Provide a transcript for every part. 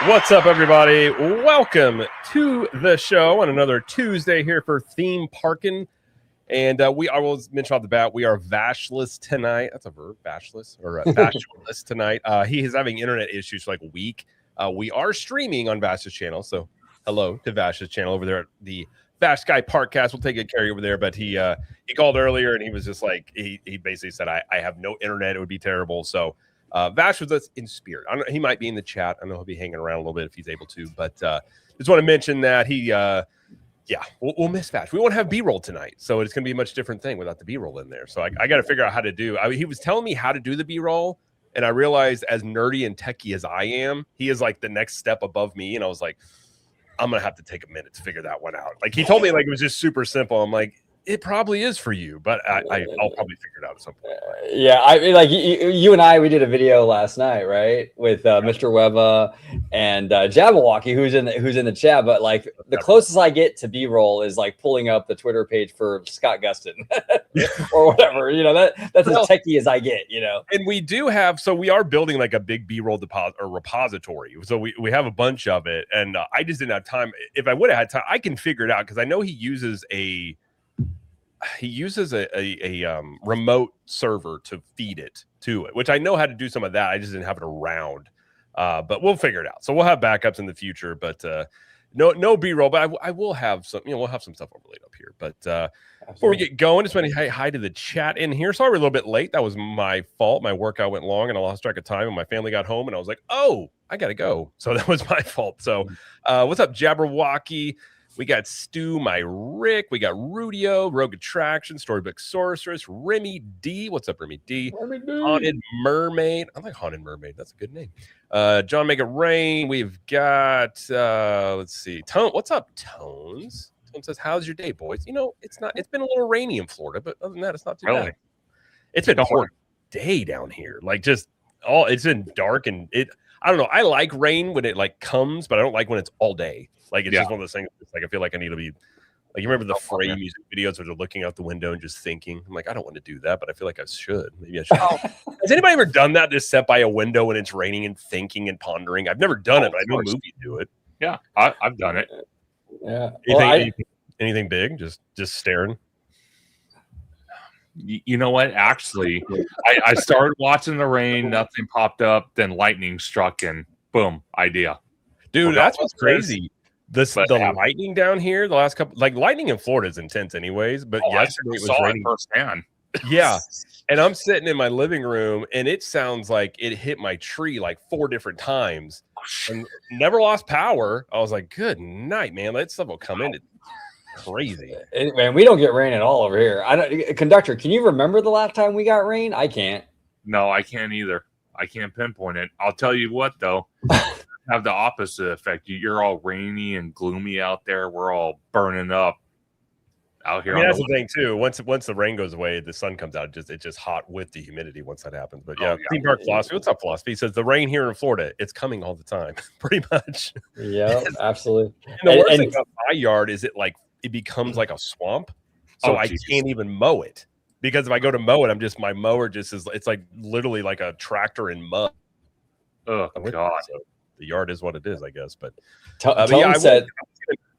What's up, everybody? Welcome to the show on another Tuesday here for Theme Parking. And I will mention off the bat, we are vashless tonight. That's a verb, vashless, or vashless tonight. He is having internet issues for like a week. We are streaming on Vash's channel, so hello to Vash's channel over there at the Vash Guy Parkcast. We'll take good care of you over there. But he called earlier, and he was just like, he basically said, I have no internet. It would be terrible. So Vash was us in spirit. I don't know, he might be in the chat. I know he'll be hanging around a little bit if he's able to. But just want to mention that he we'll miss Vash. We won't have B-roll tonight, so it's going to be a much different thing without the B-roll in there. So I got to figure out how to do. He was telling me how to do the B-roll, and I realized as nerdy and techie as I am, he is like the next step above me. And I was like, I'm going to have to take a minute to figure that one out. Like he told me like it was just super simple. I'm like, it probably is for you, but I'll probably figure it out at some point. Yeah, I mean, like you and I, we did a video last night, right, with Mr. Webba and Jabberwocky, who's in the chat. But like the closest I get to B-roll is like pulling up the Twitter page for Scott Gustin or whatever. You know, that's as techie as I get. You know, and we do have, so we are building like a big B-roll deposit or repository. So we have a bunch of it, and I just didn't have time. If I would have had time, I can figure it out because I know he uses a remote server to feed it to it, which I know how to do some of that. I just didn't have it around, but we'll figure it out. So we'll have backups in the future, but no B-roll. But I will have some. We'll have some stuff overlaid up here. But before we get going, just want to say hi to the chat in here. Sorry we're a little bit late. That was my fault. My workout went long, and I lost track of time. And my family got home, and I was like, "Oh, I gotta go." So that was my fault. So what's up, Jabberwocky? We got Stu, my Rick. We got Rudio, Rogue Attraction, Storybook Sorceress, Remy D. What's up, Remy D? Haunted Mermaid. I like Haunted Mermaid. That's a good name. John Make It Rain. We've got, let's see. Tone. What's up, Tones? Tone says, how's your day, boys? You know, it's been a little rainy in Florida, but other than that, it's not too bad. It's been a hard day down here. Like it's been dark and I don't know. I like rain when it like comes, but I don't like when it's all day. Like it's just one of those things. It's like I feel like I need to be like, you remember the Frey music videos where they're looking out the window and just thinking. I'm like, I don't want to do that, but I feel like I should. Maybe I should. Has anybody ever done that? Just sit by a window when it's raining and thinking and pondering? I've never done it, but I know movies do it. Yeah, I've done it. Yeah. Anything big? Just staring. You know what? Actually, I started watching the rain. Nothing popped up. Then lightning struck, and boom, idea. Dude, that's what's crazy. The lightning down here, the last couple, like lightning in Florida is intense anyways, but yesterday it was raining firsthand. Yeah. And I'm sitting in my living room and it sounds like it hit my tree like 4 different times and never lost power. I was like, good night, man. That stuff will come in. It's crazy. Man, we don't get rain at all over here. Conductor, can you remember the last time we got rain? I can't. No, I can't either. I can't pinpoint it. I'll tell you what, though. Have the opposite effect. You're all rainy and gloomy out there. We're all burning up out here. I mean, that's the thing too. Once the rain goes away, the sun comes out. It's just hot with the humidity once that happens. But Theme Park Philosophy. What's up, Philosophy? He says the rain here in Florida, it's coming all the time, pretty much. Yeah, absolutely. And the worst thing about my yard is it becomes like a swamp, so I can't even mow it because if I go to mow it, my mower just is. It's like literally like a tractor in mud. Oh God. The yard is what it is, I guess. But Tone said,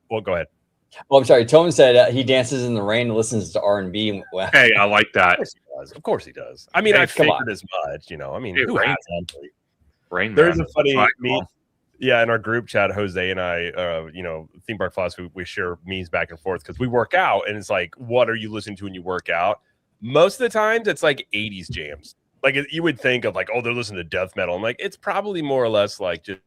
"Well, go ahead." Oh, I'm sorry. Tone said he dances in the rain and listens to R&B. Hey, I like that. Of course he does. I mean, I figured as much. I mean, who has rain? There's a funny meme. Yeah, in our group chat, Jose and I, Theme Park Philosophy, we share memes back and forth because we work out, and it's like, what are you listening to when you work out? Most of the times, it's like 80s jams. Like you would think of like, oh, they're listening to death metal. I'm like, it's probably more or less like just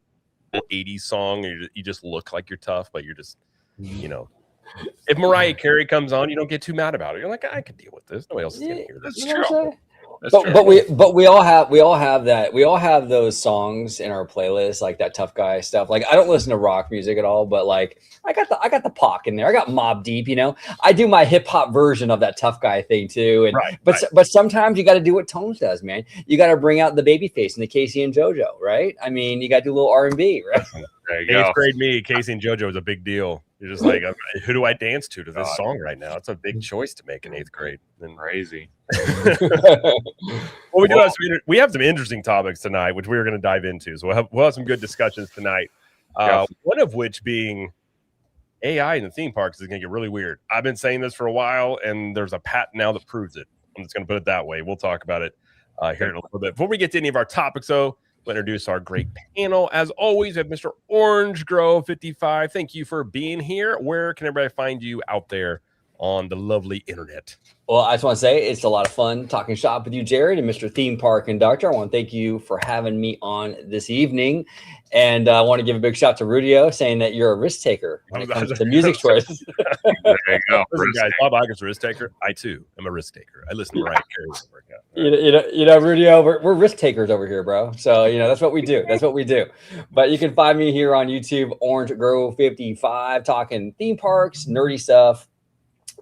an 80s song. You just look like you're tough, but you're just, if Mariah Carey comes on, you don't get too mad about it. You're like, I can deal with this. Nobody else is gonna hear this. That's true. But we all have that. We all have those songs in our playlist, like that tough guy stuff. Like I don't listen to rock music at all, but like I got the Pac in there. I got Mobb Deep. I do my hip hop version of that tough guy thing too. And but sometimes you got to do what Tones does, man. You got to bring out the baby face and the Casey and JoJo, right? I mean, you got to do a little R&B, right? There you go. 8th grade me, Casey and JoJo was a big deal. You're just like, who do I dance to this song right now? It's a big choice to make in 8th grade. And crazy. We have some interesting topics tonight, which we're going to dive into. So we'll have some good discussions tonight. One of which being AI in the theme parks is going to get really weird. I've been saying this for a while, and there's a patent now that proves it. I'm just going to put it that way. We'll talk about it here in a little bit. Before we get to any of our topics, though, we'll introduce our great panel. As always, we have Mr. Orange Grove 55. Thank you for being here. Where can everybody find you out there on the lovely internet? Well, I just want to say it's a lot of fun talking shop with you, Jared, and Mr. Theme Park Conductor. I want to thank you for having me on this evening. And I want to give a big shout out to Rudio, saying that you're a risk taker when it comes to music choices. There you go. Listen, guys, Bob Iger's a risk taker. I, too, am a risk taker. I listen to Mariah Carey's workout. You know, Rudio, we're risk takers over here, bro. So, you know, that's what we do. That's what we do. But you can find me here on YouTube, Orange Grove 55, talking theme parks, nerdy stuff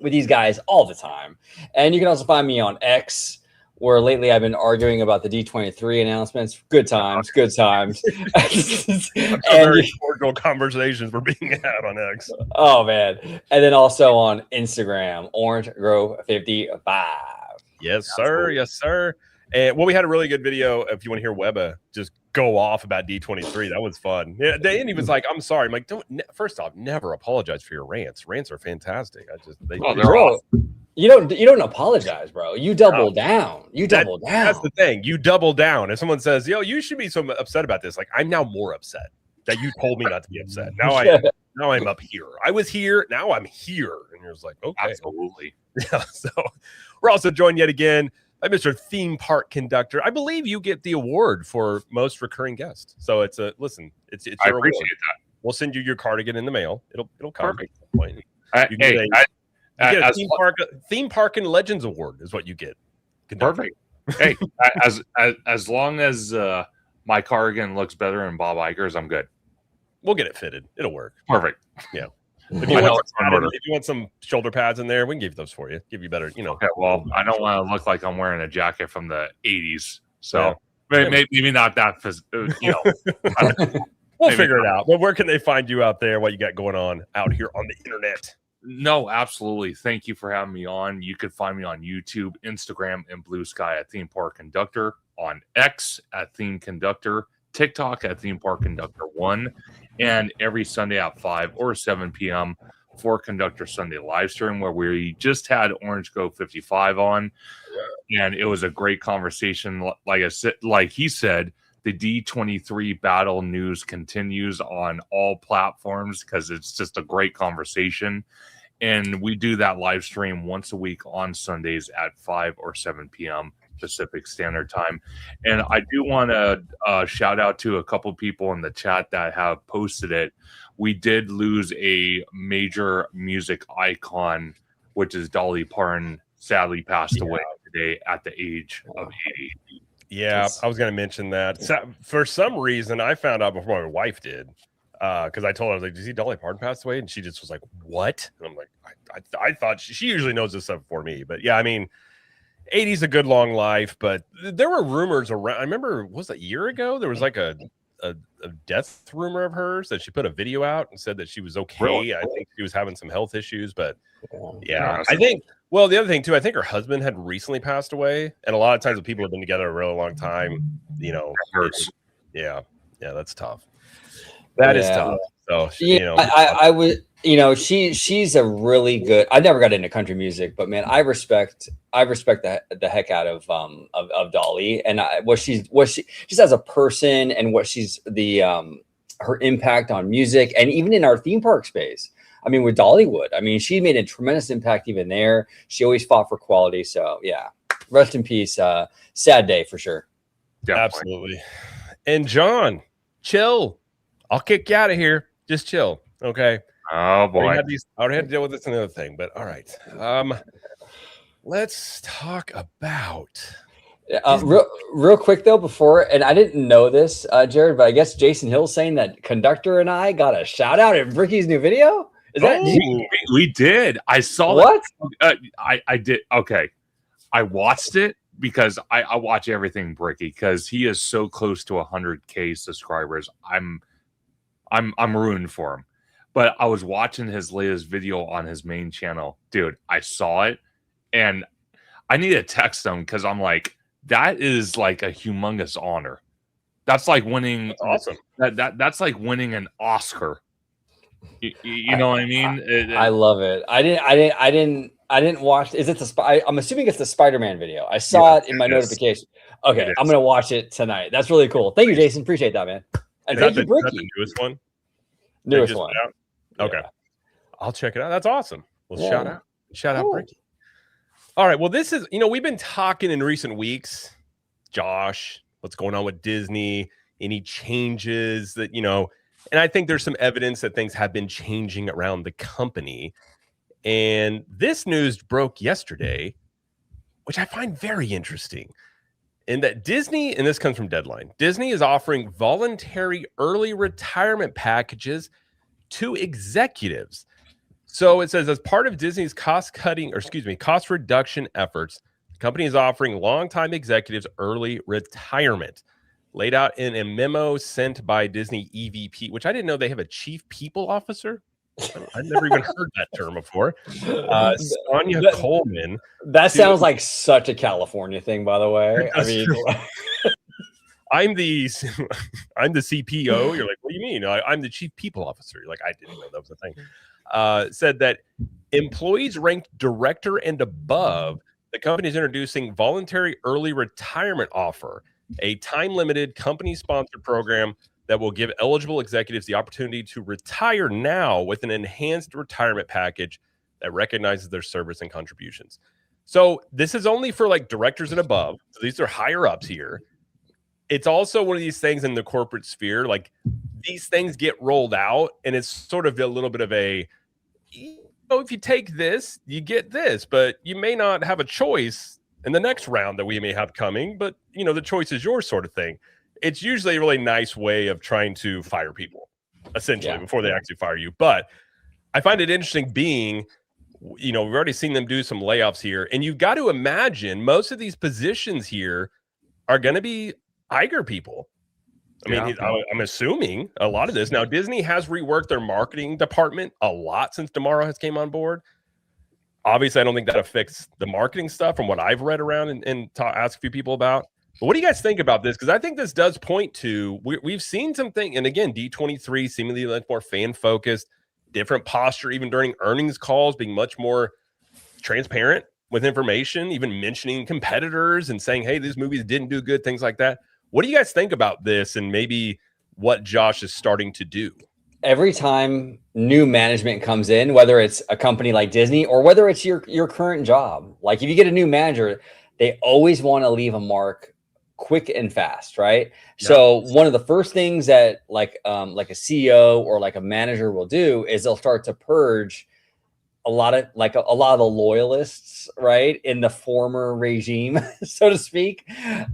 with these guys all the time. And you can also find me on X, where lately I've been arguing about the D23 announcements. Good times, good times. And very cordial conversations were being had on X. Oh, man. And then also on Instagram, Orange Grove 55. Yes, sir. Yes, sir. And well, we had a really good video. If you want to hear Webba just go off about D23, that was fun. Yeah, and he was like, "I'm sorry." I'm like, first off, never apologize for your rants. Rants are fantastic. They're bro, you don't apologize, bro. You double down. You double down. That's the thing. You double down. If someone says, "Yo, you should be so upset about this," like I'm now more upset that you told me not to be upset. Now I'm up here. I was here. Now I'm here. And you're just like, okay, absolutely. Yeah. So we're also joined yet again by Mr. Theme Park Conductor. I believe you get the award for most recurring guest. So it's your appreciate award. That. We'll send you your cardigan in the mail. It'll come. Perfect. You get a theme park and legends award is what you get. Conductor. Perfect. Hey, as long as my cardigan looks better than Bob Iger's, I'm good. We'll get it fitted. It'll work. Perfect. Yeah. If you want some shoulder pads in there, we can give those for you. Give you better, Okay, well, I don't want to look like I'm wearing a jacket from the 80s. So maybe not that, We'll figure it out. But where can they find you out there? What you got going on out here on the internet? No, absolutely. Thank you for having me on. You can find me on YouTube, Instagram, and Blue Sky at Theme Park Conductor, on X at Theme Conductor, TikTok at Theme Park Conductor 1, and every Sunday at 5 or 7 p.m. for Conductor Sunday live stream, where we just had Orange Go 55 on, and it was a great conversation. Like I said, like he said, the D23 battle news continues on all platforms because it's just a great conversation. And we do that live stream once a week on Sundays at 5 or 7 p.m. Pacific Standard Time. And I do want to shout out to a couple people in the chat that have posted it. We did lose a major music icon, which is Dolly Parton, sadly passed away today at the age of 80. Yeah, I was going to mention that. So, for some reason, I found out before my wife did, because I told her, I was like, "Did you see Dolly Parton pass away?" And she just was like, "What?" And I'm like, I thought she usually knows this stuff for me. But yeah, I mean, 80's a good long life, but there were rumors around. I remember, was it a year ago? There was like a death rumor of hers that she put a video out and said that she was okay. Really? I think she was having some health issues, but yeah, I think. Well, the other thing too, I think her husband had recently passed away, and a lot of times when people have been together a really long time, it hurts. Yeah, that's tough. That is tough. So I would. She's a really good. I never got into country music, but man, I respect the heck out of Dolly and what she just as a person and what she's her impact on music and even in our theme park space. I mean, with Dollywood, I mean, she made a tremendous impact even there. She always fought for quality. So yeah, rest in peace. Sad day for sure. Definitely. Absolutely. And John, chill. I'll kick you out of here. Just chill. Okay. Oh boy. I already had to deal with this another thing, but all right. Let's talk about real quick though before, and I didn't know this, Jared, but I guess Jason Hill's saying that Conductor and I got a shout out at Ricky's new video. Is that we did? I saw what? That. I did. Okay, I watched it because I watch everything Bricky because he is so close to 100K subscribers. I'm ruined for him. But I was watching his latest video on his main channel. Dude, I saw it and I need to text him because I'm like, that is like a humongous honor. That's like winning. That's awesome. That's like winning an Oscar. You know what I mean? I love it. I didn't watch. Is it the? I'm assuming it's the Spider-Man video. I saw it in my notification. Okay, I'm gonna watch it tonight. That's really cool. Thank you, Jason. Appreciate that, man. And thank you, Bricky. The newest one. Newest one. Okay, I'll check it out. That's awesome. Well, shout out, Bricky. All right. Well, this is, we've been talking in recent weeks, Josh, what's going on with Disney, any changes that, and I think there's some evidence that things have been changing around the company. And this news broke yesterday, which I find very interesting, in that Disney, and this comes from Deadline, Disney is offering voluntary early retirement packages to executives. So it says, as part of Disney's cost reduction efforts, the company is offering longtime executives early retirement. Laid out in a memo sent by Disney EVP, which I didn't know they have a chief people officer. I've never even heard that term before. Sonia Coleman. That sounds like such a California thing, by the way. I mean, I'm the CPO. You're like, what do you mean? I'm the chief people officer. You're like, I didn't know that was a thing. Said that employees ranked director and above, the company is introducing voluntary early retirement offer, a time-limited company-sponsored program that will give eligible executives the opportunity to retire now with an enhanced retirement package that recognizes their service and contributions. So this is only for like directors and above. So these are higher ups here. It's also one of these things in the corporate sphere, like these things get rolled out and it's sort of a little bit of a, if you take this, you get this, but you may not have a choice in the next round that we may have coming, but the choice is yours sort of thing. It's usually a really nice way of trying to fire people, essentially, before they actually fire you. But I find it interesting being, we've already seen them do some layoffs here, and you've got to imagine most of these positions here are going to be Iger people. I mean, I'm assuming a lot of this. Now, Disney has reworked their marketing department a lot since DeMauro has came on board. Obviously, I don't think that affects the marketing stuff from what I've read around and asked a few people about. But what do you guys think about this? Because I think this does point to, we've seen something, and again, D23 seemingly much more fan-focused, different posture, even during earnings calls, being much more transparent with information, even mentioning competitors and saying, hey, these movies didn't do good, things like that. What do you guys think about this and maybe what Josh is starting to do? Every time new management comes in, whether it's a company like Disney or whether it's your current job, like if you get a new manager, they always want to leave a mark quick and fast, right? Yeah. So one of the first things that like a CEO or like a manager will do is they'll start to purge a lot of the loyalists, right, in the former regime, so to speak.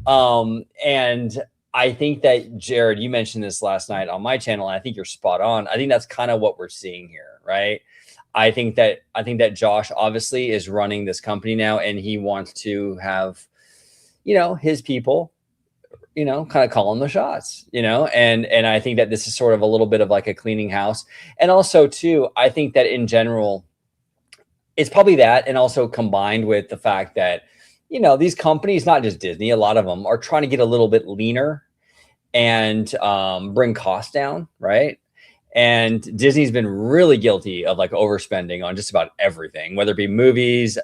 And I think that, Jared, you mentioned this last night on my channel, and I think you're spot on. I think that's kind of what we're seeing here, right? I think that Josh obviously is running this company now, and he wants to have, his people, kind of calling the shots, and I think that this is sort of a little bit of like a cleaning house. And also too, I think that in general, it's probably that, and also combined with the fact that, these companies, not just Disney, a lot of them are trying to get a little bit leaner and bring costs down, right? And Disney's been really guilty of like overspending on just about everything, whether it be movies,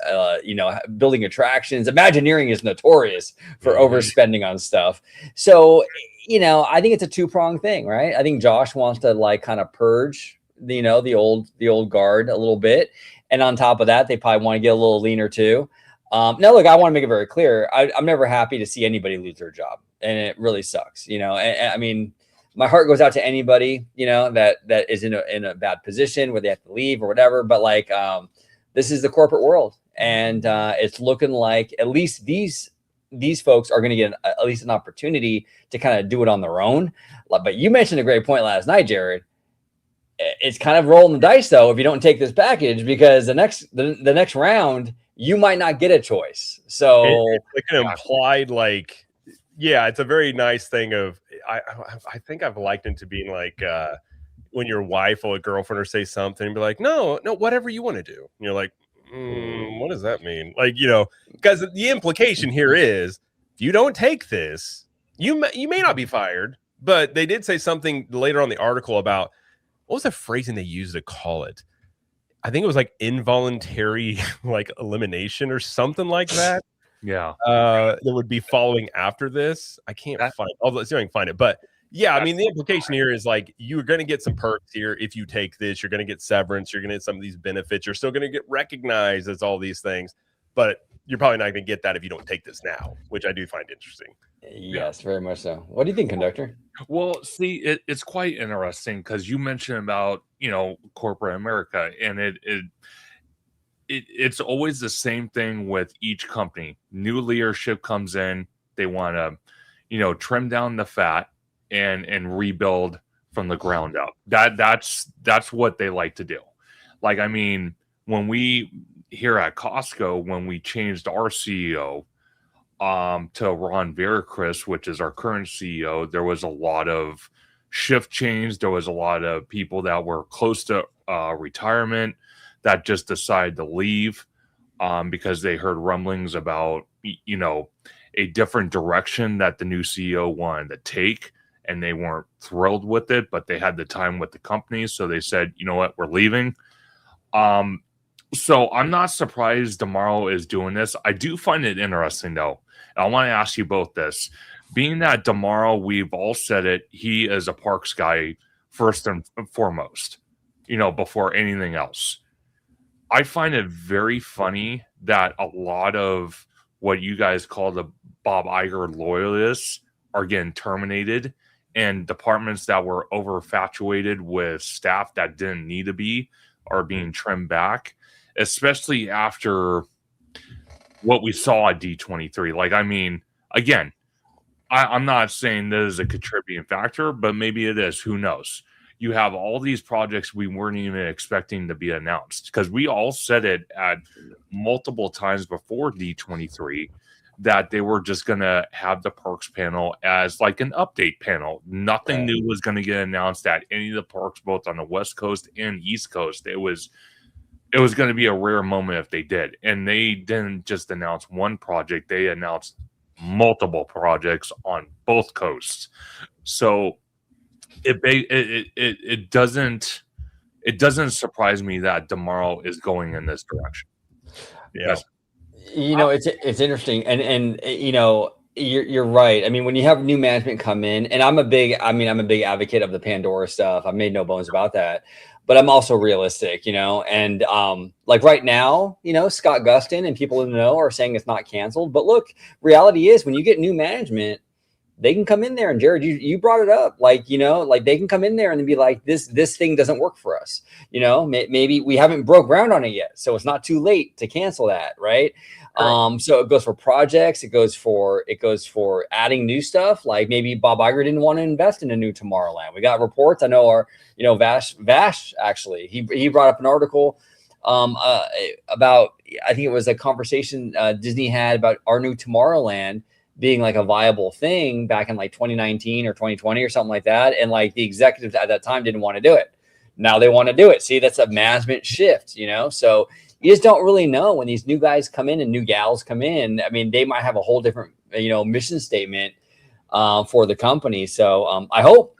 building attractions. Imagineering is notorious for overspending on stuff. So, I think it's a two-pronged thing, right? I think Josh wants to like kind of purge, the old guard a little bit. And on top of that, they probably want to get a little leaner too. Now, look, I want to make it very clear. I'm never happy to see anybody lose their job, and it really sucks. And I mean, my heart goes out to anybody, that is in a bad position where they have to leave or whatever. But like, this is the corporate world, and it's looking like at least these folks are going to get at least an opportunity to kind of do it on their own. But you mentioned a great point last night, Jared. It's kind of rolling the dice though if you don't take this package, because the next round you might not get a choice. So it's like an implied it's a very nice thing of I think I've likened it to being like when your wife or a girlfriend or say something and be like, no, whatever you want to do. And you're like, what does that mean? Like, because the implication here is if you don't take this, You may not be fired, but they did say something later on the article about what was the phrasing they used to call it? I think it was like involuntary like elimination or something like that. Yeah. That would be following after this. I can't find. Let's see if I can find it. But yeah, I mean, the implication here is like you're going to get some perks here if you take this. You're going to get severance. You're going to get some of these benefits. You're still going to get recognized as all these things, but you're probably not going to get that if you don't take this now, which I do find interesting. Yes, very much so. What do you think, Conductor? Well, see, it's quite interesting because you mentioned about corporate America, and it's always the same thing with each company. New leadership comes in, they want to trim down the fat and rebuild from the ground up. That's what they like to do. Like, I mean, when we here at Costco, when we changed our CEO to Ron Veracruz, which is our current CEO, there was a lot of shift change. There was a lot of people that were close to retirement that just decided to leave because they heard rumblings about a different direction that the new CEO wanted to take, and they weren't thrilled with it, but they had the time with the company, so they said, you know what, we're leaving. So I'm not surprised DeMauro is doing this. I do find it interesting, though. And I want to ask you both this. Being that DeMauro, we've all said it, he is a Parks guy first and foremost, before anything else. I find it very funny that a lot of what you guys call the Bob Iger loyalists are getting terminated, and departments that were overfatuated with staff that didn't need to be are being trimmed back, especially after what we saw at D23. Like, I mean, again, I'm not saying this is a contributing factor, but maybe it is. Who knows? You have all these projects we weren't even expecting to be announced, because we all said it at multiple times before D23 that they were just going to have the parks panel as like an update panel. Nothing new was going to get announced at any of the parks, both on the West Coast and East Coast. It was going to be a rare moment if they did. And they didn't just announce one project. They announced multiple projects on both coasts. So it doesn't surprise me that DeMauro is going in this direction. Yeah. It's interesting. And you're right. I mean, when you have new management come in, and I'm a big advocate of the Pandora stuff. I've made no bones about that. But I'm also realistic, and like right now, Scott Gustin and people in the know are saying it's not canceled. But look, reality is when you get new management, they can come in there, and Jared, you brought it up, like they can come in there and be like, this thing doesn't work for us. Maybe we haven't broke ground on it yet, so it's not too late to cancel that, right? So it goes for projects, it goes for adding new stuff. Like maybe Bob Iger didn't want to invest in a new Tomorrowland. We got reports. I know our, Vash actually, he brought up an article about, I think it was a conversation Disney had about our new Tomorrowland being like a viable thing back in like 2019 or 2020 or something like that. And like the executives at that time didn't want to do it. Now they want to do it. See, that's a management shift, so you just don't really know when these new guys come in and new gals come in. I mean, they might have a whole different, mission statement for the company. So I hope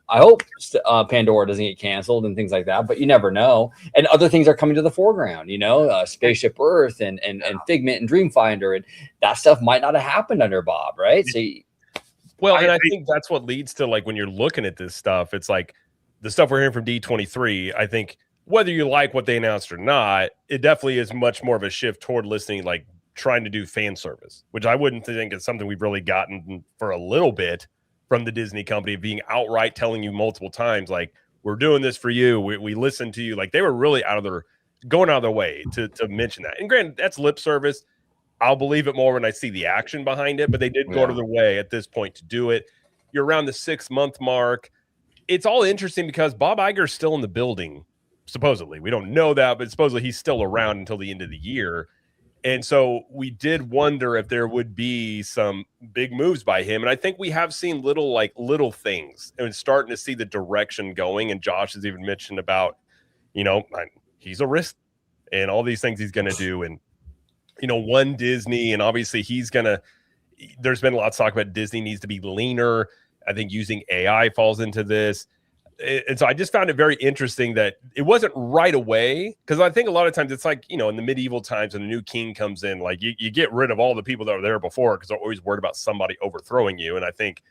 Pandora doesn't get canceled and things like that, but you never know. And other things are coming to the foreground, Spaceship Earth and Figment and Dreamfinder, and that stuff might not have happened under Bob, right? So, I think that's what leads to, like, when you're looking at this stuff, it's like the stuff we're hearing from D23. I think whether you like what they announced or not, it definitely is much more of a shift toward listening, like trying to do fan service, which I wouldn't think is something we've really gotten for a little bit from the Disney company, being outright telling you multiple times, like, we're doing this for you. We listen to you. Like, they were really going out of their way to mention that. And granted, that's lip service. I'll believe it more when I see the action behind it, but they did go out of their way at this point to do it. You're around the 6-month mark. It's all interesting because Bob Iger is still in the building. Supposedly, we don't know that, but supposedly he's still around until the end of the year. And so we did wonder if there would be some big moves by him. And I think we have seen little things and starting to see the direction going. And Josh has even mentioned about, he's a risk and all these things he's going to do. And, One Disney, and obviously he's going to, there's been lots of talk about Disney needs to be leaner. I think using AI falls into this. And so I just found it very interesting that it wasn't right away, because I think a lot of times it's like, in the medieval times when a new king comes in, like you get rid of all the people that were there before because they're always worried about somebody overthrowing you. And I think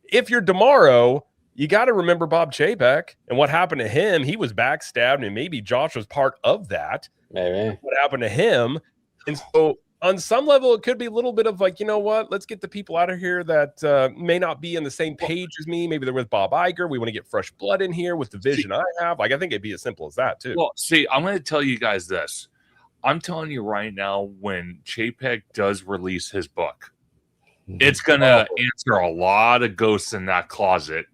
if you're DeMauro, you got to remember Bob Chapek and what happened to him. He was backstabbed, and maybe Josh was part of that. Maybe what happened to him. And so on some level, it could be a little bit of like, let's get the people out of here that may not be on the same page as me. Maybe they're with Bob Iger. We want to get fresh blood in here with the vision I have. Like, I think it'd be as simple as that too. Well, see, I'm going to tell you guys this. I'm telling you right now, when Chapek does release his book, it's going to answer a lot of ghosts in that closet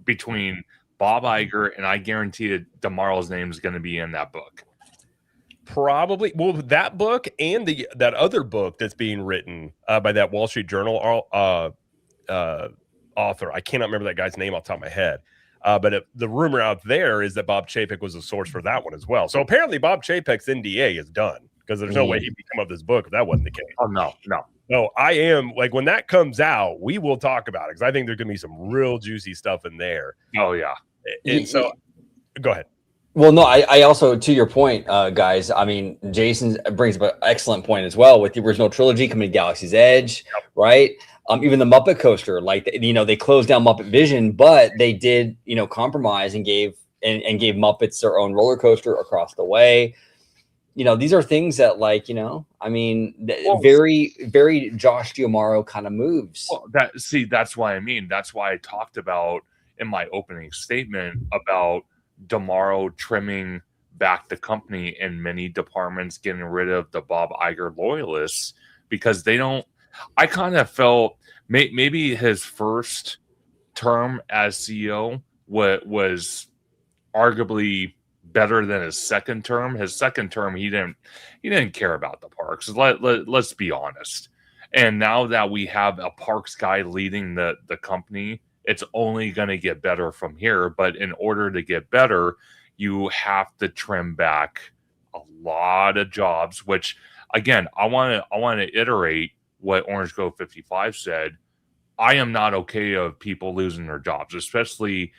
between Bob Iger, and I guarantee that DeMauro's name is going to be in that book. Probably. Well, that book and that other book that's being written by that Wall Street Journal author. I cannot remember that guy's name off the top of my head. But the rumor out there is that Bob Chapek was a source for that one as well. So apparently Bob Chapek's NDA is done, because there's no way he'd come up with this book if that wasn't the case. Oh, no. No, I am like, when that comes out, we will talk about it, because I think there's going to be some real juicy stuff in there. Oh, yeah. And so go ahead. Well, no, I also, to your point, guys, I mean, Jason brings up an excellent point as well with the original trilogy coming to Galaxy's Edge, right? Even the Muppet Coaster, like, they closed down Muppet Vision, but they did, compromise and gave Muppets their own roller coaster across the way. These are things that, like, I mean, very, very Josh DeMauro kind of moves. Well, that's why that's why I talked about in my opening statement about DeMauro trimming back the company in many departments, getting rid of the Bob Iger loyalists, because I kind of felt maybe his first term as CEO was arguably better than his second term. His second term, he didn't care about the parks. Let's be honest. And now that we have a parks guy leading the company, it's only going to get better from here. But in order to get better, you have to trim back a lot of jobs, which, again, I want to iterate what Orange Grove 55 said. I am not okay of people losing their jobs, especially,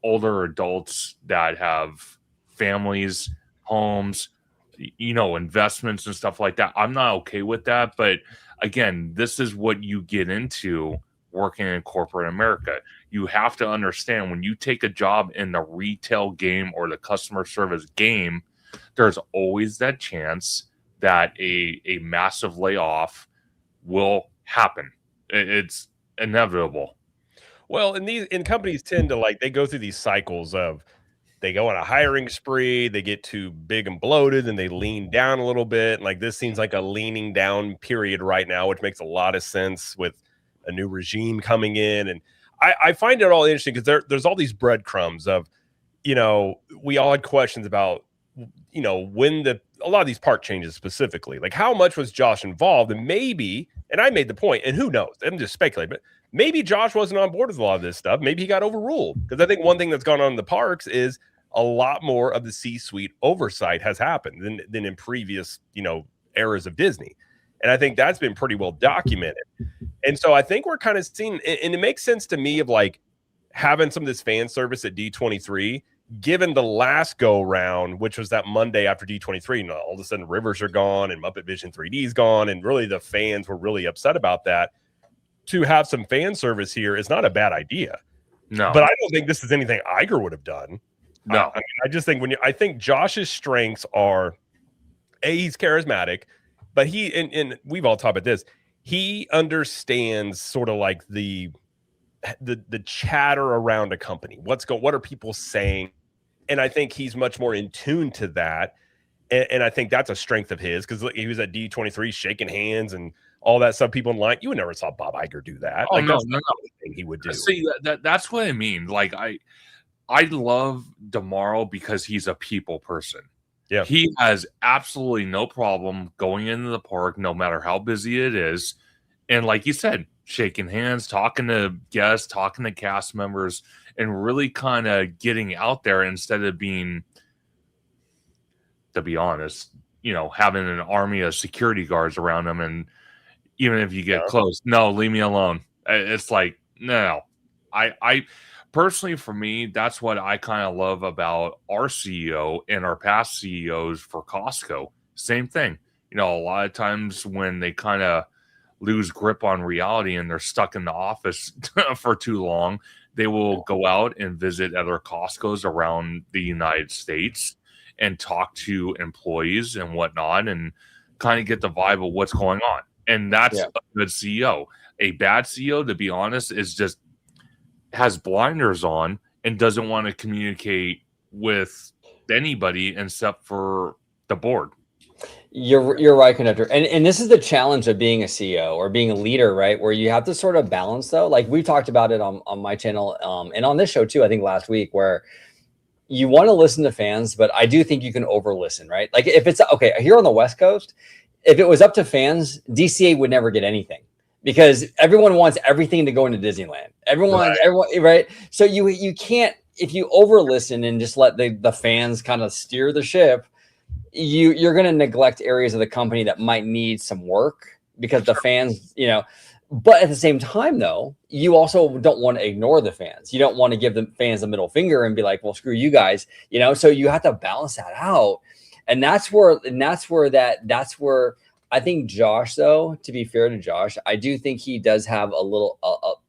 older adults that have families, homes, investments and stuff like that. I'm not okay with that. But again, this is what you get into working in corporate America. You have to understand, when you take a job in the retail game or the customer service game, there's always that chance that a massive layoff will happen. It's inevitable. Well, and companies tend to, they go through these cycles of, they go on a hiring spree, they get too big and bloated, and they lean down a little bit. Like, this seems like a leaning down period right now, which makes a lot of sense with a new regime coming in. And I find it all interesting, because there's all these breadcrumbs of, we all had questions about, when a lot of these park changes specifically, like, how much was Josh involved? And maybe, and I made the point, and who knows, I'm just speculating, but maybe Josh wasn't on board with a lot of this stuff. Maybe he got overruled, because I think one thing that's gone on in the parks is a lot more of the C-suite oversight has happened than in previous, eras of Disney. And I think that's been pretty well documented. And so I think we're kind of seeing, and it makes sense to me, of like having some of this fan service at D23, given the last go round, which was that Monday after D23, and all of a sudden Rivers are gone and Muppet Vision 3D is gone. And really the fans were really upset about that. To have some fan service here is not a bad idea. No, but I don't think this is anything Iger would have done. No, I mean, I just think I think Josh's strengths are, he's charismatic, but and we've all talked about this. He understands sort of like the chatter around a company. What are people saying? And I think he's much more in tune to that. And I think that's a strength of his, because he was at D23 shaking hands and all that stuff. People in line, you never saw Bob Iger do that. Oh, like, no. Thing he would do. See, that's what I mean. Like, I love DeMauro because he's a people person. Yeah, he has absolutely no problem going into the park, no matter how busy it is, and like you said, shaking hands, talking to guests, talking to cast members, and really kind of getting out there instead of being, to be honest, having an army of security guards around him. And even if you get Yeah. close. No, leave me alone. It's like, no. I personally, for me, that's what I kind of love about our CEO and our past CEOs for Costco. Same thing. You know, a lot of times when they kind of lose grip on reality and they're stuck in the office for too long, they will go out and visit other Costco's around the United States and talk to employees and whatnot and kind of get the vibe of what's going on. And that's Yeah. a good CEO. A bad CEO, to be honest, is just has blinders on and doesn't want to communicate with anybody except for the board. You're right, conductor. And this is the challenge of being a CEO or being a leader, right? Where you have to sort of balance though. Like we talked about it on my channel and on this show too, I think last week, where you want to listen to fans, but I do think you can over listen, right? Like if it's okay, here on the West Coast, if it was up to fans, DCA would never get anything because everyone wants everything to go into Disneyland. Everyone, right? So you can't, if you over listen and just let the fans kind of steer the ship, you're going to neglect areas of the company that might need some work because the fans, but at the same time though, you also don't want to ignore the fans. You don't want to give the fans a middle finger and be like, well, screw you guys, so you have to balance that out. And that's where I think Josh, though, to be fair to Josh, I do think he does have a little,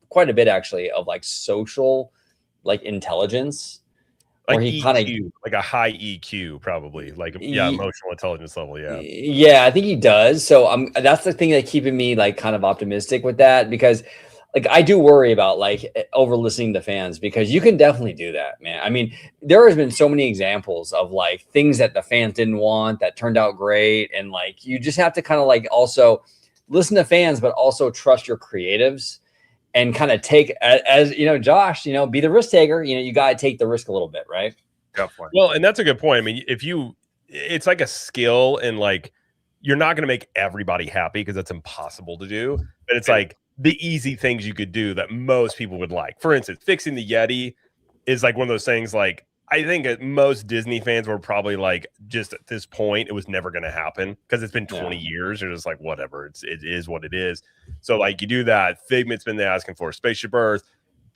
quite a bit actually of like social, like intelligence. Like he EQ, like a high EQ, probably like emotional intelligence level. Yeah, I think he does. So that's the thing that's keeping me like kind of optimistic with that because like I do worry about like over listening to fans because you can definitely do that, man. I mean, there has been so many examples of like things that the fans didn't want that turned out great, and like you just have to kind of like also listen to fans, but also trust your creatives. And kind of take, as Josh, be the risk taker. You got to take the risk a little bit, right? Definitely. Well, and that's a good point. I mean, it's like a skill, and like you're not going to make everybody happy because that's impossible to do. But it's like the easy things you could do that most people would like. For instance, fixing the Yeti is like one of those things. Like I think most Disney fans were probably like, just at this point, it was never going to happen because it's been 20 years. They're just like, whatever, it is what it is. So like you do that. Figment's been asking for Spaceship Earth,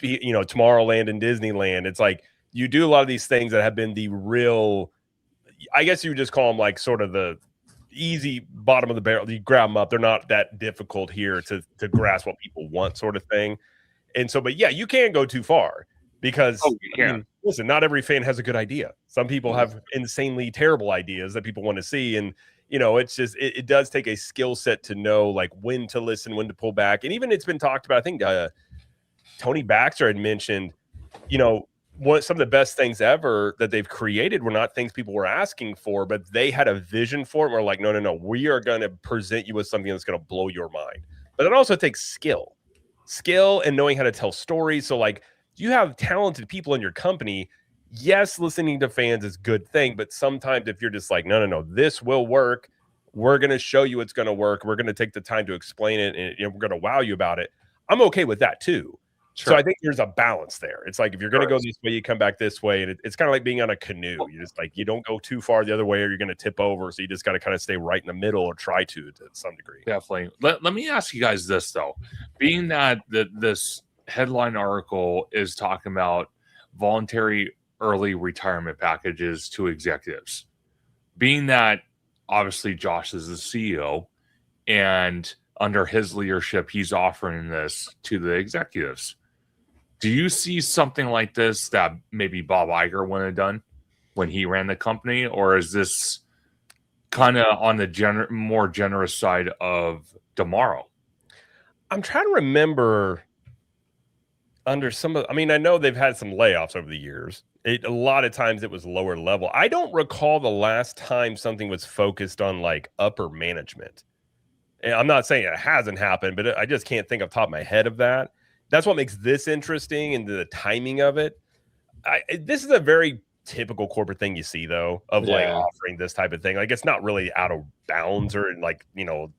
Tomorrowland and Disneyland. It's like you do a lot of these things that have been the real, I guess you would just call them like sort of the easy bottom of the barrel. You grab them up. They're not that difficult here to grasp what people want, sort of thing. And so, but yeah, you can't go too far. Because listen, not every fan has a good idea. Some people have insanely terrible ideas that people want to see. And, it's just, it does take a skill set to know like when to listen, when to pull back. And even it's been talked about, I think Tony Baxter had mentioned, some of the best things ever that they've created were not things people were asking for, but they had a vision for it. We're like, no, we are going to present you with something that's going to blow your mind. But it also takes skill and knowing how to tell stories. So like, you have talented people in your company. Yes, listening to fans is a good thing, but sometimes if you're just like, no, this will work. We're going to show you it's going to work. We're going to take the time to explain it, and we're going to wow you about it. I'm okay with that too. Sure. So I think there's a balance there. It's like if you're going to go this way, you come back this way, and it's kind of like being on a canoe. You just like you don't go too far the other way, or you're going to tip over. So you just got to kind of stay right in the middle, or try to some degree. Definitely. Let me ask you guys this though, being that this headline article is talking about voluntary early retirement packages to executives. Being that obviously Josh is the CEO and under his leadership, he's offering this to the executives. Do you see something like this that maybe Bob Iger would have done when he ran the company? Or is this kind of on the more generous side of tomorrow? I'm trying to remember under I know they've had some layoffs over the years. A lot of times it was lower level. I don't recall the last time something was focused on like upper management. And I'm not saying it hasn't happened, but I just can't think off the top of my head of that. That's what makes this interesting, and the timing of it. This is a very typical corporate thing you see though, of like offering this type of thing. Like it's not really out of bounds, or like,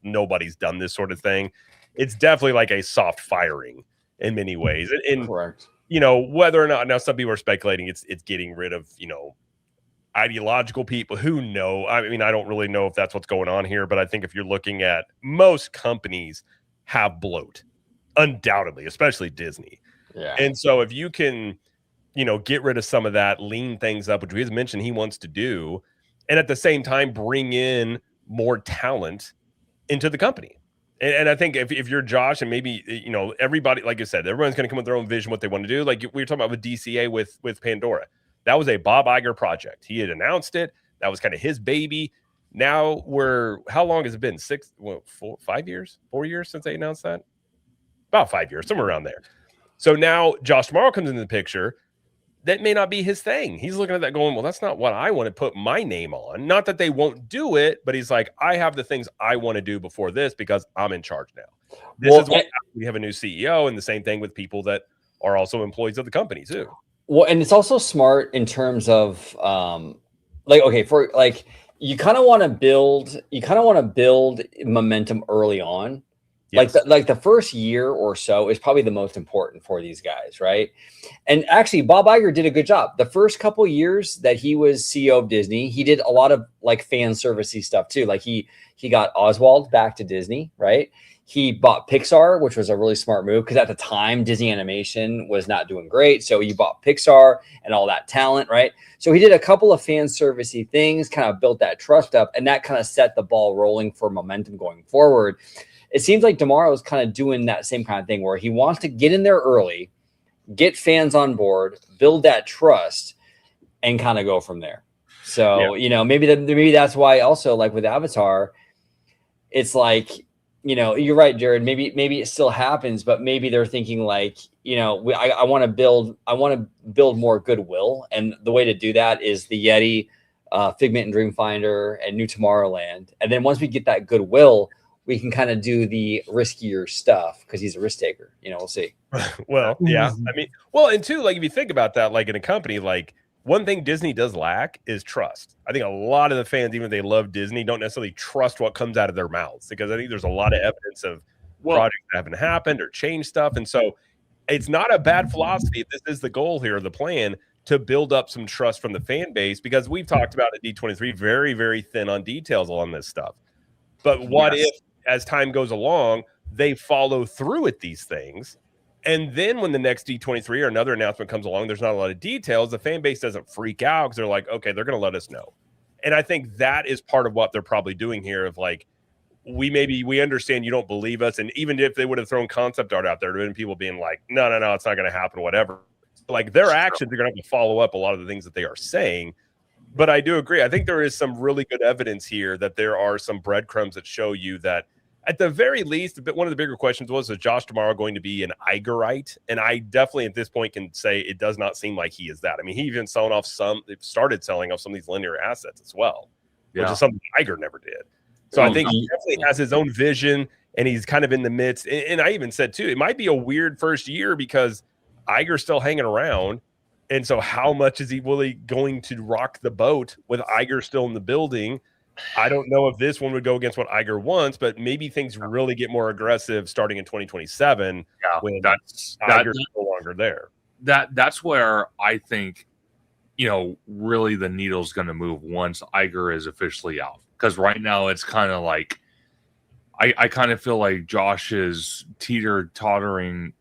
nobody's done this sort of thing. It's definitely like a soft firing in many ways. And correct. Whether or not, now some people are speculating it's getting rid of, ideological people. Who know? I mean, I don't really know if that's what's going on here, but I think if you're looking at most companies, have bloat, undoubtedly, especially Disney. Yeah. And so if you can, get rid of some of that, lean things up, which he has mentioned he wants to do, and at the same time bring in more talent into the company. And I think if you're Josh and maybe, everybody, like I said, everyone's going to come with their own vision, what they want to do. Like we were talking about with DCA with Pandora. That was a Bob Iger project. He had announced it. That was kind of his baby. Now how long has it been? 4 years since they announced that? About 5 years, somewhere around there. So now Josh Tomorrow comes into the picture. That may not be his thing. He's looking at that going, well, that's not what I want to put my name on. Not that they won't do it, but he's like, I have the things I want to do before this because I'm in charge now. This is what we have a new CEO, and the same thing with people that are also employees of the company too. Well, and it's also smart in terms of you kind of want to build momentum early on. Yes. Like the first year or so is probably the most important for these guys, right? And actually, Bob Iger did a good job. The first couple years that he was CEO of Disney, he did a lot of like fan servicey stuff too. Like he got Oswald back to Disney, right? He bought Pixar, which was a really smart move because at the time Disney Animation was not doing great. So he bought Pixar and all that talent, right? So he did a couple of fan servicey things, kind of built that trust up, and that kind of set the ball rolling for momentum going forward. It seems like Tomorrow is kind of doing that same kind of thing where he wants to get in there early, get fans on board, build that trust, and kind of go from there. So, maybe that's why also like with Avatar, it's like, you're right, Jared, maybe it still happens, but maybe they're thinking like, I want to build more goodwill. And the way to do that is the Yeti, Figment and Dreamfinder and New Tomorrowland. And then once we get that goodwill, we can kind of do the riskier stuff because he's a risk taker. We'll see. Well, yeah. I mean, and two, like if you think about that, like in a company, like one thing Disney does lack is trust. I think a lot of the fans, even if they love Disney, don't necessarily trust what comes out of their mouths because I think there's a lot of evidence of projects that haven't happened or changed stuff. And so it's not a bad philosophy. If this is the goal here, the plan to build up some trust from the fan base, because we've talked about at D23 very, very thin on details on this stuff. But what if, as time goes along, they follow through with these things. And then when the next D23 or another announcement comes along, there's not a lot of details. The fan base doesn't freak out because they're like, okay, they're going to let us know. And I think that is part of what they're probably doing here of like, we understand you don't believe us. And even if they would have thrown concept art out there, there would have been people being like, no, it's not going to happen, whatever. Like their actions are going to have to follow up a lot of the things that they are saying. But I do agree. I think there is some really good evidence here that there are some breadcrumbs that show you that at the very least, one of the bigger questions was, is Josh Tomorrow going to be an Igerite? And I definitely at this point can say it does not seem like he is that. I mean, he even started selling off some of these linear assets as well, which is something Iger never did. So I think he definitely has his own vision and he's kind of in the midst. And I even said too, it might be a weird first year because Iger's still hanging around. And so how much is he really going to rock the boat with Iger still in the building? I don't know if this one would go against what Iger wants, but maybe things really get more aggressive starting in 2027 when Iger's no longer there. That's where I think, really the needle's going to move once Iger is officially out. Because right now it's kind of like, I kind of feel like Josh is teeter-tottering,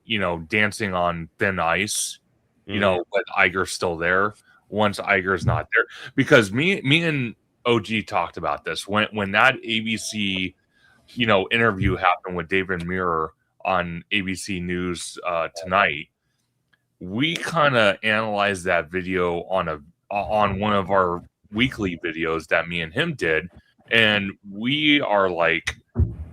dancing on thin ice, with Iger still there. Once Iger's not there, because me and OG talked about this when that ABC, interview happened with David Muir on ABC News tonight. We kind of analyzed that video on one of our weekly videos that me and him did, and we are like,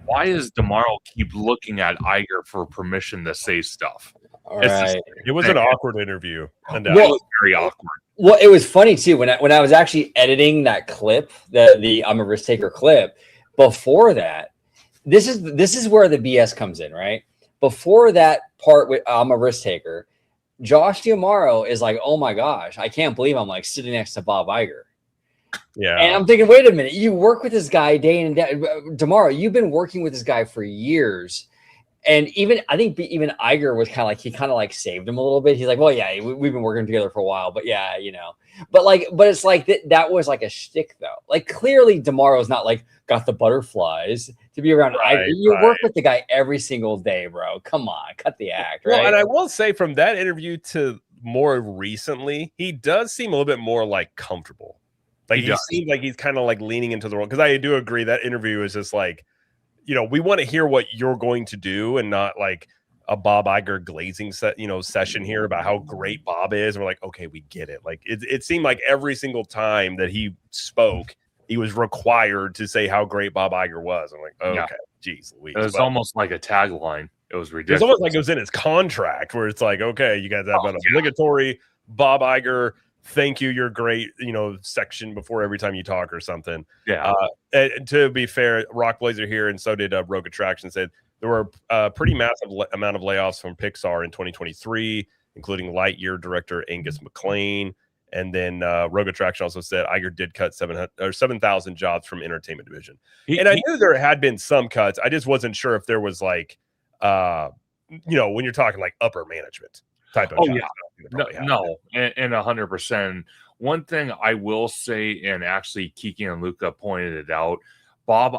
why does Tomorrow keep looking at Iger for permission to say stuff? All right. It was an awkward interview. It was very awkward. Well, it was funny too when I was actually editing that clip, the I'm a risk taker clip. Before that, this is where the BS comes in, right? Before that part with I'm a risk taker, Josh Tomorrow is like, oh my gosh, I can't believe I'm like sitting next to Bob Iger. Yeah, and I'm thinking, wait a minute, you work with this guy day in and day. Tomorrow, you've been working with this guy for years. And I think Iger was kind of like saved him a little bit. He's like, well, yeah, we've been working together for a while, but yeah, but it's like that was like a shtick though. Like clearly Tomorrow's not like got the butterflies to be around Iger. You right. work with the guy every single day, bro. Come on, cut the act, right? Well, and I will say from that interview to more recently, he does seem a little bit more like comfortable. Like he seems like he's kind of like leaning into the role. Because I do agree that interview is just like, we want to hear what you're going to do and not like a Bob Iger glazing session here about how great Bob is. And we're like, okay, we get it. Like it seemed like every single time that he spoke, he was required to say how great Bob Iger was. I'm like, okay, geez Louise. It was almost like a tagline. It was ridiculous. It's almost like it was in his contract where it's like, okay, you guys have an obligatory Bob Iger, thank you, you're great, section before every time you talk or something. Yeah. And to be fair, Rock Blazer here, and so did Rogue Attraction, said there were a pretty massive amount of layoffs from Pixar in 2023, including Lightyear director Angus McLean. And then Rogue Attraction also said Iger did cut 7,000 jobs from entertainment division. I knew there had been some cuts. I just wasn't sure if there was like, when you're talking like upper management type of. No, and 100%. One thing I will say, and actually Kiki and Luca pointed it out, Bob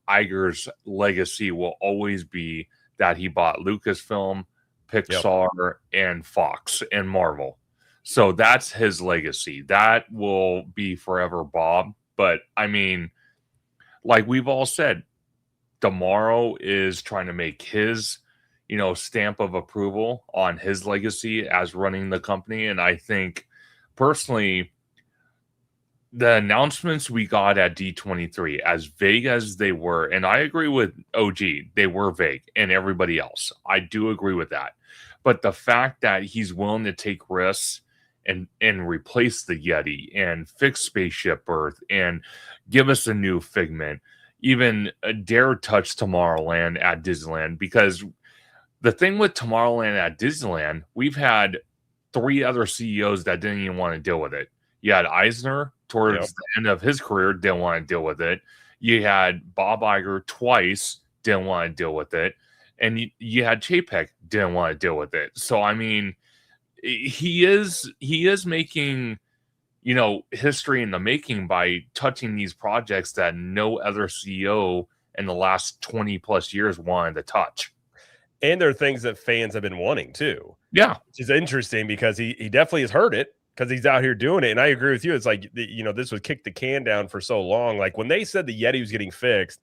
Iger's legacy will always be that he bought Lucasfilm, Pixar, and Fox and Marvel. So that's his legacy. That will be forever Bob. But I mean, like we've all said, Tomorrow is trying to make his, stamp of approval on his legacy as running the company. And I think personally, the announcements we got at D23, as vague as they were, and I agree with OG, they were vague, and everybody else. I do agree with that. But the fact that he's willing to take risks and replace the Yeti and fix Spaceship Earth and give us a new Figment, even dare touch Tomorrowland at Disneyland, because the thing with Tomorrowland at Disneyland, we've had 3 other CEOs that didn't even want to deal with it. You had Eisner towards the end of his career, didn't want to deal with it. You had Bob Iger twice, didn't want to deal with it. And you had Chapek, didn't want to deal with it. So, I mean, he is making, history in the making by touching these projects that no other CEO in the last 20 plus years wanted to touch. And there are things that fans have been wanting too. Yeah. Which is interesting because he definitely has heard it because he's out here doing it. And I agree with you. It's like, this was kick the can down for so long. Like when they said the Yeti was getting fixed,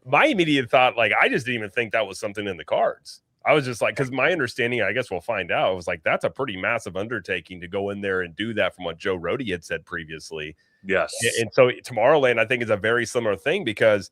my immediate thought, like, I just didn't even think that was something in the cards. I was just like, because my understanding, I guess we'll find out, was like, that's a pretty massive undertaking to go in there and do that from what Joe Rohde had said previously. Yes. And so Tomorrowland, I think, is a very similar thing because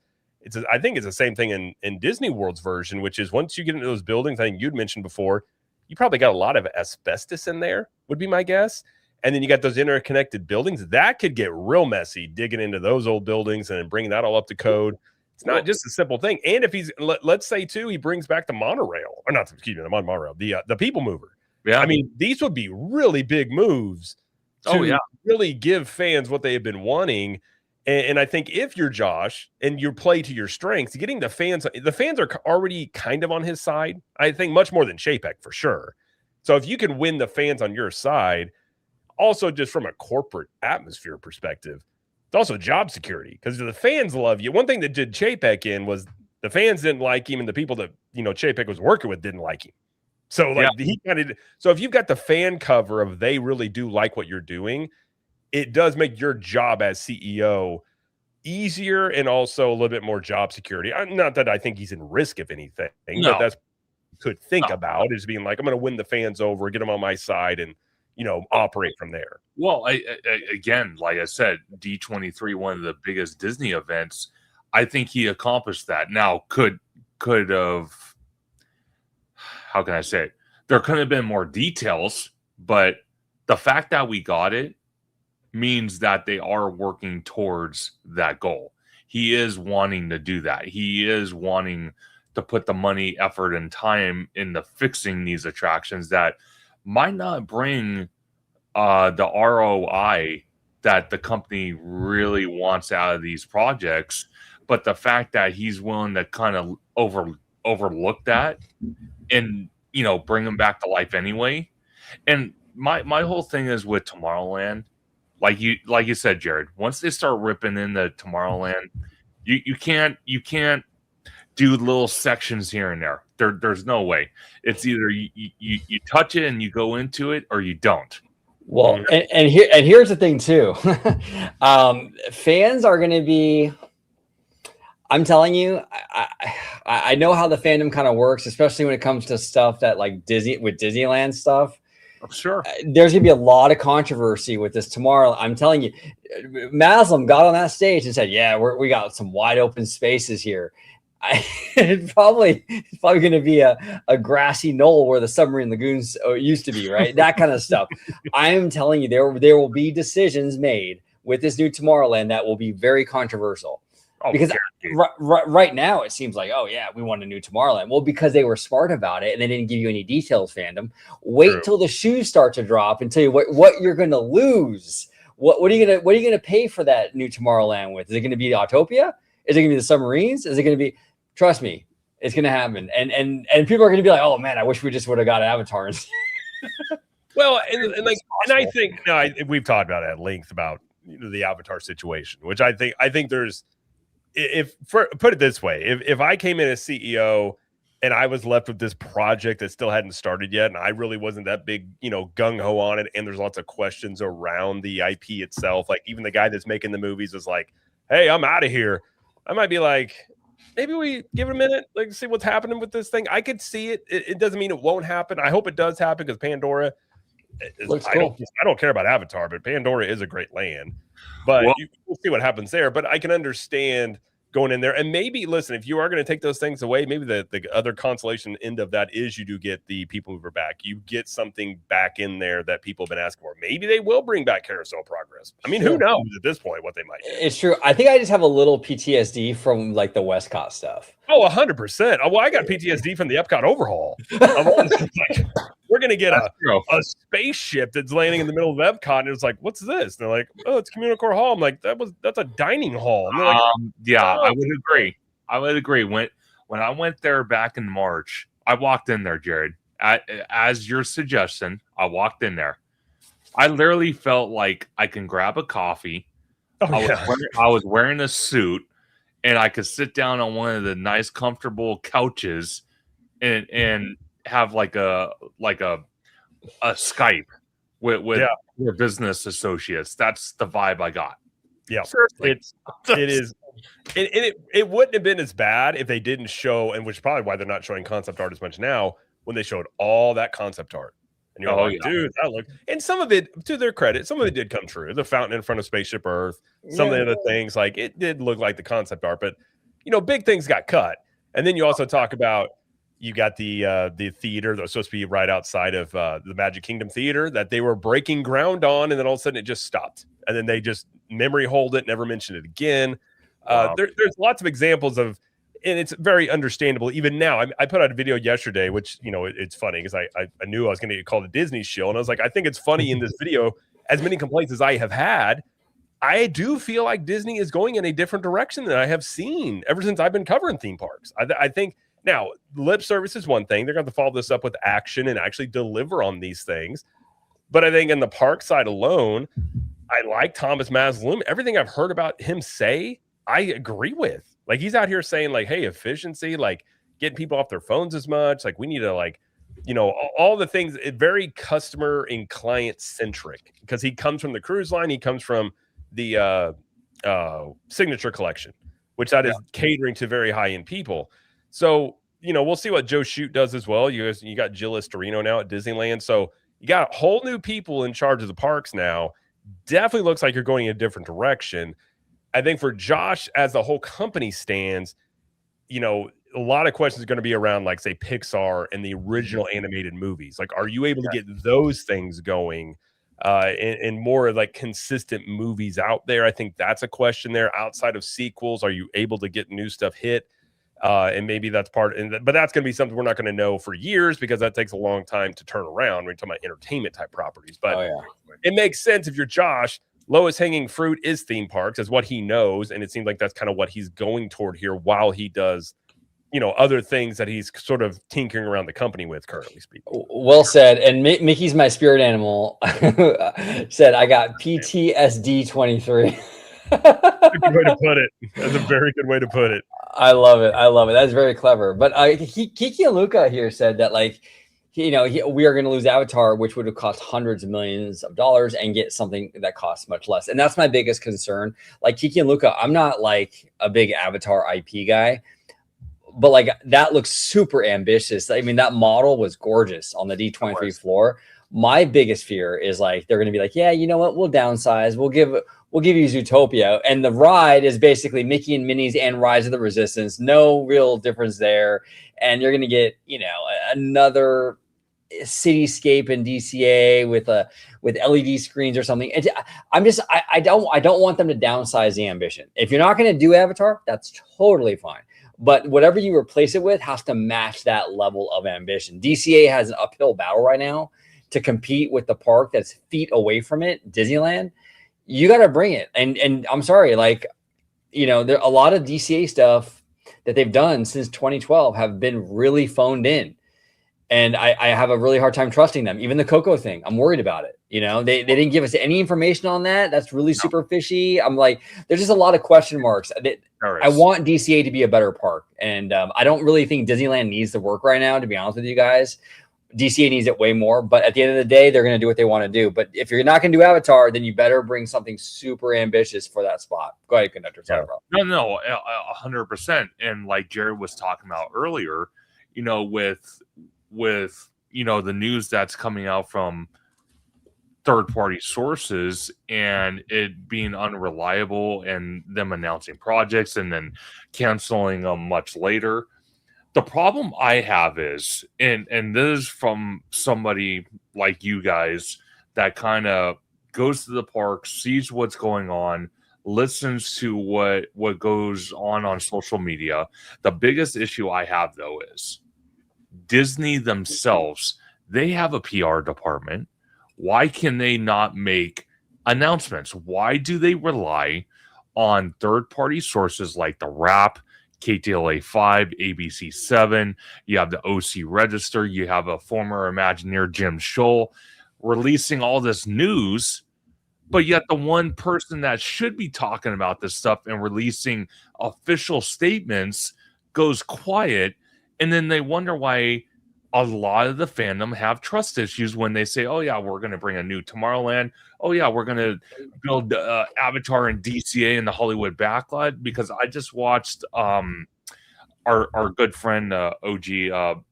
I think it's the same thing in Disney World's version, which is once you get into those buildings, I think you'd mentioned before, you probably got a lot of asbestos in there, would be my guess. And then you got those interconnected buildings. That could get real messy digging into those old buildings and bringing that all up to code. It's not just a simple thing. And if let's say too, he brings back the monorail, or not, excuse me, the monorail, the people mover. Yeah. I mean, these would be really big moves to really give fans what they have been wanting. And I think if you're Josh and you play to your strengths, getting the fans are already kind of on his side. I think much more than Chapek for sure. So if you can win the fans on your side, also just from a corporate atmosphere perspective, it's also job security because the fans love you. One thing that did Chapek in was the fans didn't like him and the people that, Chapek was working with didn't like him. So he kind of, so if you've got the fan cover of they really do like what you're doing, it does make your job as CEO easier and also a little bit more job security. Not that I think he's in risk of anything, but that's what you could think about is being like, I'm going to win the fans over, get them on my side and, operate from there. Well, again, like I said, D23, one of the biggest Disney events, I think he accomplished that. Now, could have, how can I say it? There could have been more details, but the fact that we got it means that they are working towards that goal. He is wanting to do that. He is wanting to put the money, effort, and time into fixing these attractions that might not bring the ROI that the company really wants out of these projects. But the fact that he's willing to kind of overlook that and, bring them back to life anyway. And my whole thing is with Tomorrowland, like you said, Jared, once they start ripping into Tomorrowland, You can't do little sections here and there. There's no way. It's either you touch it and you go into it, or you don't. Well, and here's the thing too. Fans are going to be. I'm telling you, I know how the fandom kind of works, especially when it comes to stuff that like Disneyland stuff. Sure. There's gonna be a lot of controversy with this tomorrow. I'm telling you, Maslam got on that stage and said, "Yeah, we got some wide open spaces here." It's probably going to be a grassy knoll where the submarine lagoons used to be, right? That kind of stuff. I am telling you, there will be decisions made with this new Tomorrowland that will be very controversial. Because right now it seems like, oh yeah, we want a new Tomorrowland. Well, because they were smart about it and they didn't give you any details, fandom. Wait till the shoes start to drop and tell you what you're going to lose. What are you gonna pay for that new Tomorrowland with? Is it going to be Autopia? Is it going to be the submarines? Is it going to be? Trust me, it's going to happen. And people are going to be like, oh man, I wish we just would have got Avatar. Well, and I think we've talked about it at length about the Avatar situation, which I think there's. Put it this way, if I came in as CEO and I was left with this project that still hadn't started yet, and I really wasn't that big, gung-ho on it, and there's lots of questions around the IP itself, like even the guy that's making the movies was like, hey, I'm out of here. I might be like, maybe we give it a minute, like see what's happening with this thing. I could see it. It doesn't mean it won't happen. I hope it does happen because Pandora, I don't care about Avatar, but Pandora is a great land. But we'll see what happens there. But I can understand going in there. And maybe, listen, if you are going to take those things away, maybe the other consolation end of that is you do get the People Mover back. You get something back in there that people have been asking for. Maybe they will bring back Carousel Progress. I mean, who knows at this point what they might do. It's true. I think I just have a little PTSD from like the Westcott stuff. Oh, 100%. Well, I got PTSD from the Epcot overhaul. We're going to get a spaceship that's landing in the middle of Epcot. And it's like, what's this? And they're like, oh, it's Communicore Hall. I'm like, that's a dining hall. And they're like, I would agree. When I went there back in March, I walked in there, Jared. As your suggestion, I walked in there. I literally felt like I can grab a coffee. I was wearing a suit, and I could sit down on one of the nice, comfortable couches and have like a Skype with your business associates. That's the vibe I got. Yeah, it wouldn't have been as bad if they didn't show, and which is probably why they're not showing concept art as much now, when they showed all that concept art. And you're dude, that looked, and some of it, to their credit, some of it did come true. The fountain in front of Spaceship Earth, some of the other things, like it did look like the concept art, but big things got cut. And then you also talk about, you got the theater that was supposed to be right outside of the Magic Kingdom Theater that they were breaking wow. And then all of a sudden it just stopped. And then they just memory hold it, never mentioned it again. There's lots of examples of, and it's very understandable even now. I put out a video yesterday, which, it's funny because I knew I was going to get called a Disney shill. And I was like, I think it's funny in this video, as many complaints as I have had, I do feel like Disney is going in a different direction than I have seen ever since I've been covering theme parks. I think now lip service is one thing. They're going to follow this up with action and actually deliver on these things. But I think in the park side alone, I like Thomas Masloom. Everything I've heard about him say, I agree with. Like, he's out here saying, like, hey, efficiency, like getting people off their phones as much. Like, we need to, like, all the things, very customer and client centric, because he comes from the cruise line. He comes from the Signature Collection, which that is catering to very high end people. So, we'll see what Joe Shoot does as well. You got Jill Estorino now at Disneyland. So you got whole new people in charge of the parks now. Definitely looks like you're going in a different direction. I think for Josh, as the whole company stands, a lot of questions are going to be around, like, say, Pixar and the original animated movies. Like, are you able to get those things going and more like consistent movies out there? I think that's a question there. Outside of sequels, are you able to get new stuff hit? And maybe that's but that's going to be something we're not going to know for years, because that takes a long time to turn around. We're talking about entertainment type properties, but it makes sense if you're Josh. Lowest hanging fruit is theme parks, is what he knows, and it seems like that's kind of what he's going toward here, while he does, other things that he's sort of tinkering around the company with, currently speaking. Well said. And Mickey's my spirit animal said, I got PTSD 23. a good way to put it. That's a very good way to put it. I love it. I love it. That's very clever. But Kiki and Luca here said that like, we are going to lose Avatar, which would have cost hundreds of millions of dollars, and get something that costs much less. And that's my biggest concern. Like Kiki and Luca, I'm not like a big Avatar IP guy, but like that looks super ambitious. I mean, that model was gorgeous on the D23 floor. My biggest fear is like they're going to be like, yeah, you know what? We'll downsize. We'll give you Zootopia, and the ride is basically Mickey and Minnie's and Rise of the Resistance. No real difference there, and you're going to get another cityscape in DCA with LED screens or something. I don't want them to downsize the ambition. If you're not going to do Avatar, that's totally fine. But whatever you replace it with has to match that level of ambition. DCA has an uphill battle right now to compete with the park that's feet away from it, Disneyland. You got to bring it. And I'm sorry, like, there a lot of DCA stuff that they've done since 2012 have been really phoned in. And I have a really hard time trusting them. Even the Coco thing, I'm worried about it. They didn't give us any information on that. That's really super fishy. I'm like, there's just a lot of question marks. I want DCA to be a better park. And I don't really think Disneyland needs the work right now, to be honest with you guys. DCA needs it way more. But at the end of the day, they're going to do what they want to do. But if you're not going to do Avatar, then you better bring something super ambitious for that spot. Go ahead, Conductor. Sorry, bro. No, 100%. And like Jared was talking about earlier, with the news that's coming out from third-party sources and it being unreliable and them announcing projects and then canceling them much later. The problem I have is, and this is from somebody like you guys that kind of goes to the park, sees what's going on, listens to what goes on social media. The biggest issue I have, though, is Disney themselves, they have a PR department. Why can they not make announcements? Why do they rely on third-party sources like The Wrap, KTLA 5, ABC 7? You have the OC Register. You have a former Imagineer, Jim Scholl, releasing all this news, but yet the one person that should be talking about this stuff and releasing official statements goes quiet. And then they wonder why a lot of the fandom have trust issues when they say, oh, yeah, we're going to bring a new Tomorrowland. Oh, yeah, we're going to build Avatar and DCA in the Hollywood backlot. Because I just watched our good friend, OG,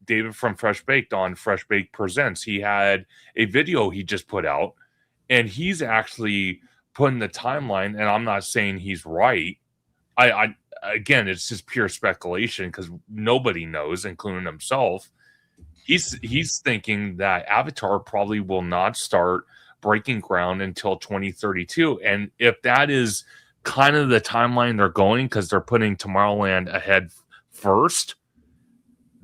David from Fresh Baked on Fresh Baked Presents. He had a video he just put out, and he's actually putting the timeline, and I'm not saying he's right. Again, it's just pure speculation because nobody knows, including himself. He's thinking that Avatar probably will not start breaking ground until 2032. And if that is kind of the timeline they're going, because they're putting Tomorrowland ahead first,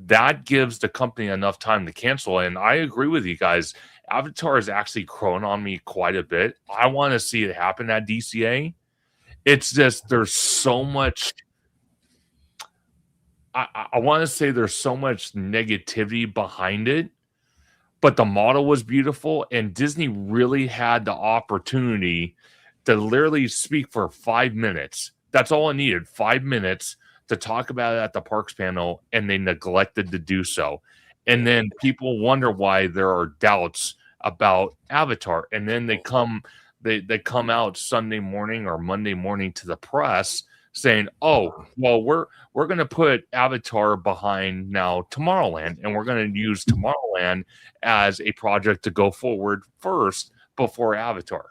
that gives the company enough time to cancel. And I agree with you guys. Avatar is actually growing on me quite a bit. I want to see it happen at DCA. It's just there's so much. I want to say there's so much negativity behind it, but the model was beautiful, and Disney really had the opportunity to literally speak for 5 minutes. That's all I needed, 5 minutes to talk about it at the parks panel, and they neglected to do so. And then people wonder why there are doubts about Avatar, and then they come out Sunday morning or Monday morning to the press saying, oh, well, we're going to put Avatar behind now Tomorrowland, and we're going to use Tomorrowland as a project to go forward first before Avatar.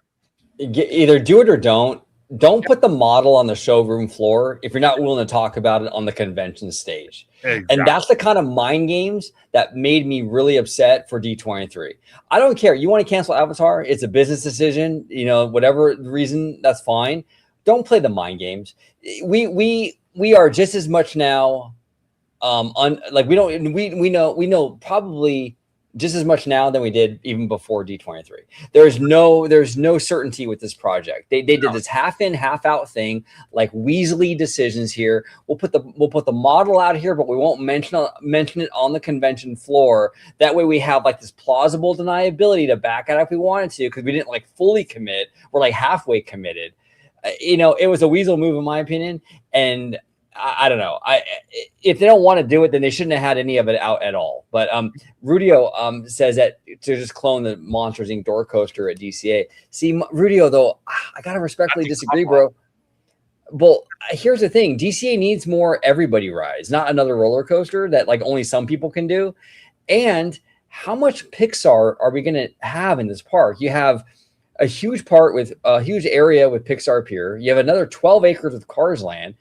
Either do it or don't. Don't put the model on the showroom floor if you're not willing to talk about it on the convention stage. Exactly. And that's the kind of mind games that made me really upset for D23. I don't care. You want to cancel Avatar? It's a business decision. Whatever reason, that's fine. Don't play the mind games. We are just as much now. We know probably just as much now than we did even before D23. There's no certainty with this project. They did this half in, half out thing, like Weasley decisions here. We'll put the model out here, but we won't mention it on the convention floor. That way we have like this plausible deniability to back it up if we wanted to, because we didn't like fully commit. We're like halfway committed. you know, it was a weasel move in my opinion. And I don't know. If they don't want to do it, then they shouldn't have had any of it out at all. But Rudio says that to just clone the Monsters Inc. door coaster at DCA. See, Rudio, though, I gotta respectfully disagree, bro. Well, here's the thing: DCA needs more everybody rides, not another roller coaster that like only some people can do. And how much Pixar are we going to have in this park? You have a huge part with a huge area with Pixar Pier. You have another 12 acres with Cars Land.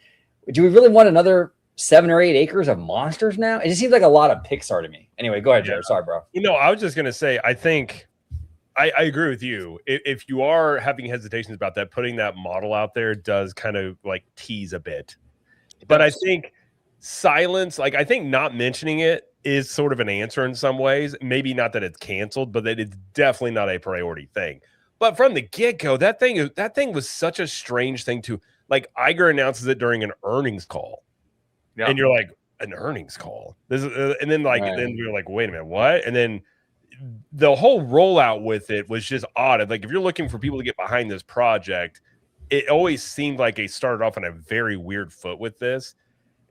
Do we really want another 7 or 8 acres of Monsters now? It just seems like a lot of Pixar to me. Anyway, go ahead, Jared. Sorry, bro. You know, I was just going to say, I think I agree with you. If you are having hesitations about that, putting that model out there does kind of like tease a bit. But I think silence, like I think not mentioning it is sort of an answer in some ways. Maybe not that it's canceled, but that it's definitely not a priority thing. But from the get-go, that thing was such a strange thing to like. Iger announces it during an earnings call, and you're like, an earnings call. This is, and then like then you're like, wait a minute, what? And then the whole rollout with it was just odd. Like if you're looking for people to get behind this project, it always seemed like it started off on a very weird foot with this.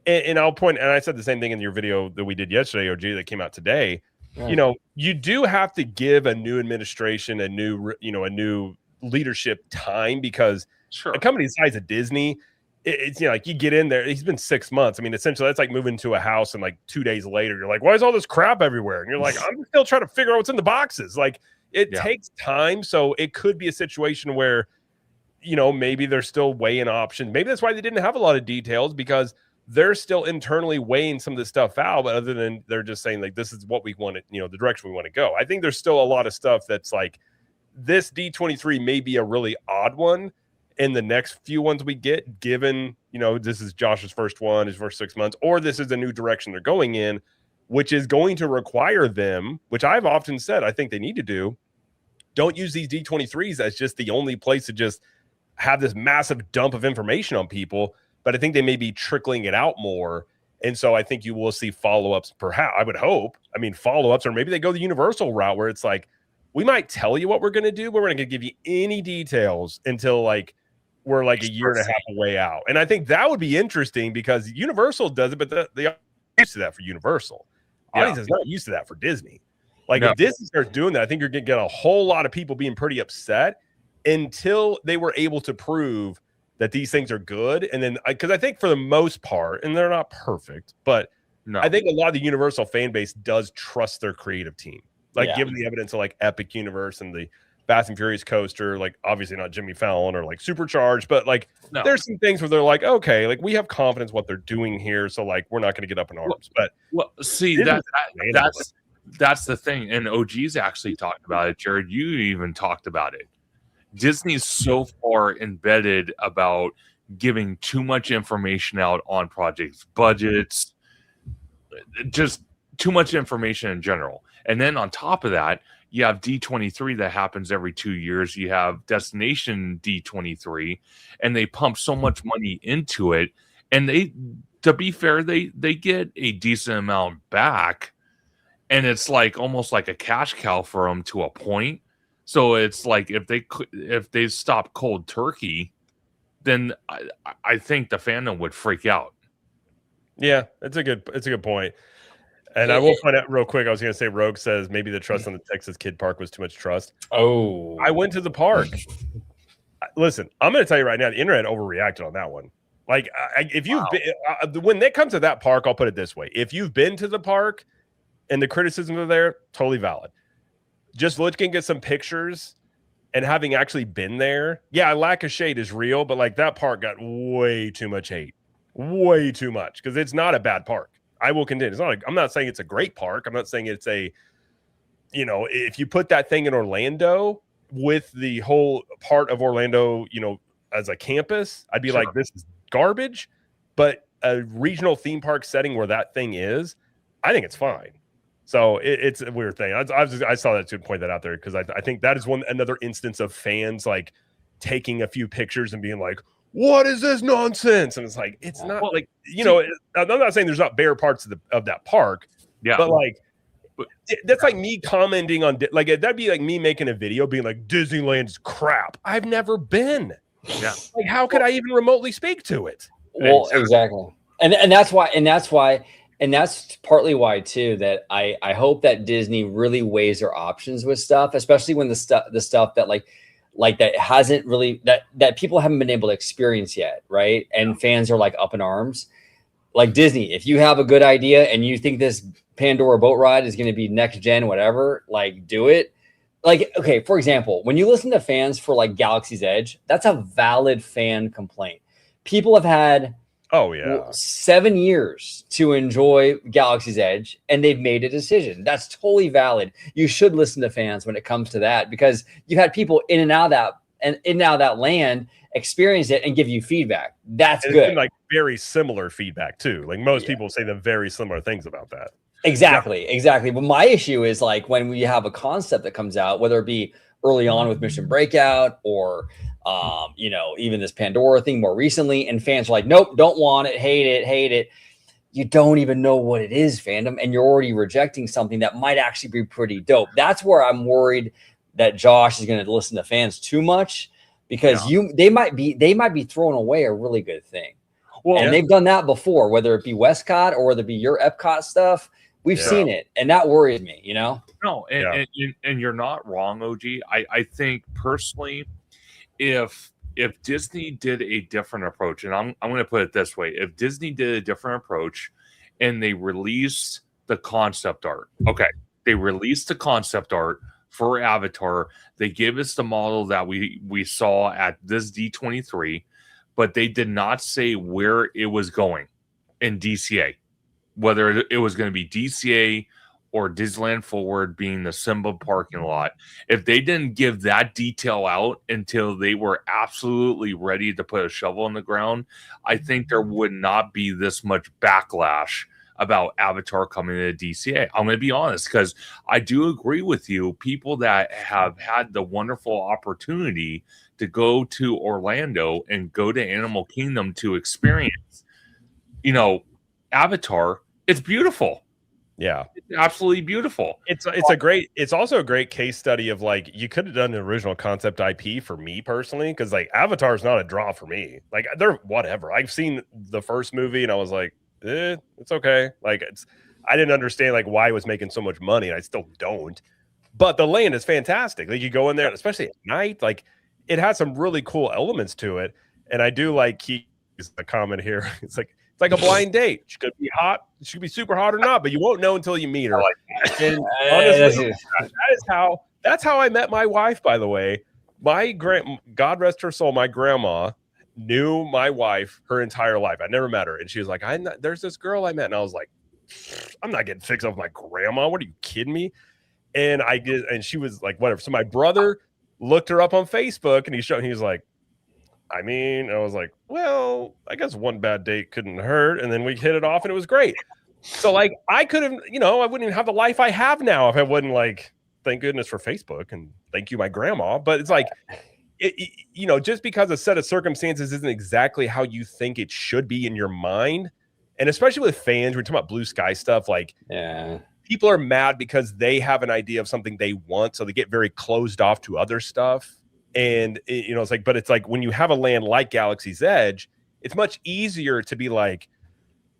And I'll point, and I said the same thing in your video that we did yesterday, OG, that came out today. You know, you do have to give a new administration, a new leadership time, because a company the size of Disney, it's you know, like you get in there, he's been 6 months. I mean, essentially that's like moving to a house and like 2 days later, you're like, why is all this crap everywhere? And you're like, I'm still trying to figure out what's in the boxes. Like it takes time. So it could be a situation where, you know, maybe they're still weighing options. Maybe that's why they didn't have a lot of details, because they're still internally weighing some of this stuff out, but other than they're just saying like, this is what we want to, you know, the direction we want to go. I think there's still a lot of stuff that's like, this D23 may be a really odd one in the next few ones we get, given, you know, this is Josh's first one, his first 6 months, or this is a new direction they're going in, which is going to require them, which I've often said, I think they need to do. Don't use these D23s as just the only place to just have this massive dump of information on people. But I think they may be trickling it out more. And so I think you will see follow-ups, perhaps, I would hope. I mean, follow-ups, or maybe they go the Universal route where it's like, we might tell you what we're going to do, but we're not going to give you any details until like we're like a year and a half away out. And I think that would be interesting, because Universal does it, but they are used to that for Universal. Audience is not used to that for Disney. Like if Disney starts doing that, I think you're going to get a whole lot of people being pretty upset until they were able to prove that these things are good. And then, because I think for the most part, and they're not perfect, but I think a lot of the Universal fan base does trust their creative team. Like given the evidence of like Epic Universe and the Fast and Furious coaster, like obviously not Jimmy Fallon or like Supercharged, but like there's some things where they're like, okay, like we have confidence what they're doing here, so like we're not going to get up in arms. But see, that's the thing, and OG's actually talked about it. Jared, you even talked about it. Disney's so far embedded about giving too much information out on projects, budgets, just too much information in general. And then on top of that, you have D23 that happens every 2 years. You have Destination D23, and they pump so much money into it. And they, to be fair, they get a decent amount back. And it's like almost like a cash cow for them to a point. So it's like if they stop cold turkey, then I think the fandom would freak out. Yeah, it's a good point. And I will find out real quick. I was going to say, Rogue says maybe the trust on the Texas Kid Park was too much trust. Oh, I went to the park. Listen, I'm going to tell you right now, the internet overreacted on that one. Like, if you've been, when it comes to that park, I'll put it this way: if you've been to the park and the criticisms are there, totally valid. Just looking at some pictures and having actually been there, lack of shade is real, but like that park got way too much hate, way too much, because it's not a bad park. I will contend. It's not. I'm not saying it's a great park. I'm not saying it's a, you know, if you put that thing in Orlando with the whole part of Orlando, you know, as a campus, I'd be like, this is garbage. But a regional theme park setting where that thing is, I think it's fine. So it's a weird thing. I saw that to point that out there, because I think that is another instance of fans like taking a few pictures and being like, what is this nonsense? And it's like, it's not like, you know, I'm not saying there's not bare parts of that park, but like, that's like me commenting on, like, that'd be like me making a video being like, Disneyland's crap. I've never been. Yeah. Like, how could I even remotely speak to it? Well, exactly. And that's partly why too, that I hope that Disney really weighs their options with stuff, especially when the stuff that like that hasn't really that people haven't been able to experience yet, right? And fans are like up in arms. Like Disney, if you have a good idea and you think this Pandora boat ride is going to be next gen, whatever, like do it. Like, okay, for example, when you listen to fans for like Galaxy's Edge, that's a valid fan complaint. People have had 7 years to enjoy Galaxy's Edge, and they've made a decision. That's totally valid. You should listen to fans when it comes to that, because you've had people in and out of that land experience it and give you feedback. That's good. It's been like very similar feedback too. Like most people say the very similar things about that. Exactly. But my issue is like when we have a concept that comes out, whether it be early on with Mission Breakout or even this Pandora thing more recently, and fans are like, nope, don't want it, hate it. You don't even know what it is, fandom, and you're already rejecting something that might actually be pretty dope. That's where I'm worried that Josh is going to listen to fans too much, because they might be throwing away a really good thing. Well, and they've done that before, whether it be Westcott or whether it be your Epcot stuff. We've seen it, and that worries me, No, and you're not wrong, OG. I think personally, if Disney did a different approach, and I'm going to put it this way, if Disney did a different approach and they released the concept art, they released the concept art for Avatar, they gave us the model that we saw at this D23, but they did not say where it was going in DCA. Whether it was going to be DCA or Disneyland Forward being the Simba parking lot, if they didn't give that detail out until they were absolutely ready to put a shovel in the ground, I think there would not be this much backlash about Avatar coming to DCA. I'm going to be honest, because I do agree with you. People that have had the wonderful opportunity to go to Orlando and go to Animal Kingdom to experience, Avatar, it's beautiful. Yeah, it's absolutely beautiful. It's also a great case study of like, you could have done an original concept IP for me personally, because like Avatar is not a draw for me. Like they're whatever. I've seen the first movie and I was like, it's okay. Like I didn't understand like why it was making so much money, and I still don't. But the land is fantastic. Like you go in there, especially at night, like it has some really cool elements to it. And I do like a comment here. It's like a blind date. She could be hot. She could be super hot or not, but you won't know until you meet her. And honestly, that's how I met my wife, by the way. God rest her soul, my grandma knew my wife her entire life. I never met her. And she was like, there's this girl I met. And I was like, I'm not getting fixed up with my grandma. What are you kidding me? And she was like, whatever. So my brother looked her up on Facebook, and he was like, I was like, well, I guess one bad date couldn't hurt. And then we hit it off and it was great. So like I could have, I wouldn't even have the life I have now if I wasn't like, thank goodness for Facebook and thank you, my grandma. But it's like, just because a set of circumstances isn't exactly how you think it should be in your mind. And especially with fans, we're talking about blue sky stuff. Like, people are mad because they have an idea of something they want. So they get very closed off to other stuff. And it's like, but it's like when you have a land like Galaxy's Edge, it's much easier to be like,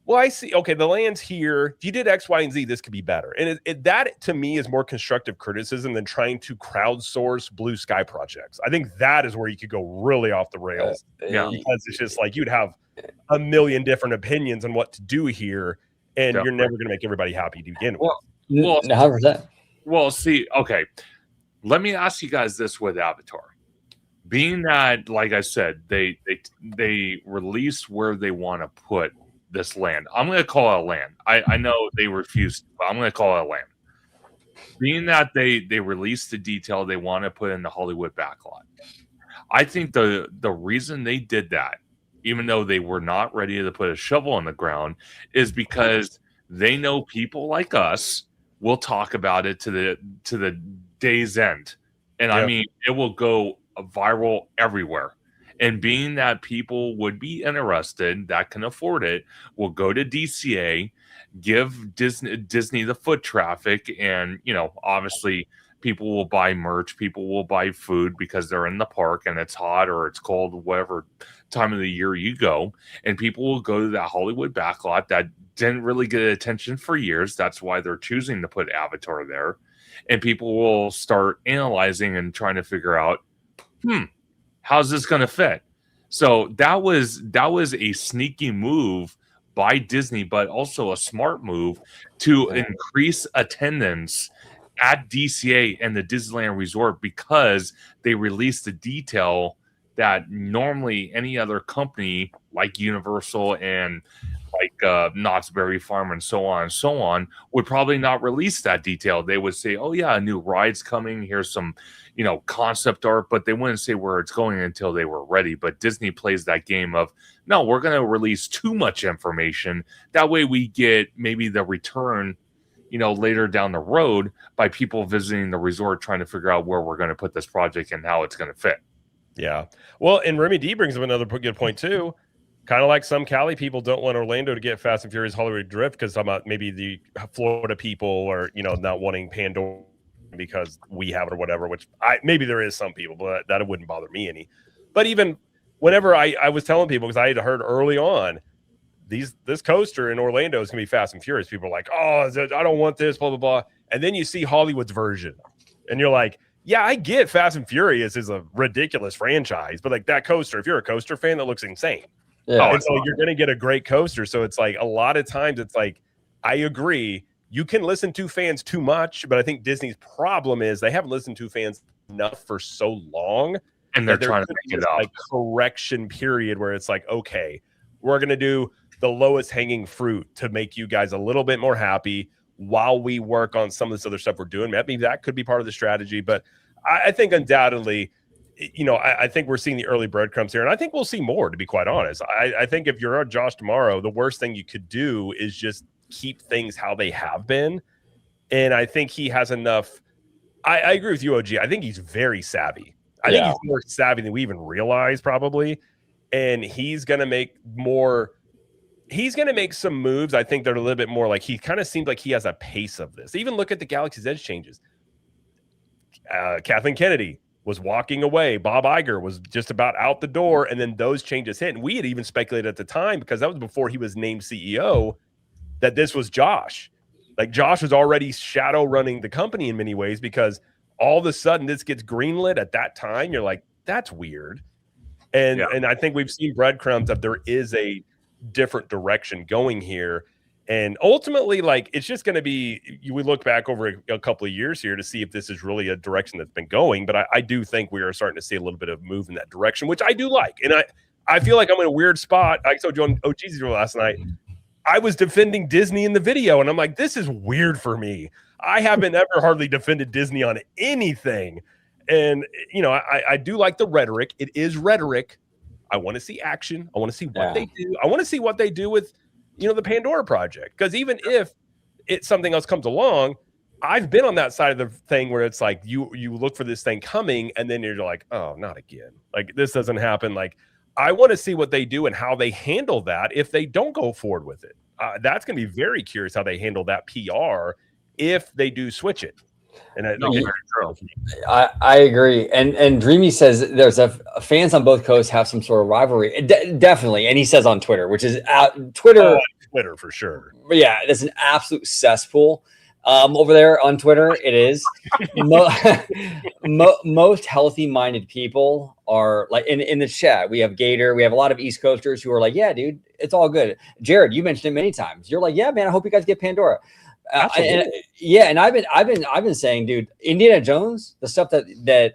well, I see. Okay, the land's here. If you did X, Y, and Z, this could be better. And that to me is more constructive criticism than trying to crowdsource blue sky projects. I think that is where you could go really off the rails. Because it's just like you'd have a million different opinions on what to do here, and you're never going to make everybody happy to begin with. Well, 100%. Well, see, okay. Let me ask you guys this with Avatar. Being that, like I said, they released where they want to put this land. I'm going to call it a land. I know they refused, but I'm going to call it a land. Being that they released the detail they want to put in the Hollywood backlot, I think the reason they did that, even though they were not ready to put a shovel on the ground, is because they know people like us will talk about it to the day's end. And I mean, it will go viral everywhere. And being that people would be interested, that can afford it, will go to DCA, give Disney the foot traffic, and obviously People will buy merch. People will buy food because they're in the park and it's hot or it's cold, whatever time of the year you go. And people will go to that Hollywood backlot that didn't really get attention for years. That's why they're choosing to put Avatar there. And people will start analyzing and trying to figure out, how's this going to fit? So that was a sneaky move by Disney, but also a smart move to increase attendance at DCA and the Disneyland Resort, because they released a detail that normally any other company like Universal and like Knott's Berry Farm and so on would probably not release that detail. They would say, oh yeah, a new ride's coming, here's some concept art, but they wouldn't say where it's going until they were ready. But Disney plays that game of, no, we're going to release too much information, that way we get maybe the return later down the road by people visiting the resort trying to figure out where we're going to put this project and how it's going to fit. Yeah. Well, and Remy D brings up another good point too. Kind of like some Cali people don't want Orlando to get Fast and Furious Hollywood Drift because about maybe the Florida people or not wanting Pandora because we have it or whatever, which maybe there is some people, but that wouldn't bother me any. But even whenever I was telling people, because I had heard early on, this coaster in Orlando is going to be Fast and Furious. People are like, oh, I don't want this, blah, blah, blah. And then you see Hollywood's version. And you're like, yeah, I get Fast and Furious is a ridiculous franchise. But like that coaster, if you're a coaster fan, that looks insane. Yeah. And so you're going to get a great coaster. So it's like a lot of times it's like, I agree. You can listen to fans too much. But I think Disney's problem is they haven't listened to fans enough for so long. And they're trying to make it out. Like correction period where it's like, okay, we're going to do the lowest hanging fruit to make you guys a little bit more happy while we work on some of this other stuff we're doing. Maybe that could be part of the strategy, but I think undoubtedly, I think we're seeing the early breadcrumbs here, and I think we'll see more, to be quite honest. I think if you're a Josh tomorrow, the worst thing you could do is just keep things how they have been. And I think he has enough. I agree with you, OG. I think he's very savvy. I think he's more savvy than we even realize probably. And he's going to make more. He's going to make some moves, I think, that are a little bit more like he kind of seems like he has a pace of this. Even look at the Galaxy's Edge changes. Kathleen Kennedy was walking away. Bob Iger was just about out the door, and then those changes hit. And we had even speculated at the time, because that was before he was named CEO, that this was Josh. Like Josh was already shadow running the company in many ways, because all of a sudden this gets greenlit at that time. You're like, that's weird. And I think we've seen breadcrumbs that there is a different direction going here, and ultimately, like, it's just going to be, we look back over a couple of years here to see if this is really a direction that's been going. But I do think we are starting to see a little bit of move in that direction, which I do like. And I feel like I'm in a weird spot. I told you on OG's last night, I was defending Disney in the video, and I'm like, this is weird for me. I haven't ever hardly defended Disney on anything. And I do like the rhetoric. It is rhetoric. I want to see action. I want to see what they do. I want to see what they do with, the Pandora project. Because even if something else comes along, I've been on that side of the thing where it's like you look for this thing coming, and then you're like, oh, not again. Like, this doesn't happen. Like, I want to see what they do and how they handle that if they don't go forward with it. That's going to be very curious how they handle that PR if they do switch it. And I agree. And Dreamy says there's fans on both coasts have some sort of rivalry. Definitely. And he says on Twitter, which is Twitter for sure. Yeah, it's an absolute cesspool over there on Twitter. It is. Most healthy-minded people are like in the chat. We have Gator. We have a lot of East Coasters who are like, yeah, dude, it's all good. Jared, you mentioned it many times. You're like, yeah, man, I hope you guys get Pandora. And I've been saying, dude, Indiana Jones, the stuff that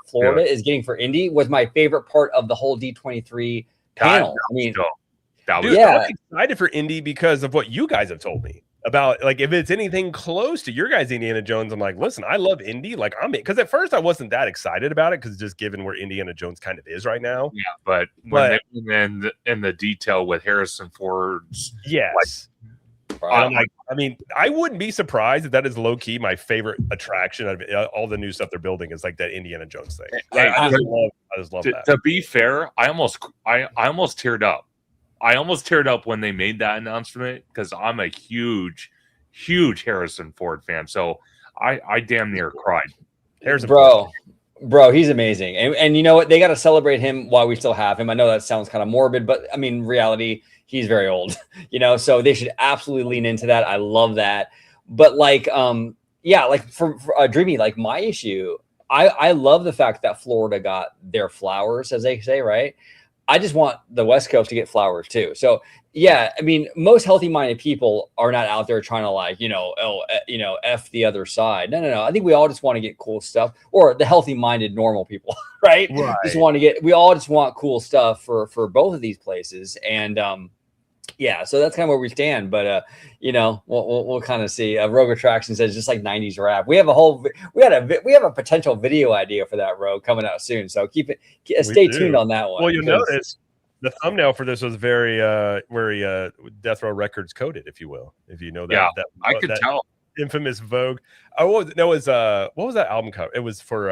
Florida is getting for Indy was my favorite part of the whole D23 panel. I was excited for Indy because of what you guys have told me about, like, if it's anything close to your guys' Indiana Jones, I'm like, listen, I love Indy. Like, because at first I wasn't that excited about it, because just given where Indiana Jones kind of is right now. Yeah, but when they went in the detail with Harrison Ford's, I'm like, I wouldn't be surprised if that is low key my favorite attraction of all the new stuff they're building is like that Indiana Jones thing. I just love that. To be fair, I almost teared up. I almost teared up when they made that announcement, because I'm a huge Harrison Ford fan. So I damn near cried. Harrison Bro, he's amazing. And you know what? They got to celebrate him while we still have him. I know that sounds kind of morbid, but I mean, reality, he's very old, so they should absolutely lean into that. I love that. But like, yeah, like for Dreamy, like my issue, I love the fact that Florida got their flowers, as they say, right? I just want the West Coast to get flowers too. So yeah, I mean, most healthy-minded people are not out there trying to like, F the other side. No. I think we all just want to get cool stuff, or the healthy-minded normal people, right? Just want to get. We all just want cool stuff for both of these places, and yeah, so that's kind of where we stand. But we'll kind of see. Rogue Attraction says just like '90s rap. We have a potential video idea for that, Rogue, coming out soon. So stay tuned on that one. Well, you notice the thumbnail for this was very Death Row Records coded, if you will. If you know that, yeah, I could tell. Infamous Vogue. What was that album cover? It was for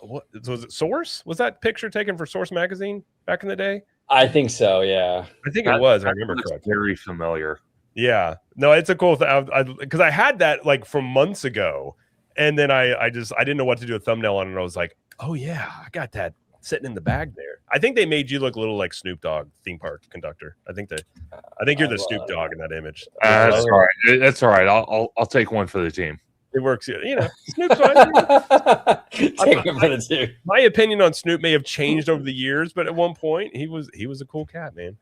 what was it? Source? Was that picture taken for Source magazine back in the day? I think so. Yeah, I think it was. I remember correctly. Very familiar. Yeah, no, it's a cool thing because I had that like from months ago, and then I didn't know what to do a thumbnail on, and I was like, oh yeah, I got that sitting in the bag there. I think they made you look a little like Snoop Dogg, theme park conductor. I think you're the Snoop Dogg in that image. That's all right. That's all right. I'll take one for the team. It works, Snoop's fine. Take it for the team. My opinion on Snoop may have changed over the years, but at one point he was a cool cat, man.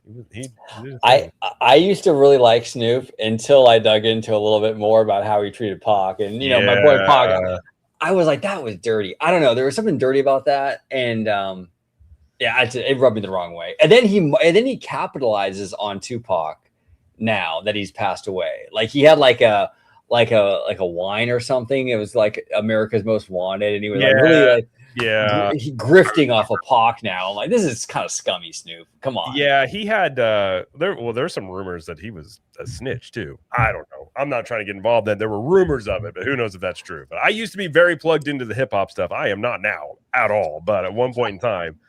I used to really like Snoop until I dug into a little bit more about how he treated Pac, and my boy Pac. I was like, that was dirty. I don't know. There was something dirty about that, and it rubbed me the wrong way. And then he capitalizes on Tupac now that he's passed away. Like he had like a wine or something. It was like America's Most Wanted, and he was he grifting off of Pac now. I'm like, this is kind of scummy, Snoop. Come on. Yeah, he had there's some rumors that he was a snitch too. I don't know. I'm not trying to get involved in. There were rumors of it, but who knows if that's true. But I used to be very plugged into the hip hop stuff. I am not now at all. But at one point in time,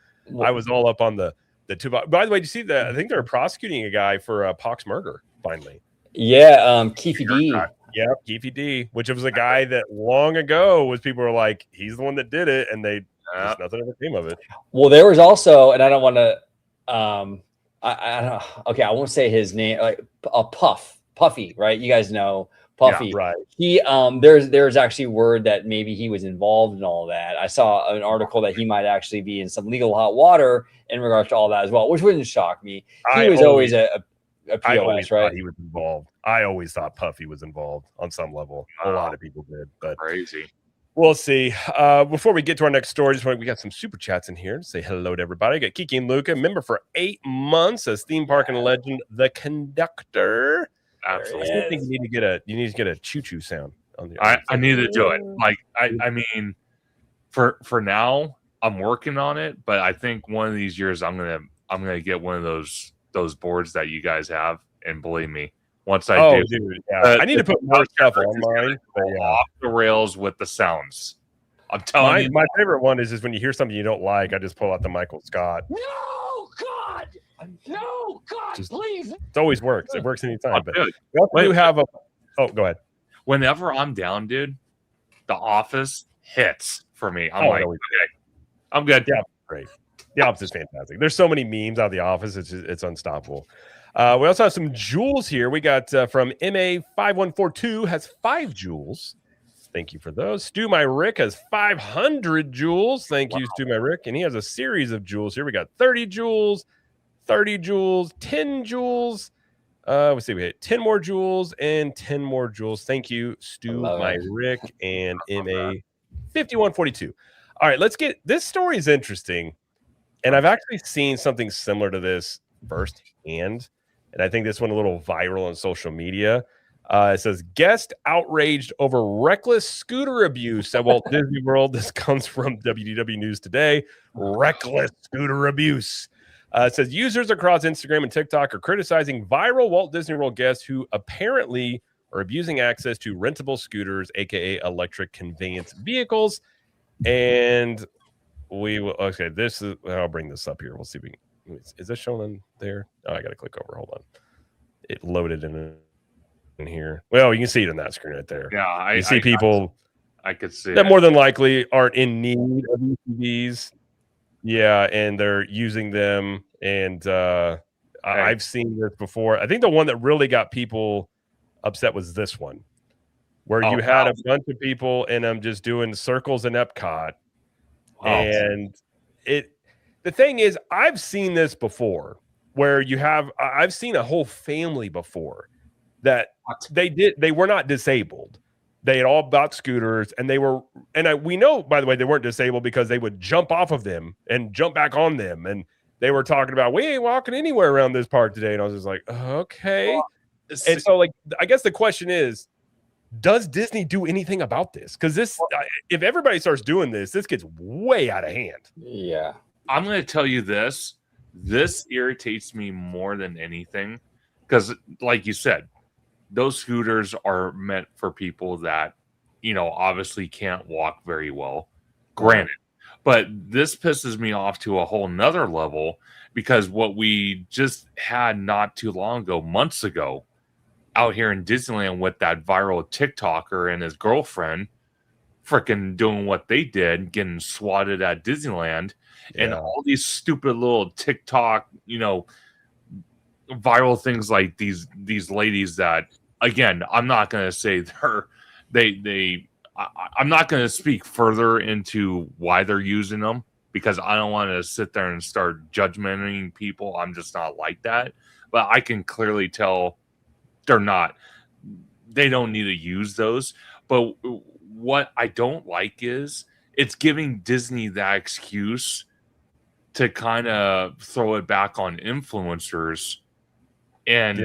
I was all up on the Tupac. By the way, did you see that? I think they're prosecuting a guy for Pac's murder finally. Yeah, Keefy D. Yeah, Keefy D, which was a guy that long ago people were like, he's the one that did it, and nothing ever came of it. Well, there was also, and I don't want to, I don't. Okay, I won't say his name. Like a Puffy, right? You guys know Puffy, yeah, right? He, there's actually word that maybe he was involved in all that. I saw an article that he might actually be in some legal hot water in regards to all that as well, which wouldn't shock me. He was always a POS, right? He was involved. I always thought Puffy was involved on some level. A lot of people did, but crazy. We'll see. Before we get to our next story, we got some super chats in here to say hello to everybody. I got Kiki and Luca, member for 8 months as theme park and legend, the conductor. Absolutely. I think you need to get a choo-choo sound on the. I need to do it. Like I mean, for now, I'm working on it, but I think one of these years I'm gonna get one of those boards that you guys have, and believe me, once I do, dude, yeah. I need to put more stuff on mine. Off the rails with the sounds. I'm telling you, my favorite one is when you hear something you don't like, I just pull out the Michael Scott. No, God, please. It always works. It works anytime. But dude, we also do have a. Oh, go ahead. Whenever I'm down, dude, The Office hits for me. I'm okay, I'm good. Yeah, great. The Office is fantastic. There's so many memes out of The Office. It's unstoppable. We also have some jewels here. We got from MA5142 has 5 jewels. Thank you for those. Stu My Rick has 500 jewels. Thank you, Stu My Rick. And he has a series of jewels here. We got 30 jewels, 30 jewels, 10 jewels. Let's see, we had 10 more jewels and 10 more jewels. Thank you, Stu My Rick and MA5142. All right, let's get this story is interesting. And I've actually seen something similar to this firsthand. And I think this went a little viral on social media. It says, guest outraged over reckless scooter abuse at Walt Disney World. This comes from WDW News Today. Reckless scooter abuse. It says, users across Instagram and TikTok are criticizing viral Walt Disney World guests who apparently are abusing access to rentable scooters, a.k.a. electric conveyance vehicles. And we will, okay, this is, I'll bring this up here. We'll see if we can, is this shown on there? Oh, I got to click over. Hold on. It loaded in here. Well, you can see it on that screen right there. Yeah, you see people I could see that it. more than likely aren't in need of UTVs. Yeah, and they're using them. And I've seen this before. I think the one that really got people upset was this one, where you had a bunch of people in them just doing circles in Epcot. And the thing is, I've seen this before, where I've seen a whole family before that they were not disabled. They had all bought scooters, and we know, by the way, they weren't disabled because they would jump off of them and jump back on them. And they were talking about, we ain't walking anywhere around this park today. And I was just like, okay. And so, like, I guess the question is, does Disney do anything about this? Because if everybody starts doing this gets way out of hand. Yeah. I'm going to tell you this. This irritates me more than anything because, like you said, those scooters are meant for people that, obviously can't walk very well. Granted. But this pisses me off to a whole nother level because what we just had not too long ago, months ago, out here in Disneyland with that viral TikToker and his girlfriend freaking doing what they did, getting swatted at Disneyland, and all these stupid little TikTok, viral things like these ladies that, again, I'm not going to say I'm not going to speak further into why they're using them because I don't want to sit there and start judgmenting people. I'm just not like that. But I can clearly tell they don't need to use those. But what I don't like is it's giving Disney that excuse to kind of throw it back on influencers and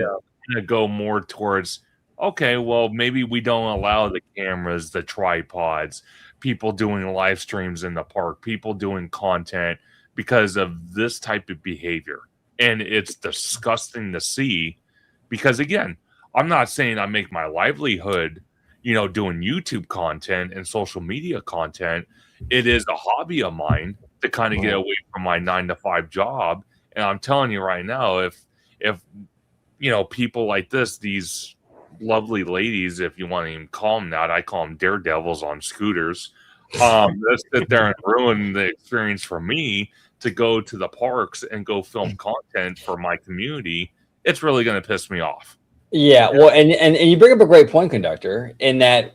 go more towards, okay, well, maybe we don't allow the cameras, the tripods, people doing live streams in the park, people doing content because of this type of behavior. And it's disgusting to see because, again, I'm not saying I make my livelihood, doing YouTube content and social media content. It is a hobby of mine to kind of get away from my 9-to-5 job. And I'm telling you right now, if people like these lovely ladies, if you want to even call them that, I call them daredevils on scooters, let's sit there and ruin the experience for me to go to the parks and go film content for my community. It's really going to piss me off. Yeah, well, and you bring up a great point, Conductor, in that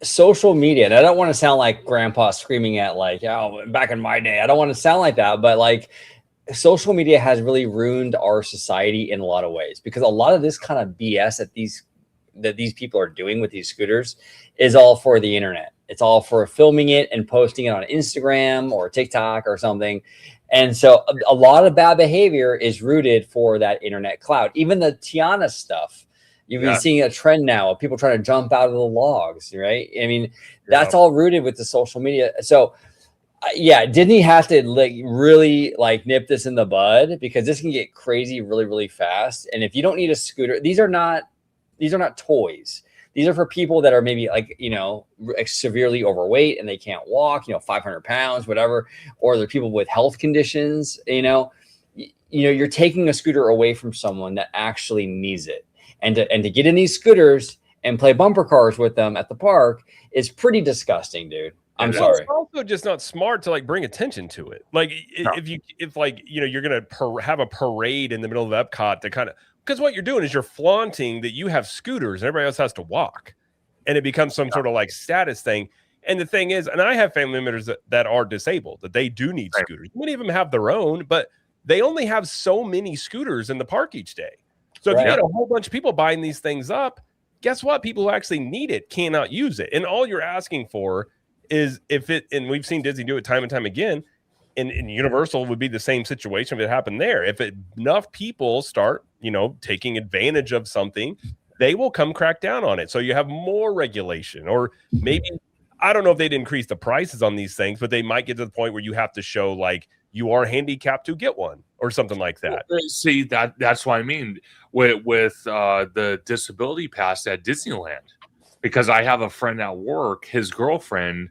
social media, and I don't want to sound like grandpa screaming at back in my day. I don't want to sound like that, but like social media has really ruined our society in a lot of ways because a lot of this kind of BS that these people are doing with these scooters is all for the internet. It's all for filming it and posting it on Instagram or TikTok or something. And so a lot of bad behavior is rooted for that internet cloud. Even the Tiana stuff, you've been seeing a trend now of people trying to jump out of the logs, right? I mean, that's all rooted with the social media. So Disney has to really nip this in the bud because this can get crazy really, really fast. And if you don't need a scooter, these are not toys. These are for people that are maybe severely overweight and they can't walk, 500 pounds, whatever, or they're people with health conditions, you're taking a scooter away from someone that actually needs it. And to get in these scooters and play bumper cars with them at the park is pretty disgusting, dude. I'm sorry. It's also just not smart to bring attention to it. If you're going to have a parade in the middle of Epcot to kind of, because what you're doing is you're flaunting that you have scooters and everybody else has to walk. And it becomes some sort of status thing. And the thing is, and I have family members that are disabled, that they do need scooters. Many of them have their own, but they only have so many scooters in the park each day. So if you get a whole bunch of people buying these things up, guess what? People who actually need it cannot use it. And all you're asking for is and we've seen Disney do it time and time again, and Universal would be the same situation if it happened there. If enough people start, taking advantage of something, they will come crack down on it. So you have more regulation, or maybe, I don't know if they'd increase the prices on these things, but they might get to the point where you have to show you are handicapped to get one or something like that. See, that's what I mean with the disability pass at Disneyland, because I have a friend at work, his girlfriend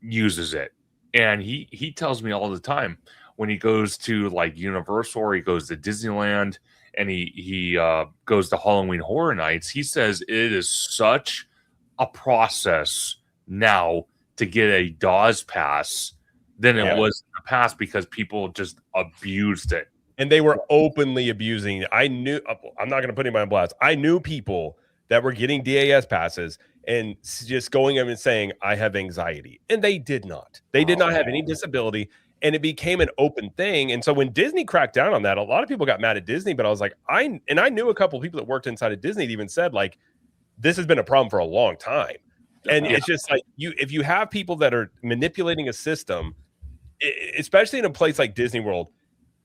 uses it. And he tells me all the time when he goes to Universal or he goes to Disneyland and he goes to Halloween Horror Nights, he says it is such a process now to get a DAWs pass than it was in the past because people just abused it. And they were openly abusing it. I'm not going to put anybody on blast. I knew people that were getting DAS passes and just going up and saying, I have anxiety. And they did not. They did not have any disability. And it became an open thing. And so when Disney cracked down on that, a lot of people got mad at Disney. But I was like, I knew a couple of people that worked inside of Disney that even said, like, this has been a problem for a long time. And it's just like, if you have people that are manipulating a system, especially in a place like Disney World,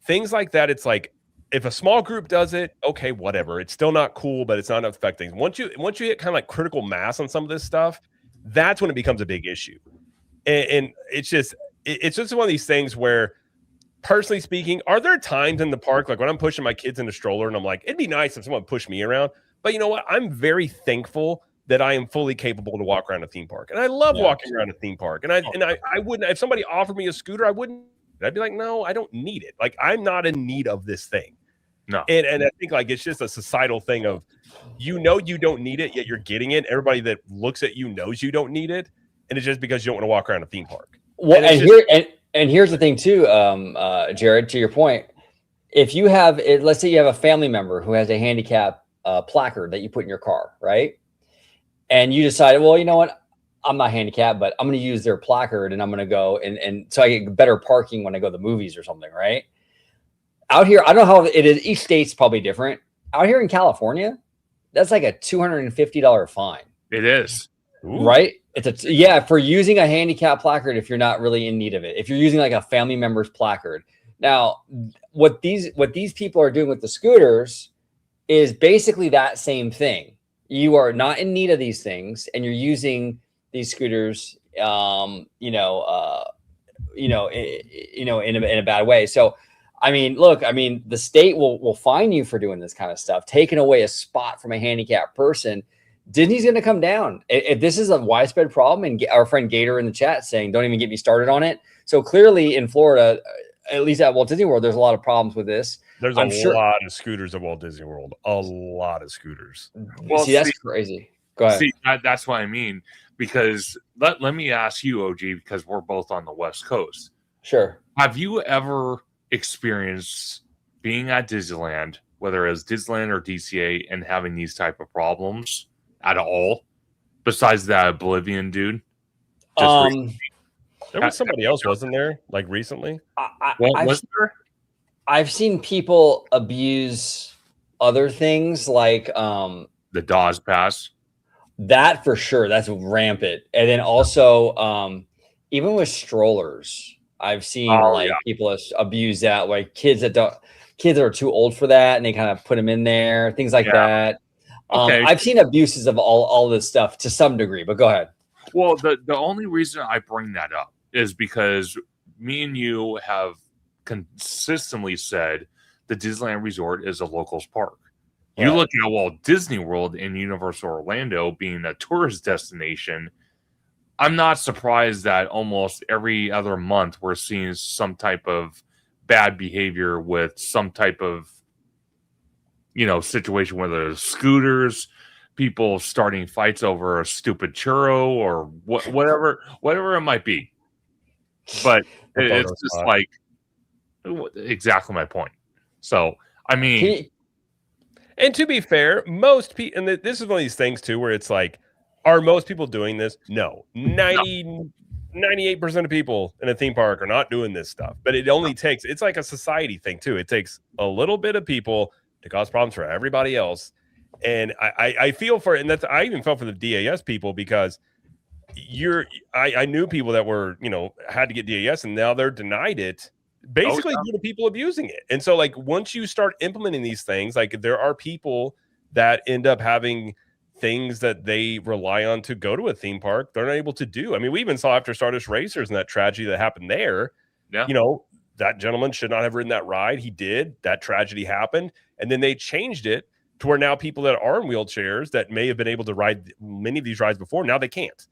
things like that, it's like, if a small group does it, okay, whatever. It's still not cool, but it's not affecting things. Once you hit kind of like critical mass on some of this stuff, that's when it becomes a big issue. And it's just one of these things where, personally speaking, are there times in the park, like when I'm pushing my kids in a stroller and I'm like, it'd be nice if someone pushed me around. But you know what? I'm very thankful that I am fully capable to walk around a theme park. And I love walking around a theme park. And I wouldn't, if somebody offered me a scooter, I wouldn't. I'd be like, no, I don't need it. Like, I'm not in need of this thing. No. And I think, like, it's just a societal thing of, you don't need it, yet you're getting it. Everybody that looks at you knows you don't need it. And it's just because you don't want to walk around a theme park. Well, and here's the thing too, Jared, to your point, if you have, let's say you have a family member who has a handicap placard that you put in your car, right? And you decided, well, you know what? I'm not handicapped, but I'm going to use their placard and I'm going to go and so I get better parking when I go to the movies or something, right? Out here, I don't know how it is. Each state's probably different. Out here in California, that's like a $250 fine. It is. Ooh. Right? For using a handicap placard if you're not really in need of it. If you're using like a family member's placard. Now, what these people are doing with the scooters is basically that same thing. You are not in need of these things, and you're using these scooters, in a bad way. So, I mean, look, the state will fine you for doing this kind of stuff, taking away a spot from a handicapped person. Disney's going to come down. If this is a widespread problem, and our friend Gator in the chat saying, don't even get me started on it. So clearly in Florida, at least at Walt Disney World, there's a lot of problems with this. There's a lot of scooters at Walt Disney World. A lot of scooters. Well, that's crazy. Go ahead. See, that's what I mean. Because let me ask you, OG, because we're both on the West Coast. Sure. Have you ever experienced being at Disneyland, whether it's Disneyland or DCA, and having these type of problems at all? Besides that Oblivion dude? There was somebody else, wasn't there? Like recently? I've seen people abuse other things like the DAWs pass. That for sure. That's rampant. And then also even with strollers, I've seen people abuse that, like kids that are too old for that, and they kind of put them in there, things like that. Okay. I've seen abuses of all this stuff to some degree, but go ahead. Well, the only reason I bring that up is because me and you have consistently said the Disneyland Resort is a locals park. You look at Walt Disney World and Universal Orlando being a tourist destination, I'm not surprised that almost every other month we're seeing some type of bad behavior with some type of, situation, whether it's scooters, people starting fights over a stupid churro or whatever it might be. But it's just like exactly my point. So, I mean... And to be fair, most people, and this is one of these things too, where it's like, are most people doing this? No. 98% of people in a theme park are not doing this stuff. But it only takes, it's like a society thing too. It takes a little bit of people to cause problems for everybody else. And I feel for it. And I even felt for the DAS people, because I knew people that were, had to get DAS and now they're denied it. Basically due to people abusing it. And so, like, once you start implementing these things, like, there are people that end up having things that they rely on to go to a theme park they're not able to do. I mean, we even saw after Stardust Racers and that tragedy that happened there. Yeah. That gentleman should not have ridden that ride. He did. That tragedy happened. And then they changed it to where now people that are in wheelchairs that may have been able to ride many of these rides before, now they can't.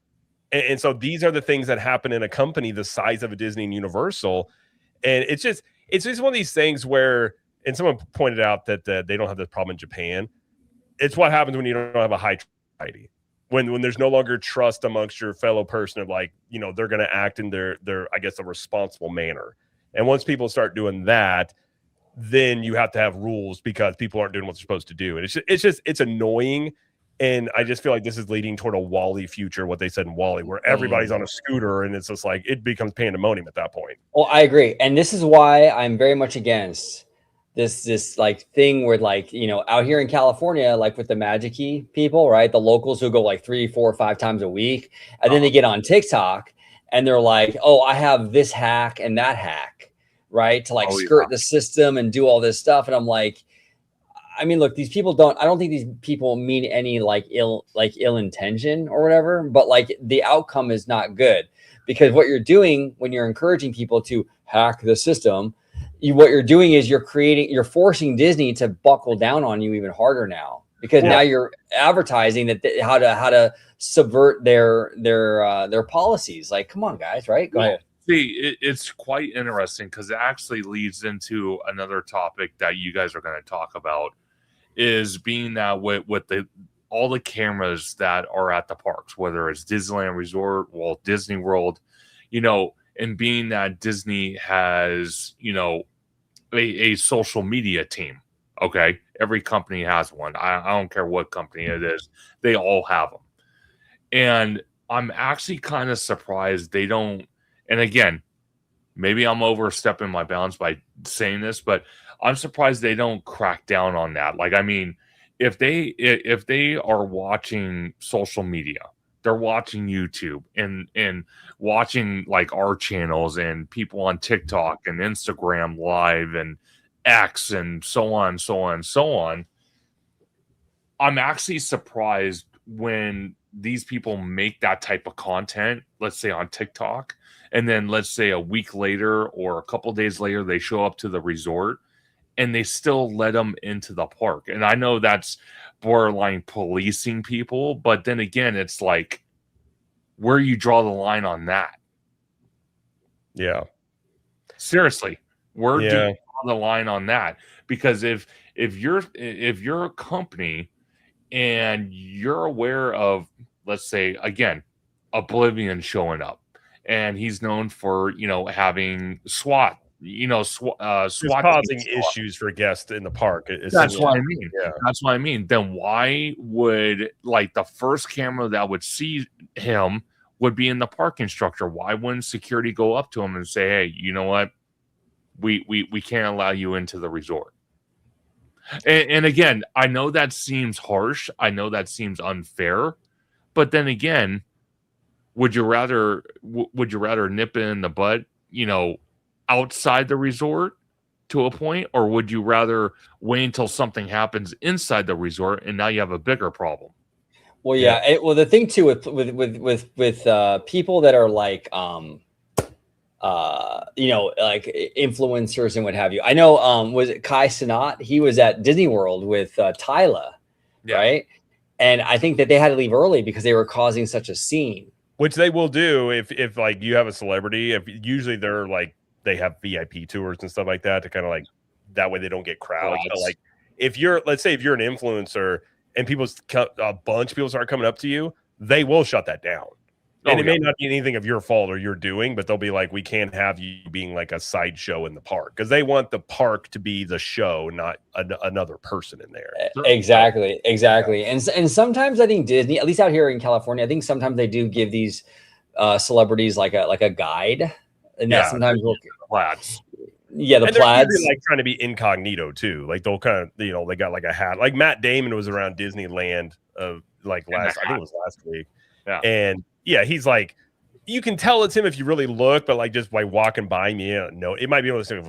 And so these are the things that happen in a company the size of a Disney and Universal. And it's just one of these things where, and someone pointed out that they don't have this problem in Japan. It's what happens when you don't have a high society. when there's no longer trust amongst your fellow person of like, you know, they're going to act in their I guess a responsible manner. And once people start doing that, then you have to have rules because people aren't doing what they're supposed to do. And it's annoying. And I just feel like this is leading toward a Wall-E future, what they said in Wall-E, where everybody's on a scooter and it's just like it becomes pandemonium at that point. Well, I agree. And this is why I'm very much against this like thing where, like, you know, out here in California, like with the Magic Key people, right? The locals who go like 3, 4, 5 times a week, and then they get on TikTok and they're like, oh, I have this hack and that hack, right? To like skirt the system and do all this stuff. And I'm like, I mean, look, these people I don't think these people mean any like ill intention or whatever, but like the outcome is not good, because what you're doing when you're encouraging people to hack the system, what you're doing is you're forcing Disney to buckle down on you even harder now, because now you're advertising that how to subvert their policies. Like, come on, guys, right? Go ahead. See, it's quite interesting because it actually leads into another topic that you guys are going to talk about, is being that with all the cameras that are at the parks, whether it's Disneyland Resort, Walt Disney World, you know, and being that Disney has, you know, a social media team. Okay. Every company has one. I don't care what company it is. They all have them. And I'm actually kind of surprised they don't. And again, maybe I'm overstepping my bounds by saying this, but I'm surprised they don't crack down on that. Like, I mean, if they are watching social media, they're watching YouTube and watching like our channels and people on TikTok and Instagram Live and X and so on, so on, so on. I'm actually surprised when these people make that type of content, let's say on TikTok, and then let's say a week later or a couple days later, they show up to the resort and they still let them into the park. And I know that's borderline policing people, but then again, it's like, where you draw the line on that? Yeah. Seriously, where do you draw the line on that? Because if you're a company and you're aware of, let's say, again, Oblivion showing up, and he's known for, you know, having SWAT, you know, SWAT causing issues for guests in the park. That's what I mean. Yeah. That's what I mean. Then why would, like, the first camera that would see him would be in the park instructor? Why wouldn't security go up to him and say, hey, you know what? We can't allow you into the resort. And again, I know that seems harsh. I know that seems unfair. But then again, would you rather nip it in the butt, you know, outside the resort to a point, or would you rather wait until something happens inside the resort and now you have a bigger problem? Well, yeah. Well, the thing too with people that are like, you know, like influencers and what have you. I know, was it Kai Cenat? He was at Disney World with Tyla, right? And I think that they had to leave early because they were causing such a scene. Which they will do if like you have a celebrity. If usually they're like, they have VIP tours and stuff like that to kind of like, that way they don't get crowds. But like, if you're, let's say if you're an influencer and a bunch of people start coming up to you, they will shut that down. And it may not be anything of your fault or you're doing, but they'll be like, we can't have you being like a sideshow in the park, because they want the park to be the show, not another person in there. Exactly. And sometimes I think Disney, at least out here in California, I think sometimes they do give these celebrities like a guide, and that sometimes plaids. Yeah, the plaids. They're like trying to be incognito too. Like they'll kind of, you know, they got like a hat. Like Matt Damon was around Disneyland like I think it was last week. Yeah. And yeah, he's like, you can tell it's him if you really look, but like just by walking by me, no, it might be one of those things.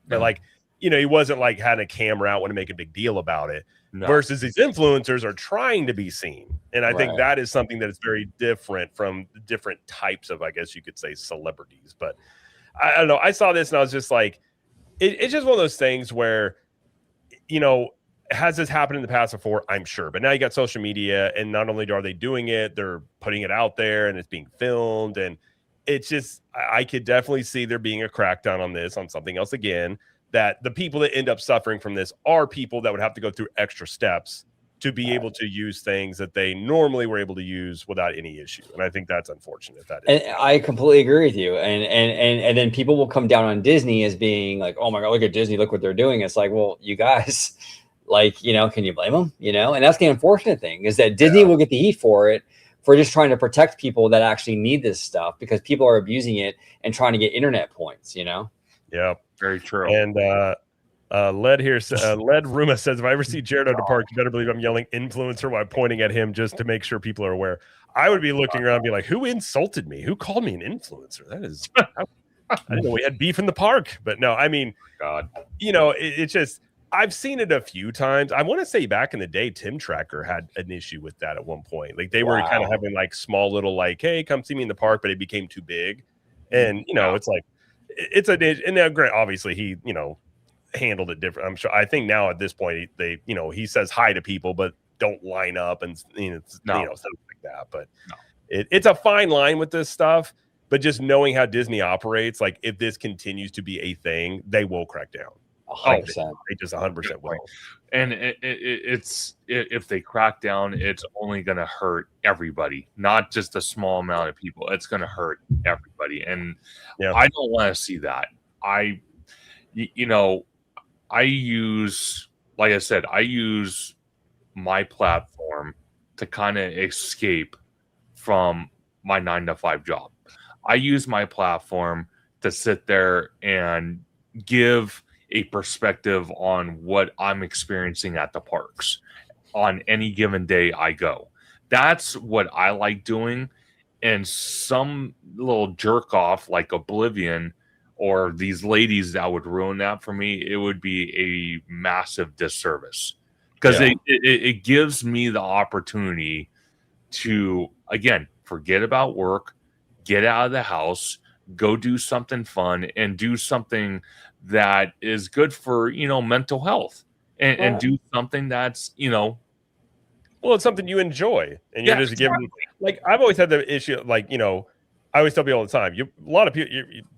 But like, you know, he wasn't like had a camera out, want to make a big deal about it. No. Versus these influencers are trying to be seen. And I think that is something that is very different from different types of, I guess you could say, celebrities. But I don't know. I saw this and I was just like, it's just one of those things where, you know, has this happened in the past before? I'm sure. But now you got social media, and not only are they doing it, they're putting it out there and it's being filmed. And it's just, I could definitely see there being a crackdown on this, on something else again, that the people that end up suffering from this are people that would have to go through extra steps to be able to use things that they normally were able to use without any issue. And I think that's unfortunate. And I completely agree with you. And then people will come down on Disney as being like, oh my God, look at Disney, look what they're doing. It's like, well, you guys, like, can you blame them? And that's the unfortunate thing, is that Disney will get the heat for it, for just trying to protect people that actually need this stuff, because people are abusing it and trying to get internet points, Yeah, very true. And Led Ruma says, if I ever see Jared at a park, you better believe I'm yelling influencer while pointing at him just to make sure people are aware. I would be looking around and be like, who insulted me? Who called me an influencer? That is, I didn't know we had beef in the park. But no, I mean, God, it's just, I've seen it a few times. I want to say back in the day, Tim Tracker had an issue with that at one point. Like they were kind of having like small little like, hey, come see me in the park, but it became too big. And, it's like, it's and now, great, obviously he, handled it different. I'm sure. I think now at this point, they, he says hi to people, but don't line up and, stuff like that. But it's a fine line with this stuff. But just knowing how Disney operates, like if this continues to be a thing, they will crack down. 100%. They just 100% will. And it's if they crack down, it's only going to hurt everybody, not just a small amount of people. It's going to hurt everybody, and I don't want to see that. I use, like I said, I use my platform to kind of escape from my 9-to-5 job. I use my platform to sit there and give a perspective on what I'm experiencing at the parks on any given day I go. That's what I like doing. And some little jerk off like Oblivion or these ladies that would ruin that for me, it would be a massive disservice, because it gives me the opportunity to, again, forget about work, get out of the house, go do something fun, and do something that is good for, mental health, and do something that's, well, it's something you enjoy, and you're just giving, like, I've always had the issue, like, I always tell people all the time, a lot of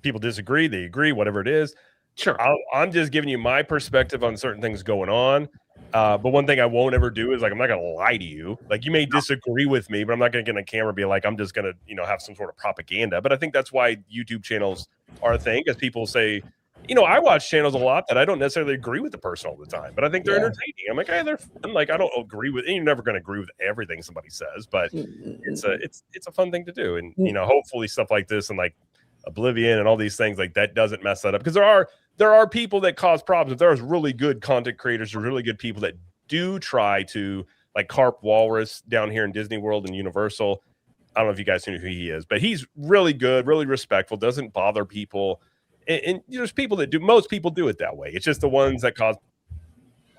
people disagree, they agree, whatever it is. Sure. I'm just giving you my perspective on certain things going on. But one thing I won't ever do is, like, I'm not going to lie to you. Like, you may disagree with me, but I'm not going to get on camera and be like, I'm just going to, have some sort of propaganda. But I think that's why YouTube channels are a thing, because people say, I watch channels a lot that I don't necessarily agree with the person all the time, but I think they're entertaining. I'm like, hey, I don't agree with, and you're never going to agree with everything somebody says, but it's a fun thing to do. And, hopefully stuff like this and like Oblivion and all these things like that doesn't mess that up, because there are people that cause problems. If there's really good content creators or really good people that do try to, like Carp Walrus down here in Disney World and Universal. I don't know if you guys know who he is, but he's really good, really respectful, doesn't bother people. And there's people that do. Most people do it that way. It's just the ones that cause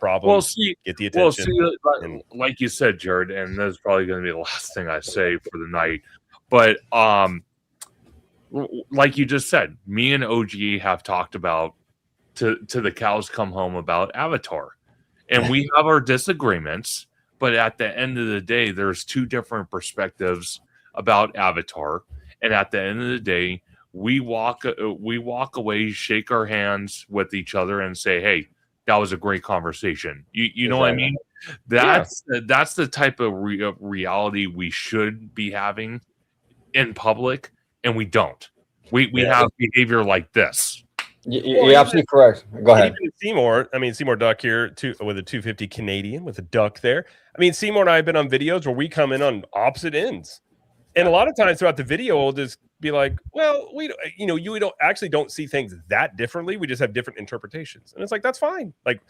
problems get the attention. Like you said, Jared, and that's probably going to be the last thing I say for the night. But like you just said, me and OG have talked about to the cows come home about Avatar, and we have our disagreements. But at the end of the day, there's two different perspectives about Avatar, and at the end of the day, we walk away, shake our hands with each other, and say, "Hey, that was a great conversation." You know what I mean? That's the type of reality we should be having in public, and we don't. We have behavior like this. You're absolutely correct. Go ahead. Even Seymour Duck here with a 250 Canadian with a duck there. I mean, Seymour and I have been on videos where we come in on opposite ends. And a lot of times throughout the video, we'll just be like, well, you don't see things that differently. We just have different interpretations. And it's like, that's fine. Like,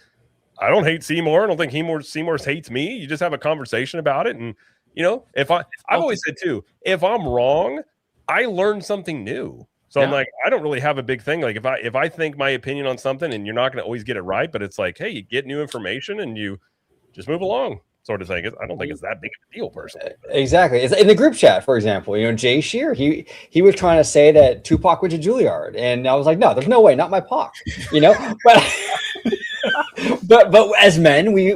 I don't hate Seymour. I don't think Seymour hates me. You just have a conversation about it. And, I've always said too, if I'm wrong, I learn something new. So I'm like, I don't really have a big thing. Like if I think my opinion on something and you're not going to always get it right, but it's like, hey, you get new information and you just move along. Sort of thing. I don't think it's that big of a deal, personally. Exactly. It's in the group chat, for example, Jay Shear, he was trying to say that Tupac went to Juilliard, and I was like, no, there's no way, not my Pac, but as men, we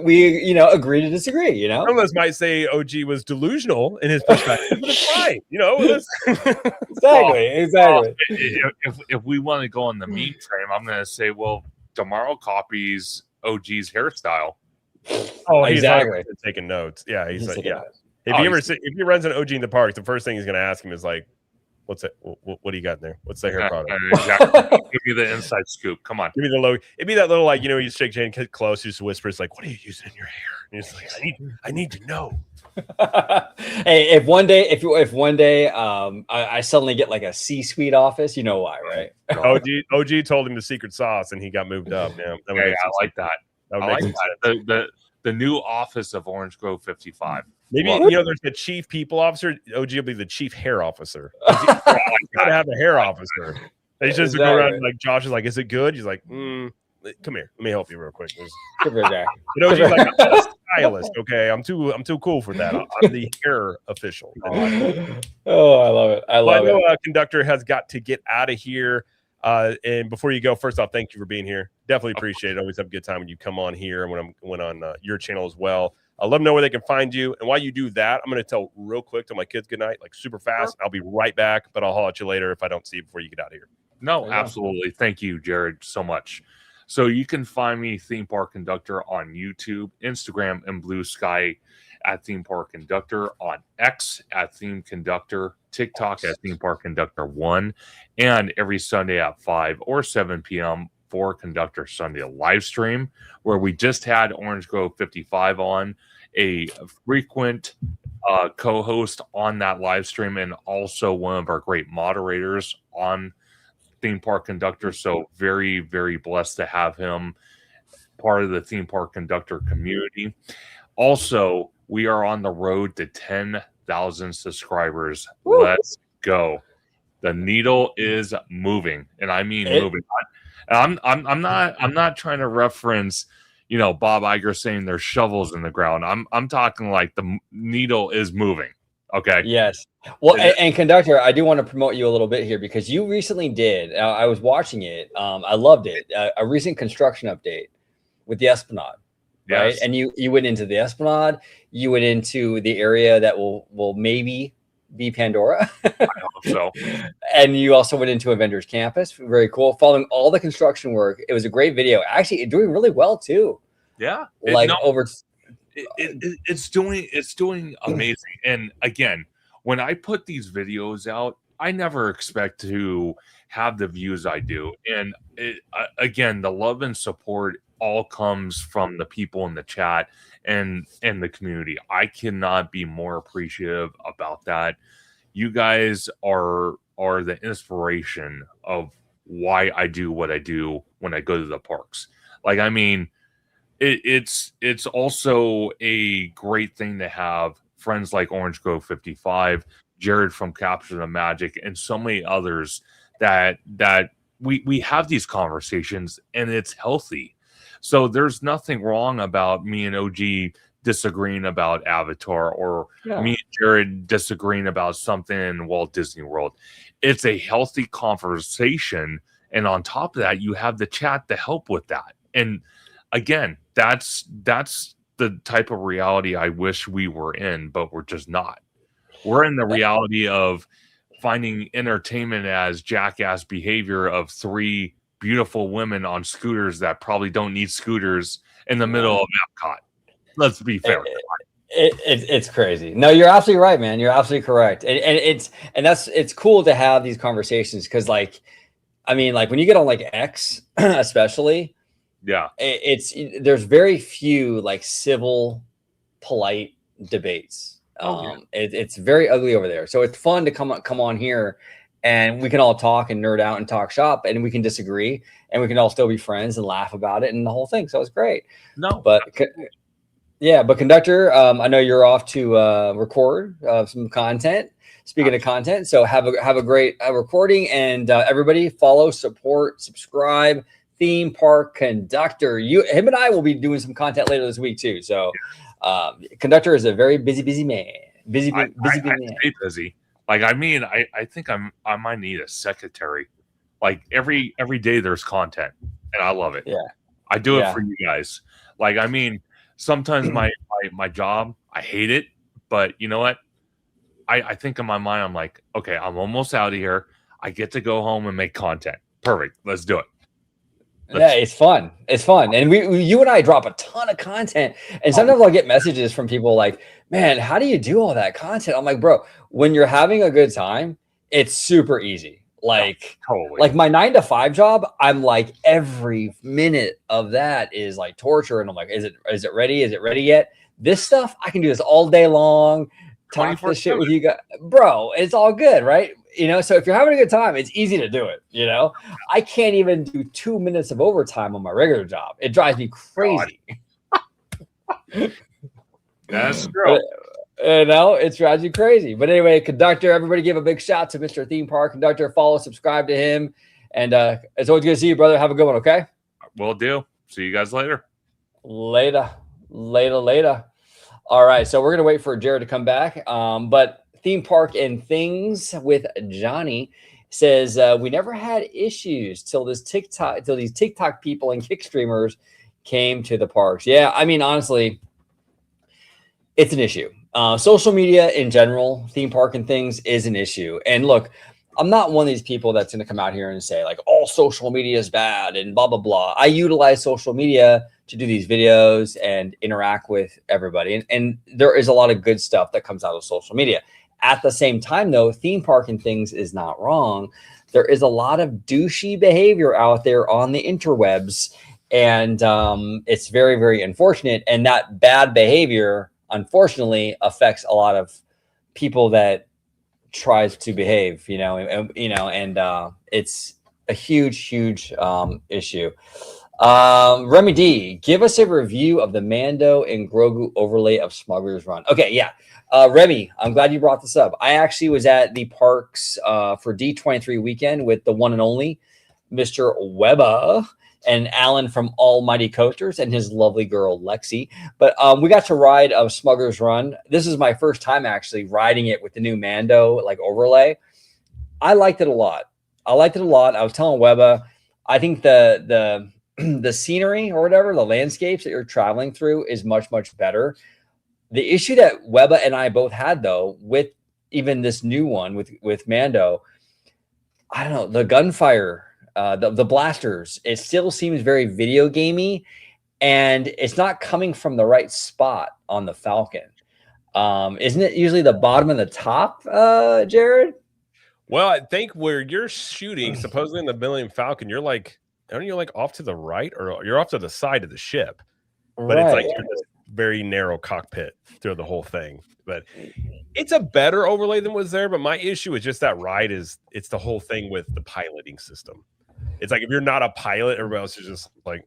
agree to disagree, Some of us might say OG was delusional in his perspective, but it's fine, Exactly. If we want to go on the meme train, I'm going to say, well, tomorrow copies OG's hairstyle. Oh, he's Exactly. taking notes. Yeah, he's like, taking yeah. notes. If he runs an OG in the park, the first thing he's going to ask him is like, "What's that? What do you got in there? What's the hair product? Exactly. Give me the inside scoop. Come on. Give me the logo." It'd be that little like you shake your hand, get close, you just whisper. It's like, "What are you using in your hair?" And he's like, "I need to know." Hey, if one day I suddenly get like a C-suite office, you know why, right? OG told him the secret sauce, and he got moved up. Yeah, I like that. That would I make like sense. that. The new office of Orange Grove 55. Maybe there's the chief people officer. OG will be the chief hair officer. Gotta have a hair officer. He's just go around and, like Josh is like, "Is it good?" He's like, "Come here, let me help you real quick." Come here, guy. OG's like, "I'm not a stylist, okay? I'm too cool for that. I'm the hair official." Oh, I love it. I know Conductor has got to get out of here. And before you go, first off, thank you for being here. Definitely appreciate it. Always have a good time when you come on here and when on your channel as well. Let them know where they can find you. And while you do that, I'm going to tell real quick to my kids good night, like super fast. I'll be right back, but I'll holler at you later if I don't see you before you get out of here. No, absolutely. Thank you, Jared, so much. So you can find me, Theme Park Conductor, on YouTube, Instagram, and Blue Sky at Theme Park Conductor, on X at Theme Conductor, TikTok at Theme Park Conductor 1, and every Sunday at 5 or 7 p.m. for Conductor Sunday live stream, where we just had Orange Grove 55 on, a frequent co-host on that live stream, and also one of our great moderators on Theme Park Conductor. So very, very blessed to have him part of the Theme Park Conductor community. Also, we are on the road to 10,000 subscribers. Woo! Let's go. The needle is moving, and I mean moving. I'm not trying to reference, Bob Iger saying there's shovels in the ground. I'm talking like the needle is moving. Okay. Yes. Well, and Conductor, I do want to promote you a little bit here because you recently did. I was watching it. I loved it. A recent construction update with the Esplanade. Right. Yes. And you went into the Esplanade. You went into the area that will maybe be Pandora. I hope so. And you also went into a vendor's campus. Very cool. Following all the construction work. It was a great video. Actually, doing really well too. Yeah. It's doing amazing. And again, when I put these videos out, I never expect to have the views I do. And again, the love and support all comes from the people in the chat and the community. I cannot be more appreciative about that. You guys are the inspiration of why I do what I do when I go to the parks. Like, I mean, it's also a great thing to have friends like Orange Grove 55, Jared from Capture the Magic, and so many others that we have these conversations, and it's healthy. So there's nothing wrong about me and OG disagreeing about Avatar, or me and Jared disagreeing about something in Walt Disney World. It's a healthy conversation, and on top of that, you have the chat to help with that. And again, that's the type of reality I wish we were in, but we're just not. We're in the reality of finding entertainment as jackass behavior of 3 beautiful women on scooters that probably don't need scooters in the middle of Epcot. Let's be fair. It's crazy. No, you're absolutely right, man. You're absolutely correct. And it's cool to have these conversations because, like, I mean, like when you get on like X, especially, there's very few like civil, polite debates. It's very ugly over there. So it's fun to come on here and we can all talk and nerd out and talk shop, and we can disagree and we can all still be friends and laugh about it and the whole thing. So it's great. But Conductor, I know you're off to record some content. Speaking of content, so have a great recording, and everybody follow, support, subscribe. Theme Park Conductor. Him and I will be doing some content later this week too. So Conductor is a very busy man. Busy man. Stay busy. Like, I mean, I think I might need a secretary. Like every day there's content, and I love it. Yeah, I do it for you guys. Like, I mean, sometimes my job, I hate it, but you know what? I think in my mind, I'm like, okay, I'm almost out of here. I get to go home and make content. Perfect. Let's do it. Yeah, it's fun. It's fun. And you and I drop a ton of content. And sometimes I'll get messages from people like, man, how do you do all that content? I'm like, bro, when you're having a good time, it's super easy. Like, Totally. like my 9 to 5 job, I'm like every minute of that is like torture. And I'm like, is it ready? Is it ready yet? This stuff, I can do this all day long. Talk this shit with you guys, bro. It's all good, right? You know, so if you're having a good time, it's easy to do it. You know, I can't even do 2 minutes of overtime on my regular job. It drives me crazy. That's true. You know, it drives you crazy. But anyway, Conductor, everybody give a big shout to Mr. Theme Park Conductor. Follow, subscribe to him. And it's always good to see you, brother. Have a good one, okay? Will do. See you guys later. Later. All right, so we're going to wait for Jared to come back. But Theme Park and Things with Johnny says, we never had issues till these TikTok people and kick streamers came to the parks. Yeah, I mean, honestly, it's an issue. Social media in general, Theme Park and Things is an issue. And look, I'm not one of these people that's going to come out here and say like all social media is bad and blah, blah, blah. I utilize social media to do these videos and interact with everybody. And there is a lot of good stuff that comes out of social media. At the same time, though, Theme Park and Things is not wrong. There is a lot of douchey behavior out there on the interwebs. And it's very, very unfortunate. And that bad behavior, unfortunately, affects a lot of people that tries to behave, and it's a huge issue. Remy D, give us a review of the Mando and Grogu overlay of Smuggler's Run. Okay, yeah. Remy, I'm glad you brought this up. I actually was at the parks for D23 weekend with the one and only Mr. Webba and Alan from Almighty Coasters and his lovely girl, Lexi. But we got to ride Smuggler's Run. This is my first time actually riding it with the new Mando like overlay. I liked it a lot. I was telling Webba, I think the scenery or whatever, the landscapes that you're traveling through is much, much better. The issue that Webba and I both had, though, with even this new one with Mando, I don't know, the gunfire, the blasters, it still seems very video gamey, and it's not coming from the right spot on the Falcon. Isn't it usually the bottom and the top, Jared? Well, I think where you're shooting, supposedly in the Millennium Falcon, you're like, aren't you like off to the right, or you're off to the side of the ship? But It's like you're this very narrow cockpit through the whole thing. But it's a better overlay than was there. But my issue is just that ride it's the whole thing with the piloting system. It's like if you're not a pilot, everybody else is just like,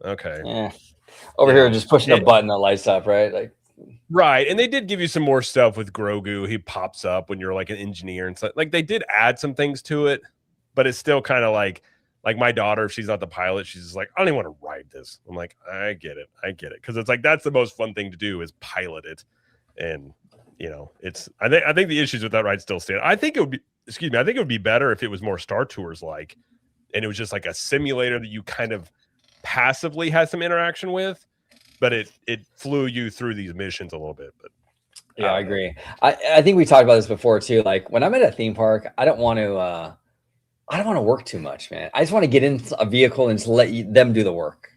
okay. Yeah. Over here, just pushing a button that lights up, right? Like, right. And they did give you some more stuff with Grogu. He pops up when you're like an engineer and stuff. Like they did add some things to it, but it's still kind of like my daughter, if she's not the pilot, she's just like, I don't even want to ride this. I'm like, I get it. Because it's like that's the most fun thing to do is pilot it. And I think the issues with that ride still stand. I think it would be better if it was more Star Tours like, and it was just like a simulator that you kind of passively had some interaction with, but it flew you through these missions a little bit. But yeah, I agree. I think we talked about this before too. Like when I'm at a theme park, I don't want to work too much, man. I just want to get in a vehicle and just let them do the work,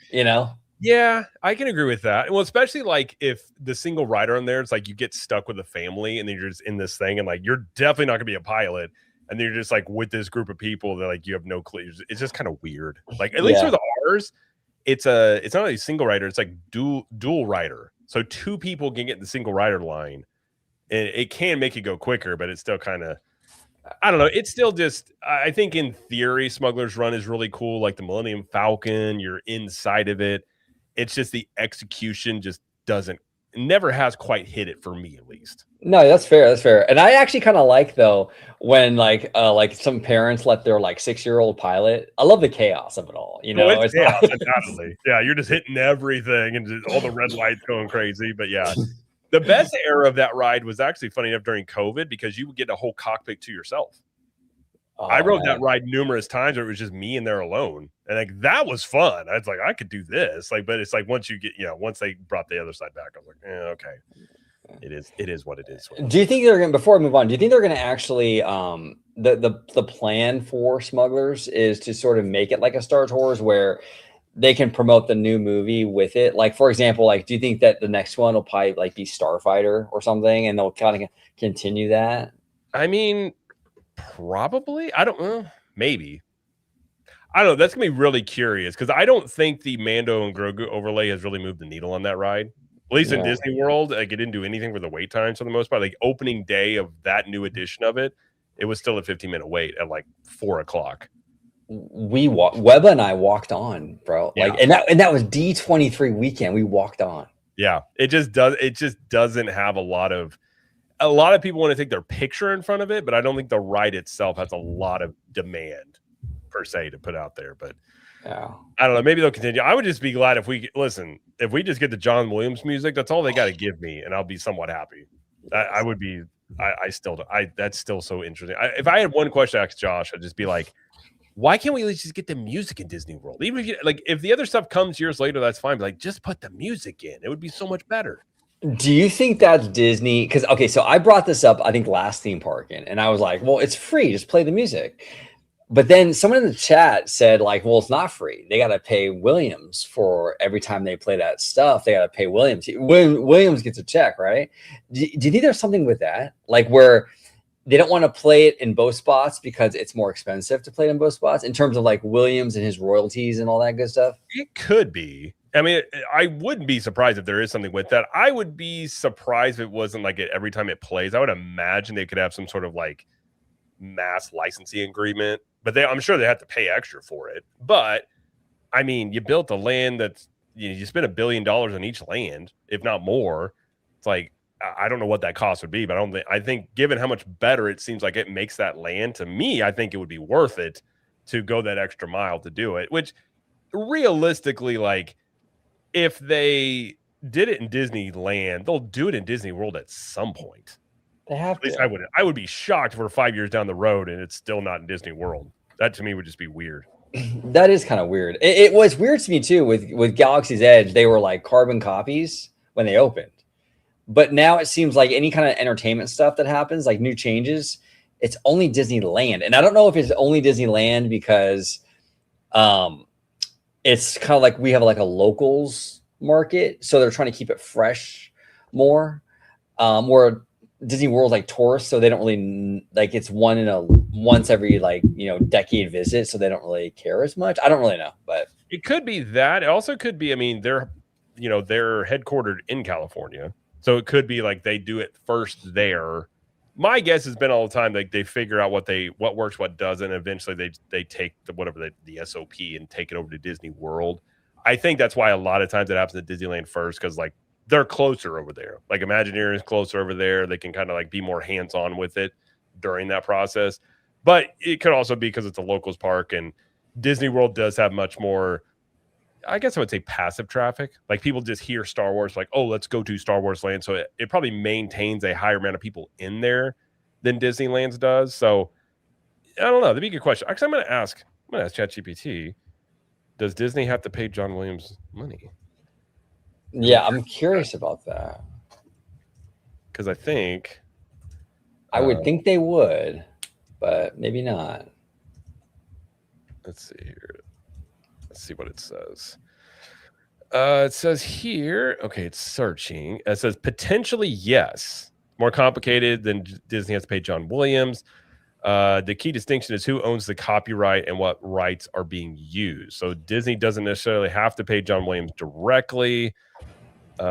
Yeah, I can agree with that. Well, especially like if the single rider on there, it's like you get stuck with a family and then you're just in this thing and like you're definitely not gonna be a pilot. And then you're just like with this group of people that like you have no clue. It's just kind of weird. Like at least with ours, it's not a single rider, it's like dual rider. So 2 people can get in the single rider line. And it can make it go quicker, but it's still kind of, I don't know. It's still just, I think in theory, Smuggler's Run is really cool. Like the Millennium Falcon, you're inside of it. It's just the execution just never has quite hit it for me, at least. No, that's fair. And I actually kind of like though when like some parents let their like 6-year-old pilot. I love the chaos of it all. It's chaos, undoubtedly. Yeah, you're just hitting everything and just all the red lights going crazy. But yeah, the best era of that ride was actually funny enough during COVID because you would get a whole cockpit to yourself. I rode that ride numerous times where it was just me in there alone. And like that was fun. I was like, I could do this. Like, but it's like once you get, once they brought the other side back, I was like, okay. It is what it is. Do you think they're going to, before I move on, do you think they're going to actually the plan for Smugglers is to sort of make it like a Star Tours where they can promote the new movie with it. Like, for example, like, do you think that the next one will probably like be Starfighter or something, and they'll kind of continue that? I mean, probably. I don't know. Maybe. I don't know. That's gonna be really curious because I don't think the Mando and Grogu overlay has really moved the needle on that ride. At least in Yeah. Disney World, like it didn't do anything for the wait times for the most part. Like opening day of that new edition of it, it was still a 15-minute wait at like 4 o'clock. Webba and I walked on, bro. Yeah. Like, and that was D23 weekend. We walked on. Yeah, it just doesn't have a lot of people want to take their picture in front of it, but I don't think the ride itself has a lot of demand per se to put out there. But Yeah. I don't know. Maybe they'll continue. I would just be glad if we just get the John Williams music. That's all they got to give me, and I'll be somewhat happy. I would be. That's still so interesting. If I had one question to ask Josh, I'd just be like, why can't we at least just get the music in Disney World? Even if the other stuff comes years later, that's fine. But like, just put the music in. It would be so much better. Do you think that's Disney? Because, okay, so I brought this up, I think, last theme park in, and I was like, well, it's free. Just play the music. But then someone in the chat said, like, well, it's not free. They got to pay Williams for every time they play that stuff. They got to pay Williams. Williams gets a check, right? Do you think there's something with that? Like, where they don't want to play it in both spots because it's more expensive to play it in both spots in terms of like Williams and his royalties and all that good stuff? It could be. I mean, I wouldn't be surprised if there is something with that. I would be surprised if it wasn't like it every time it plays. I would imagine they could have some sort of like mass licensing agreement, but I'm sure they have to pay extra for it. But I mean, you built a land that's you spent $1 billion on each land, if not more. It's like I don't know what that cost would be, but I think given how much better it seems like it makes that land to me, I think it would be worth it to go that extra mile to do it. Which realistically, like if they did it in Disneyland, they'll do it in Disney World at some point. They have At least to. I would be shocked if we're 5 years down the road and it's still not in Disney World. That to me would just be weird. That is kind of weird. It was weird to me too with Galaxy's Edge. They were like carbon copies when they opened. But now it seems like any kind of entertainment stuff that happens, like new changes, it's only Disneyland. And I don't know if it's only Disneyland because it's kind of like we have like a locals market. So they're trying to keep it fresh more. Where Disney World like tourists, so they don't really like it's once every decade visit, so they don't really care as much. I don't really know, but it could be that. It also could be, I mean, they're headquartered in California. So it could be like they do it first there. My guess has been all the time like they figure out what works, what doesn't. Eventually they take the SOP and take it over to Disney World. I think that's why a lot of times it happens at Disneyland first because like they're closer over there. Like Imagineering is closer over there. They can kind of like be more hands-on with it during that process. But it could also be because it's a locals park and Disney World does have much more, I guess I would say passive traffic. Like people just hear Star Wars, like, oh, let's go to Star Wars Land. So it probably maintains a higher amount of people in there than Disneyland's does. So I don't know. That'd be a good question. Actually, I'm going to ask ChatGPT, does Disney have to pay John Williams money? yeah, I'm curious about that. Because I think I would think they would, but maybe not. let's see here. Let's see what it says. It says here, okay, it's searching. It says potentially yes. More complicated than Disney has to pay John Williams. The key distinction is who owns the copyright and what rights are being used. So Disney doesn't necessarily have to pay John Williams directly. They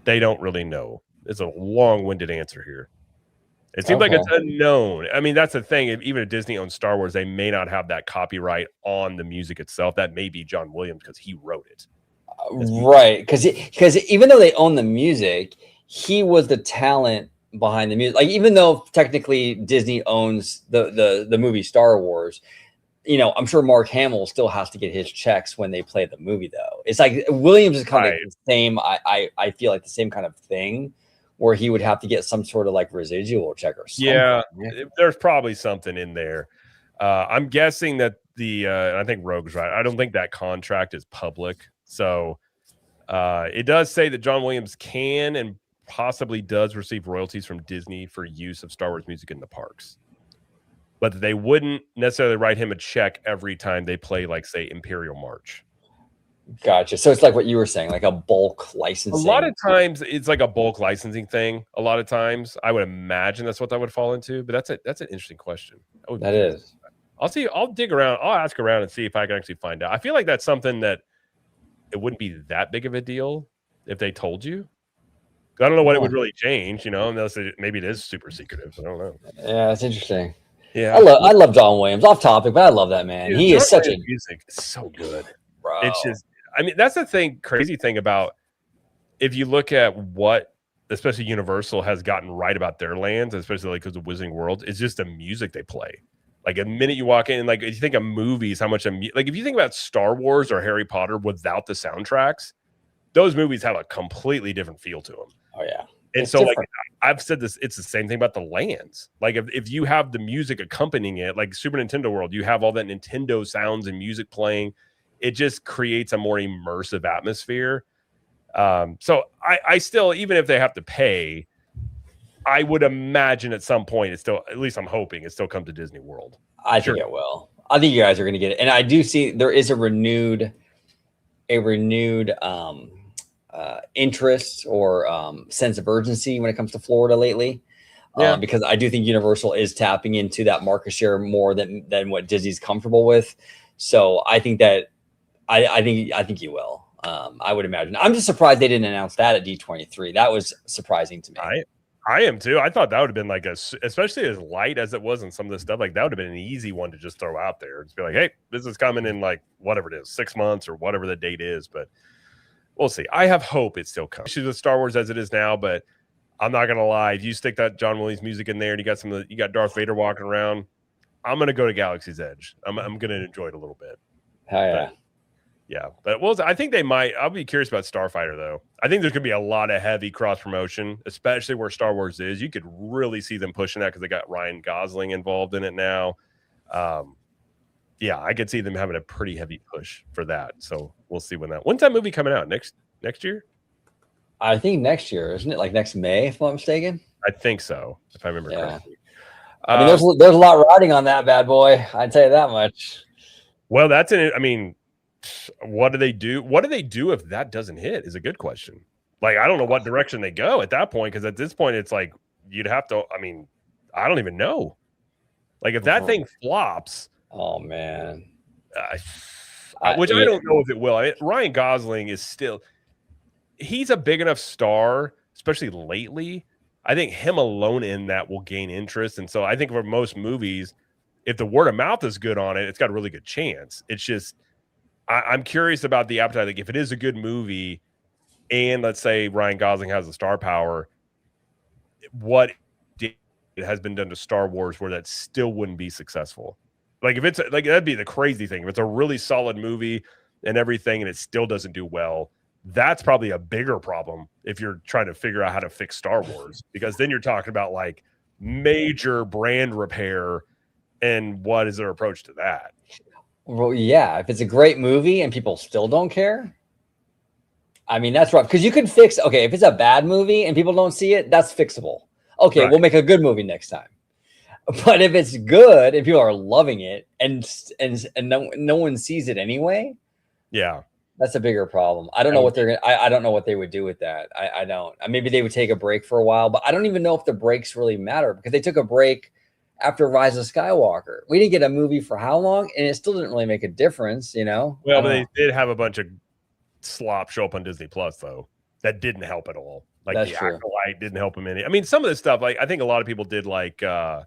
don't really know. It's a long-winded answer here. It seems like it's unknown. I mean, that's the thing. Even if Disney owns Star Wars, they may not have that copyright on the music itself. That may be John Williams because he wrote it. Right. Because even though they own the music, he was the talent behind the music. Like, even though technically Disney owns the movie Star Wars, I'm sure Mark Hamill still has to get his checks when they play the movie, though. It's like Williams is kind of like the same. I feel like the same kind of thing, where he would have to get some sort of like residual check or something. Yeah, there's probably something in there. I'm guessing that I think Rogue's right. I don't think that contract is public. So it does say that John Williams can and possibly does receive royalties from Disney for use of Star Wars music in the parks. but they wouldn't necessarily write him a check every time they play, like, say, Imperial March. Gotcha. So it's like what you were saying, like a bulk A licensing. lot of times it's like a bulk licensing thing. A lot of times I would imagine that's what that would fall into, but that's an interesting question. That is. I'll dig around. I'll ask around and see if I can actually find out. I feel like that's something that it wouldn't be that big of a deal if they told you. I don't know what it would really change, unless maybe it is super secretive. I don't know. Yeah, it's interesting. Yeah. I love John Williams. Off topic, but I love that man. Dude, he is such a music. It's so good. bro. It's just, that's the crazy thing about, if you look at what, especially Universal has gotten right about their lands, especially like because of Wizarding World, it's just the music they play. Like, the minute you walk in, like, if you think of movies, how much like if you think about Star Wars or Harry Potter without the soundtracks, those movies have a completely different feel to them. Oh yeah. And It's so different. like I've said this, it's the same thing about the lands. Like, if you have the music accompanying it, like Super Nintendo World, you have all that Nintendo sounds and music playing. It just creates a more immersive atmosphere. So I still, even if they have to pay, I would imagine at some point it's still, at least I'm hoping, it still comes to Disney World. I think it will. I think you guys are going to get it, and I do see there is a renewed interest or sense of urgency when it comes to Florida lately. Yeah. Because I do think Universal is tapping into that market share more than what Disney's comfortable with. So I think that I think you will. I would imagine. I'm just surprised they didn't announce that at D23. That was surprising to me. I am too. I thought that would have been like especially as light as it was in some of this stuff, like that would have been an easy one to just throw out there. Just be like, hey, this is coming in like whatever it is, 6 months or whatever the date is. But we'll see. I have hope it still comes. She's with Star Wars as it is now, but I'm not gonna lie. If you stick that John Williams music in there and you got Darth Vader walking around, I'm gonna go to Galaxy's Edge. I'm gonna enjoy it a little bit. Hell yeah. Yeah, but I think they might. I'll be curious about Starfighter though. I think there's gonna be a lot of heavy cross promotion, especially where Star Wars is. You could really see them pushing that because they got Ryan Gosling involved in it now. Yeah, I could see them having a pretty heavy push for that. So we'll see when's that movie coming out next year? I think next year, isn't it? Like next May, if I'm not mistaken. I think so, if I remember correctly. I mean, there's a lot riding on that bad boy. I'd tell you that much. Well, that's it. I mean, what do they do? What do they do if that doesn't hit? Is a good question. Like, I don't know what direction they go at that point, because at this point, it's like you'd have to. I mean, I don't even know. Like, if that thing flops, oh man, which I don't know if it will. Ryan Gosling is still. He's a big enough star, especially lately. I think him alone in that will gain interest, and so I think for most movies, if the word of mouth is good on it, it's got a really good chance. It's just. I'm curious about the appetite. Like, if it is a good movie and let's say Ryan Gosling has the star power, what it has been done to Star Wars where that still wouldn't be successful. Like, if it's like, that'd be the crazy thing. If it's a really solid movie and everything and it still doesn't do well, that's probably a bigger problem if you're trying to figure out how to fix Star Wars, because then you're talking about like major brand repair and what is their approach to that? Well, yeah, if it's a great movie and people still don't care, I mean, that's rough. Because you can fix, okay, if it's a bad movie and people don't see it, that's fixable. Okay, Right. We'll make a good movie next time. But if it's good and people are loving it and no one sees it anyway, Yeah. that's a bigger problem. I don't know what they're gonna. I don't know what they would do with that. I don't. Maybe they would take a break for a while, but I don't even know if the breaks really matter, because they took a break after Rise of Skywalker. We didn't get a movie for how long, and it still didn't really make a difference, you know? Well, but they did have a bunch of slop show up on Disney Plus, though. That didn't help at all. Like, That's the true. Acolyte didn't help him any. I mean, some of this stuff, like, I think a lot of people did like Andor.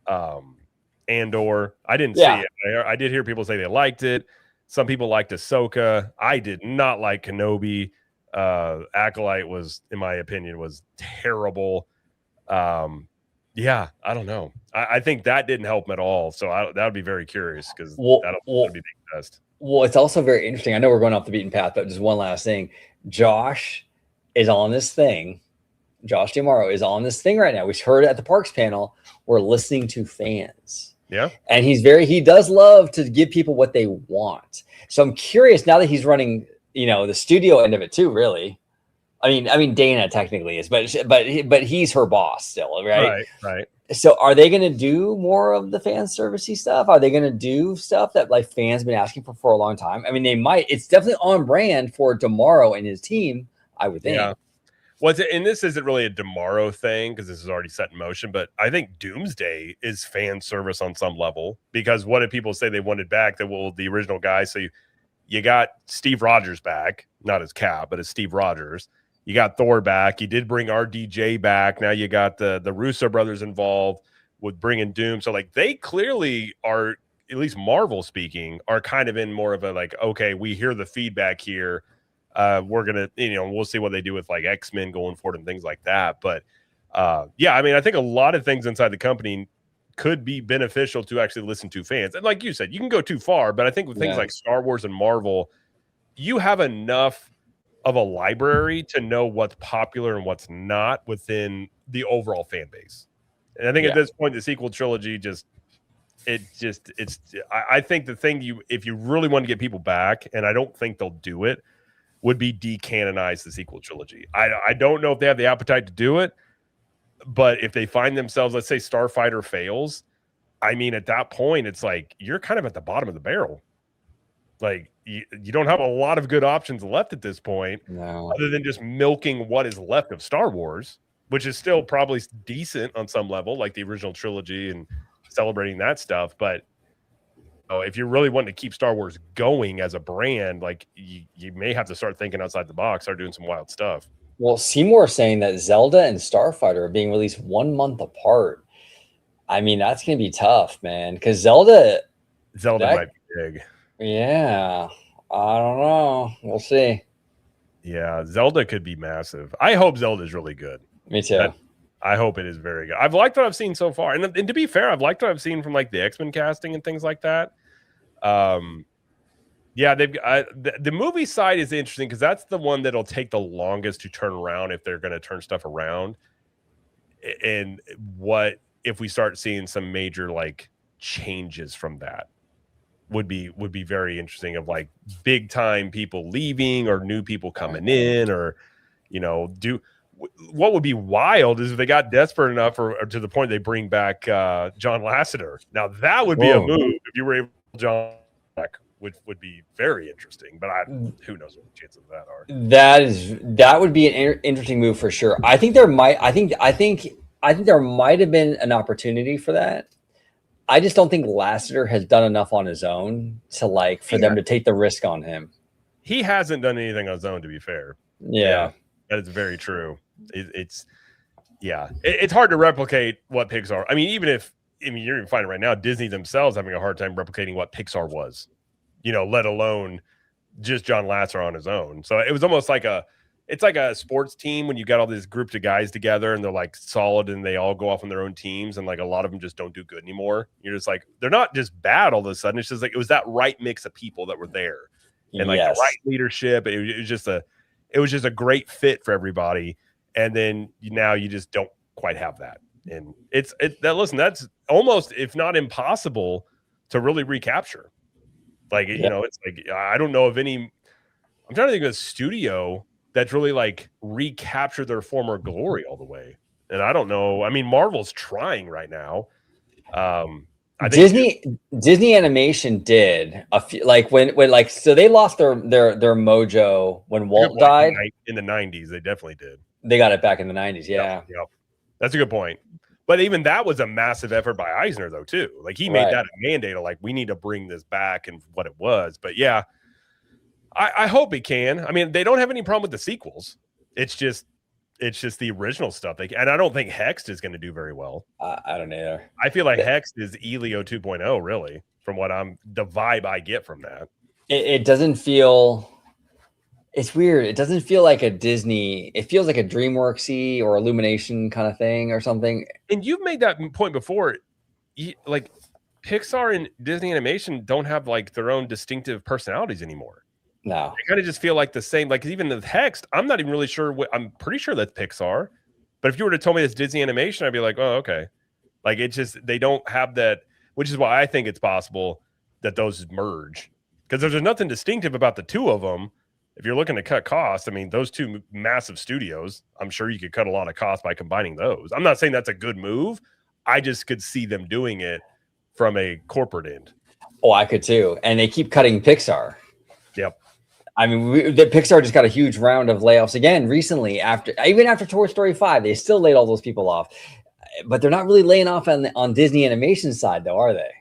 I didn't see it. I did hear people say they liked it. Some people liked Ahsoka. I did not like Kenobi. Acolyte was, in my opinion, was terrible. Yeah, I don't know. I think that didn't help him at all. So that would be very curious, because that'll be a big test. Well, it's also very interesting. I know we're going off the beaten path, but just one last thing. Josh is on this thing. Josh D'Amaro is on this thing right now. We heard it at the Parks panel. We're listening to fans. Yeah. And he does love to give people what they want. So I'm curious now that he's running, the studio end of it too, really. I mean, Dana technically is, but he's her boss still, right? Right. So are they going to do more of the fan servicey stuff? Are they going to do stuff that like fans been asking for a long time? I mean, they might. It's definitely on brand for Tomorrow and his team, I would think. Yeah. Well, and this isn't really a Tomorrow thing because this is already set in motion, but I think Doomsday is fan service on some level because what did people say they wanted back? That the original guy. So you got Steve Rogers back, not as Cap, but as Steve Rogers. You got Thor back. You did bring RDJ back. Now you got the Russo brothers involved with bringing Doom. So like they clearly are, at least Marvel speaking, are kind of in more of a like, okay, we hear the feedback here. We're gonna, we'll see what they do with like X-Men going forward and things like that. But yeah, I mean, I think a lot of things inside the company could be beneficial to actually listen to fans. And like you said, you can go too far, but I think with things like Star Wars and Marvel, you have enough of a library to know what's popular and what's not within the overall fan base. And I think at this point, the sequel trilogy I think the thing if you really want to get people back, and I don't think they'll do it, would be decanonize the sequel trilogy. I don't know if they have the appetite to do it, but if they find themselves, let's say Starfighter fails, I mean, at that point, it's like you're kind of at the bottom of the barrel. Like you don't have a lot of good options left at this point, other than just milking what is left of Star Wars, which is still probably decent on some level, like the original trilogy and celebrating that stuff. But if you're really wanting to keep Star Wars going as a brand, like you may have to start thinking outside the box, start doing some wild stuff. Well, Seymour is saying that Zelda and Starfighter are being released 1 month apart. I mean, that's going to be tough, man, because Zelda might be big. Yeah, I don't know. We'll see. Yeah, Zelda could be massive. I hope Zelda is really good. Me too. I hope it is very good. I've liked what I've seen so far, and to be fair, I've liked what I've seen from like the X-Men casting and things like that. Yeah, the movie side is interesting because that's the one that'll take the longest to turn around if they're going to turn stuff around. And what if we start seeing some major like changes from that? Would be very interesting, of like big time people leaving or new people coming in, or what would be wild is if they got desperate enough or to the point they bring back John Lasseter. Now that would be a move if you were able to John back, which would be very interesting, but who knows what the chances of that are. That would be an interesting move for sure. I think there might have been an opportunity for that. I just don't think Lasseter has done enough on his own to for them to take the risk on him. He hasn't done anything on his own, to be fair. Yeah, that is very true. It's hard to replicate what Pixar. I mean, you're even finding right now Disney themselves having a hard time replicating what Pixar was, let alone just John Lasseter on his own. So it was almost like it's like a sports team when you got all these groups of guys together and they're like solid and they all go off on their own teams and like a lot of them just don't do good anymore. You're just like, they're not just bad all of a sudden. It's just like it was that right mix of people that were there and like the right leadership. It was just a great fit for everybody. And then now you just don't quite have that. And that's almost, if not impossible, to really recapture. Like, it's like, I don't know of any. I'm trying to think of a studio that's really like recaptured their former glory all the way. And I don't know. I mean, Marvel's trying right now. I think Disney Animation did a few, so they lost their mojo when Walt died in the 90s. They definitely did. They got it back in the 90s. Yeah. Yep. That's a good point. But even that was a massive effort by Eisner though, too. Like he made that a mandate of like, we need to bring this back and what it was. But yeah, I hope it can. I mean, they don't have any problem with the sequels. It's just the original stuff. And I don't think Hexed is going to do very well. I don't either. I feel like Hexed is Elio 2.0, really, from the vibe I get from that. It doesn't feel. It's weird. It doesn't feel like a Disney. It feels like a DreamWorks-y or Illumination kind of thing or something. And you've made that point before. Like Pixar and Disney Animation don't have like their own distinctive personalities anymore. No, they kind of just feel like the same. Like even the Hexed, I'm not even really sure. I'm pretty sure that's Pixar. But if you were to tell me it's Disney Animation, I'd be like, oh, okay. Like it's just they don't have that, which is why I think it's possible that those merge because there's nothing distinctive about the two of them. if you're looking to cut costs, I mean, those two massive studios, I'm sure you could cut a lot of costs by combining those. I'm not saying that's a good move. I just could see them doing it from a corporate end. Oh, I could too. And they keep cutting Pixar. Yep. I mean, the Pixar just got a huge round of layoffs again recently. Even after Toy Story 5, they still laid all those people off. But they're not really laying off on Disney Animation side, though, are they?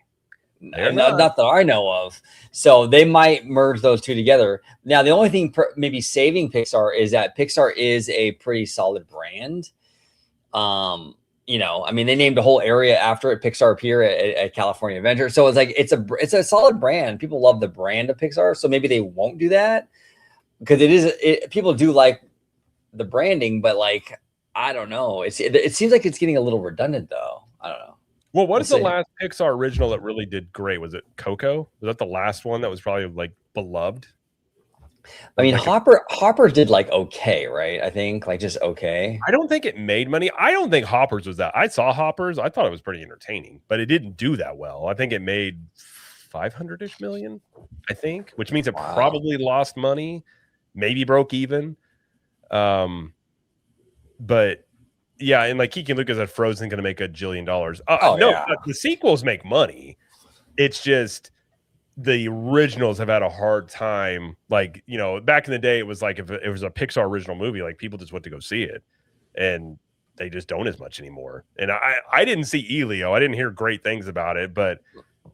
Not that I know of. So they might merge those two together. Now, the only thing maybe saving Pixar is that Pixar is a pretty solid brand. You know, I mean, they named a whole area after it, Pixar Pier at California Adventure. So it's like it's a solid brand. People love the brand of Pixar, so maybe they won't do that because people do like the branding, but like I don't know. It seems like it's getting a little redundant, though. I don't know. Well, what is the last Pixar original that really did great? Was it Coco? Was that the last one that was probably like beloved? I mean, Hopper did like okay, right? I think like just okay. I don't think it made money. I don't think Hoppers was that. I saw Hoppers. I thought it was pretty entertaining, but it didn't do that well. I think it made 500-ish million, I think, which means it probably lost money, maybe broke even. But yeah, and like Kiki and Lucas said, Frozen going to make $1 jillion. The sequels make money. It's just the originals have had a hard time. Like, you know, back in the day, it was like if it was a Pixar original movie, like people just went to go see it, and they just don't as much anymore. And I didn't see Elio. I didn't hear great things about it, but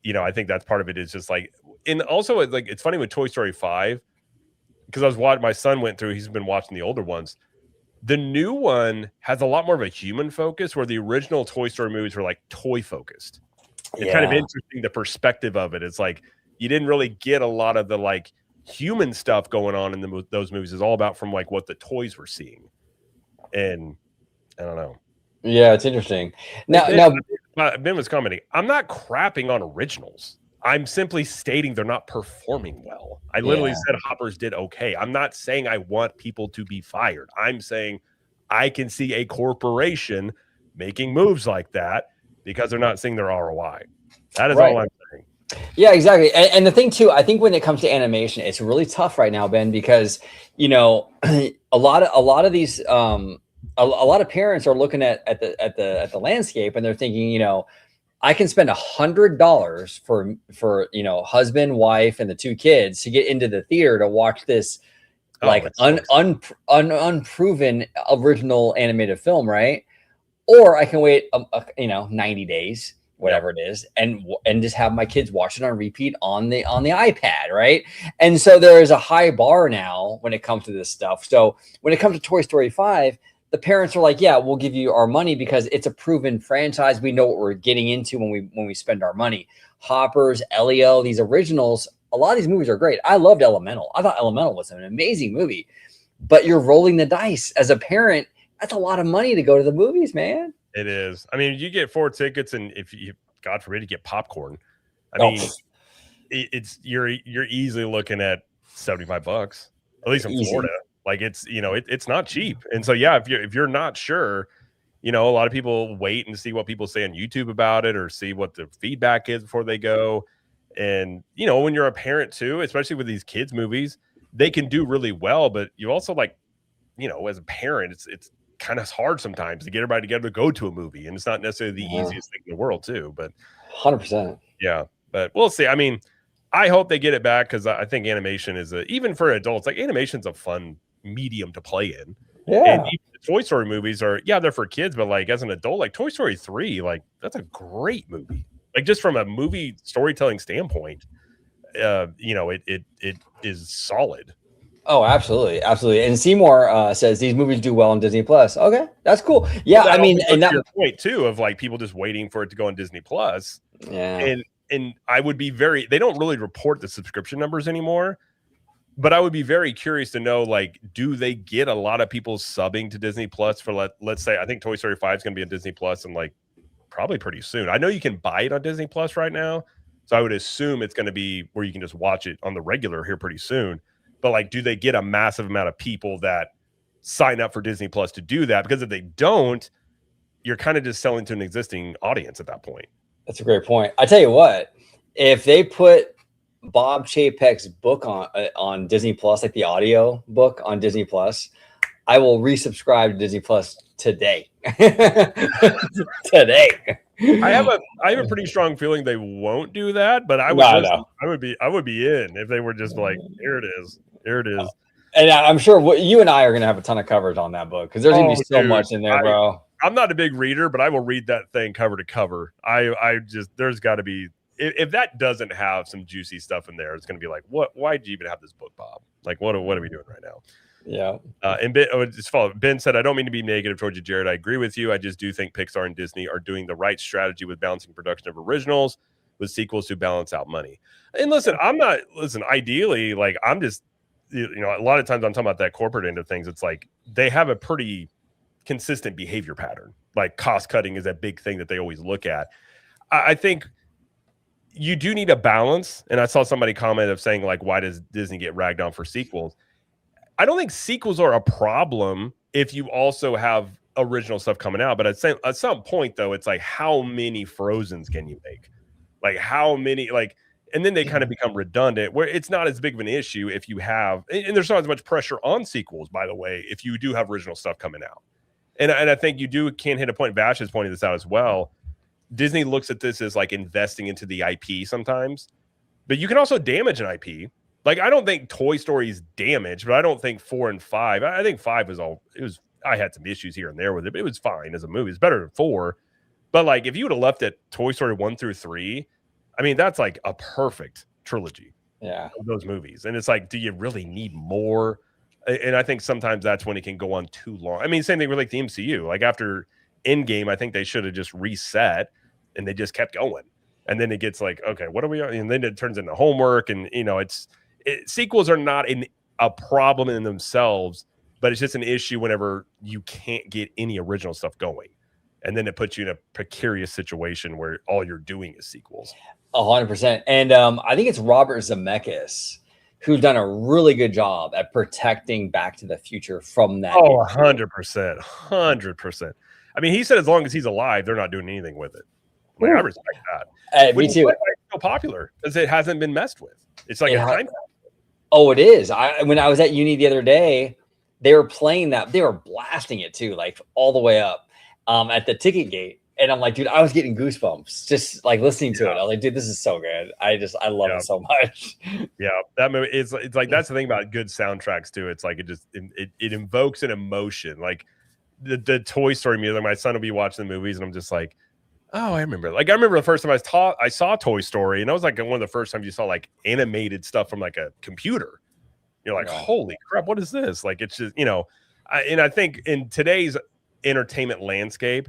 you know, I think that's part of it. Is just like, and also like it's funny with Toy Story 5 because I was watching. My son went through. He's been watching the older ones. The new one has a lot more of a human focus, where the original Toy Story movies were like toy focused. It's kind of interesting, the perspective of it. It's like you didn't really get a lot of the like human stuff going on in those movies. It's all about from like what the toys were seeing. And I don't know. Yeah, it's interesting. Now Ben was commenting, I'm not crapping on originals. I'm simply stating they're not performing well. I literally said Hoppers did okay. I'm not saying I want people to be fired. I'm saying I can see a corporation making moves like that because they're not seeing their ROI. That is all I'm saying. Yeah, exactly. And the thing too, I think when it comes to animation, it's really tough right now, Ben, because you know a lot of these a lot of parents are looking at the landscape and they're thinking, you know, I can spend $100 for you know husband, wife, and the two kids to get into the theater to watch this unproven original animated film, right? Or I can wait, you know, 90 days, whatever it is, and just have my kids watch it on repeat on the iPad, right? And so there is a high bar now when it comes to this stuff. So when it comes to Toy Story 5. The parents are like, yeah, we'll give you our money because it's a proven franchise. We know what we're getting into when we spend our money. Hoppers, Elio, these originals, a lot of these movies are great. I loved Elemental. I thought Elemental was an amazing movie. But you're rolling the dice. As a parent, that's a lot of money to go to the movies, man. It is. I mean, you get 4 tickets, and if you, God forbid, you get popcorn. I mean, it's you're easily looking at $75, at least in Florida. Like it's, you know, it's not cheap. And so, yeah, if you're not sure, you know, a lot of people wait and see what people say on YouTube about it or see what the feedback is before they go. And, you know, when you're a parent too, especially with these kids movies, they can do really well. But you also like, you know, as a parent, it's kind of hard sometimes to get everybody together to go to a movie. And it's not necessarily the easiest thing in the world too, but 100%. Yeah, but we'll see. I mean, I hope they get it back because I think animation is even for adults, like animation's a fun medium to play in. Yeah. And even the Toy Story movies are, they're for kids, but like as an adult, like Toy Story 3, like that's a great movie. Like just from a movie storytelling standpoint, you know, it is solid. Oh, absolutely, absolutely. And Seymour says these movies do well on Disney Plus. Okay, that's cool. Yeah, I mean, and that your point too of like people just waiting for it to go on Disney Plus. Yeah, and I would be they don't really report the subscription numbers anymore. But I would be very curious to know, like, do they get a lot of people subbing to Disney Plus for let's say, I think Toy Story 5 is going to be on Disney Plus and like probably pretty soon. I know you can buy it on Disney Plus right now, so I would assume it's going to be where you can just watch it on the regular here pretty soon. But like, do they get a massive amount of people that sign up for Disney Plus to do that? Because if they don't, you're kind of just selling to an existing audience at that point. That's a great point. I tell you what, if they put Bob Chapek's book on Disney Plus, like the audio book on Disney Plus, I will resubscribe to Disney Plus today. Today. I have a pretty strong feeling they won't do that, but I would No. I would be in if they were just like, here it is. And I'm sure you and I are going to have a ton of coverage on that book because there's going to be so much in there, bro. I'm not a big reader, but I will read that thing cover to cover. I just, there's got to be, if that doesn't have some juicy stuff in there, it's going to be like, why did you even have this book, Bob? Like, what are we doing right now? Yeah. And Ben said, I don't mean to be negative towards you, Jared. I agree with you. I just do think Pixar and Disney are doing the right strategy with balancing production of originals with sequels to balance out money. And listen, ideally, like, I'm just, a lot of times I'm talking about that corporate end of things. It's like they have a pretty consistent behavior pattern. Like, cost cutting is a big thing that they always look at. I think you do need a balance. And I saw somebody comment of saying, like, why does Disney get ragged on for sequels? I don't think sequels are a problem if you also have original stuff coming out. But at some point, though, it's like, how many Frozens can you make? Like, how many, like, and then they kind of become redundant, where it's not as big of an issue if you have, and there's not as much pressure on sequels, by the way, if you do have original stuff coming out. And I think you can't hit a point. Vash is pointing this out as well. Disney looks at this as like investing into the IP sometimes, but you can also damage an IP. Like, I don't think Toy Story is damaged, but I don't think 4 and 5. I think 5 I had some issues here and there with it, but it was fine as a movie. It's better than 4. But like, if you would have left it Toy Story 1 through 3, I mean, that's like a perfect trilogy. Yeah. Of those movies. And it's like, do you really need more? And I think sometimes that's when it can go on too long. I mean, same thing with like the MCU. Like, after Endgame, I think they should have just reset and they just kept going. And then it gets like, okay, what are we? And then it turns into homework. And, sequels are not a problem in themselves, but it's just an issue whenever you can't get any original stuff going. And then it puts you in a precarious situation where all you're doing is sequels. 100%. And I think it's Robert Zemeckis who's done a really good job at protecting Back to the Future from that. Oh, 100%. 100%. I mean, he said as long as he's alive, they're not doing anything with it. Like, I respect that. Me too. It's so popular because it hasn't been messed with. It's like a time. Oh, it is. When I was at uni the other day, they were playing that. They were blasting it too, like all the way up at the ticket gate. And I'm like, dude, I was getting goosebumps just like listening to it. I was like, dude, this is so good. I love it so much. Yeah, that movie it's like that's the thing about good soundtracks too. It's like it invokes an emotion. Like the Toy Story music. My son will be watching the movies, and I'm just like, oh, I remember. Like, I remember the first time I saw Toy Story, and that was like one of the first times you saw like animated stuff from like a computer. You're like, holy crap, what is this? Like, it's just, and I think in today's entertainment landscape,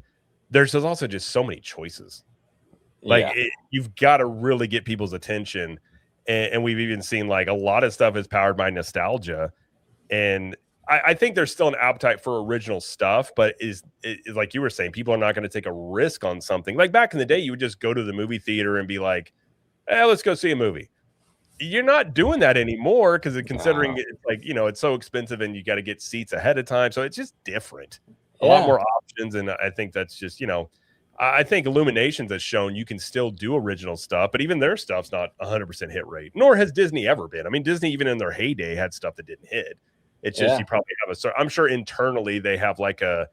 there's also just so many choices. Like, you've got to really get people's attention. And we've even seen like a lot of stuff is powered by nostalgia. And I think there's still an appetite for original stuff, but is like you were saying, people are not going to take a risk on something. Like, back in the day, you would just go to the movie theater and be like, let's go see a movie. You're not doing that anymore because considering it's like, it's so expensive and you got to get seats ahead of time. So it's just different. A lot more options. And I think that's just, I think Illuminations has shown you can still do original stuff, but even their stuff's not 100% hit rate, nor has Disney ever been. I mean, Disney, even in their heyday, had stuff that didn't hit. It's just, you probably have I'm sure internally they have like a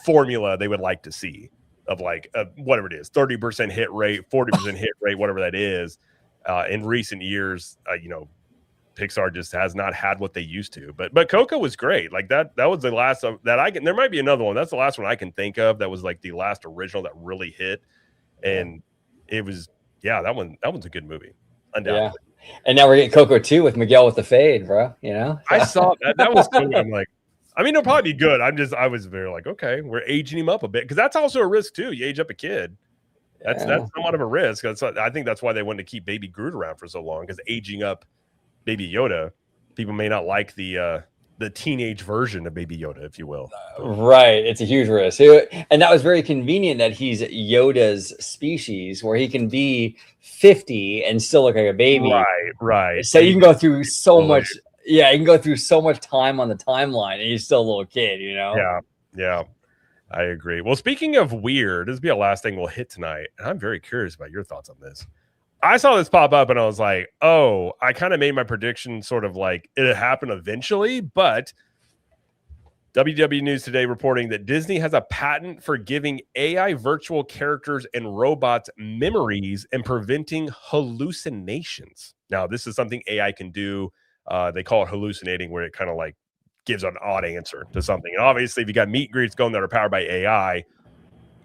formula they would like to see of like whatever it is, 30% hit rate, 40% hit rate, whatever that is. In recent years, Pixar just has not had what they used to. But Coco was great. Like that was the last of that I can. There might be another one. That's the last one I can think of. That was like the last original that really hit, and it was that one's a good movie, undoubtedly. Yeah. And now we're getting Coco 2 with Miguel with the fade, bro. I saw that was cool. I'm like, I mean, it'll probably be good. I was very like, okay, we're aging him up a bit because that's also a risk too. You age up a kid. That's somewhat of a risk. I think that's why they wanted to keep Baby Groot around for so long, because aging up Baby Yoda, people may not like the teenage version of Baby Yoda, if you will. Right. It's a huge risk. And that was very convenient that he's Yoda's species, where he can be 50 and still look like a baby. Right. So you can go through so much. Yeah, you can go through so much time on the timeline, and he's still a little kid, Yeah. I agree. Well, speaking of weird, this will be the last thing we'll hit tonight, and I'm very curious about your thoughts on this. I saw this pop up and I was like, oh, I kind of made my prediction sort of like it'll happen eventually, but WW News Today reporting that Disney has a patent for giving AI virtual characters and robots memories and preventing hallucinations. Now, this is something AI can do. They call it hallucinating, where it kind of like gives an odd answer to something. And obviously, if you got meet and greets going that are powered by AI,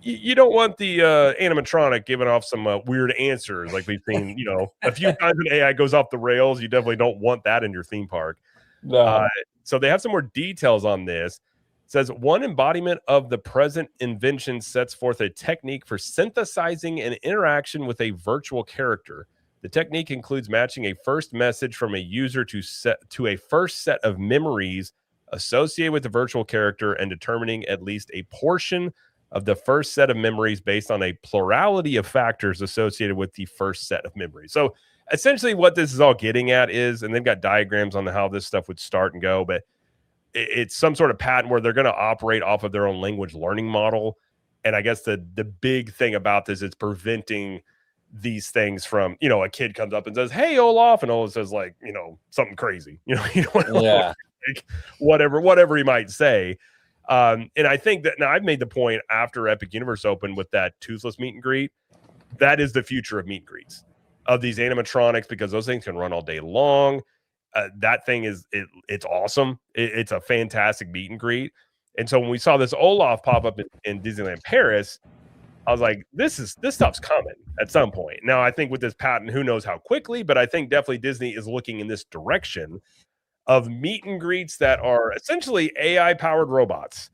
you don't want the animatronic giving off some weird answers like we've seen, a few times when AI goes off the rails. You definitely don't want that in your theme park. No. So they have some more details on this. It says one embodiment of the present invention sets forth a technique for synthesizing an interaction with a virtual character. The technique includes matching a first message from a user to a first set of memories associated with the virtual character and determining at least a portion of the first set of memories based on a plurality of factors associated with the first set of memories. So essentially what this is all getting at is, and they've got diagrams on how this stuff would start and go, but it's some sort of pattern where they're going to operate off of their own language learning model. And I guess the big thing about this is preventing these things from, a kid comes up and says, "Hey, Olaf," and Olaf says like, something crazy, Yeah. like whatever he might say. And I think that now I've made the point after Epic Universe opened with that toothless meet and greet, that is the future of meet and greets, of these animatronics, because those things can run all day long. That thing it's awesome. It's a fantastic meet and greet. And so when we saw this Olaf pop up in Disneyland Paris, I was like, this stuff's coming at some point. Now, I think with this patent, who knows how quickly, but I think definitely Disney is looking in this direction of meet and greets that are essentially AI powered robots.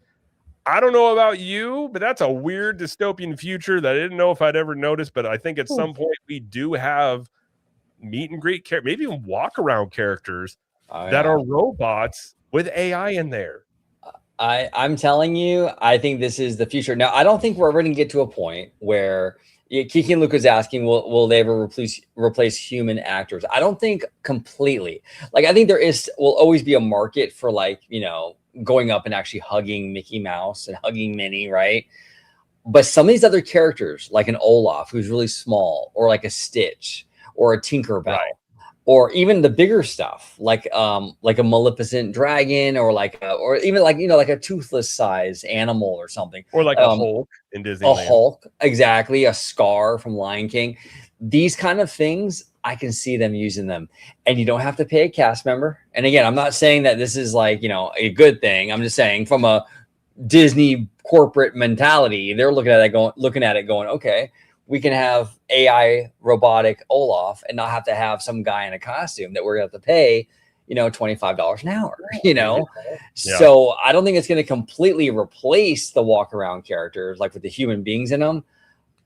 I don't know about you, but that's a weird dystopian future that I didn't know if I'd ever noticed. But I think at some point we do have meet and greet, maybe even walk around characters that are robots with AI in there. I'm telling you, I think this is the future. Now, I don't think we're ever going to get to a point where Kiki and Luke was asking, will they ever replace human actors? I don't think completely. Like, I think will always be a market for going up and actually hugging Mickey Mouse and hugging Minnie, right? But some of these other characters, like an Olaf, who's really small, or like a Stitch, or a Tinkerbell, right, or even the bigger stuff, like a Maleficent dragon, or or even like a toothless size animal or something, or like a Hulk in Disneyland. A Hulk, exactly, a Scar from Lion King. These kind of things, I can see them using them, and you don't have to pay a cast member. And again, I'm not saying that this is a good thing. I'm just saying from a Disney corporate mentality, they're looking at it going, okay, we can have AI robotic Olaf and not have to have some guy in a costume that we're gonna have to pay, $25 an hour, Yeah. So I don't think it's going to completely replace the walk around characters, like with the human beings in them.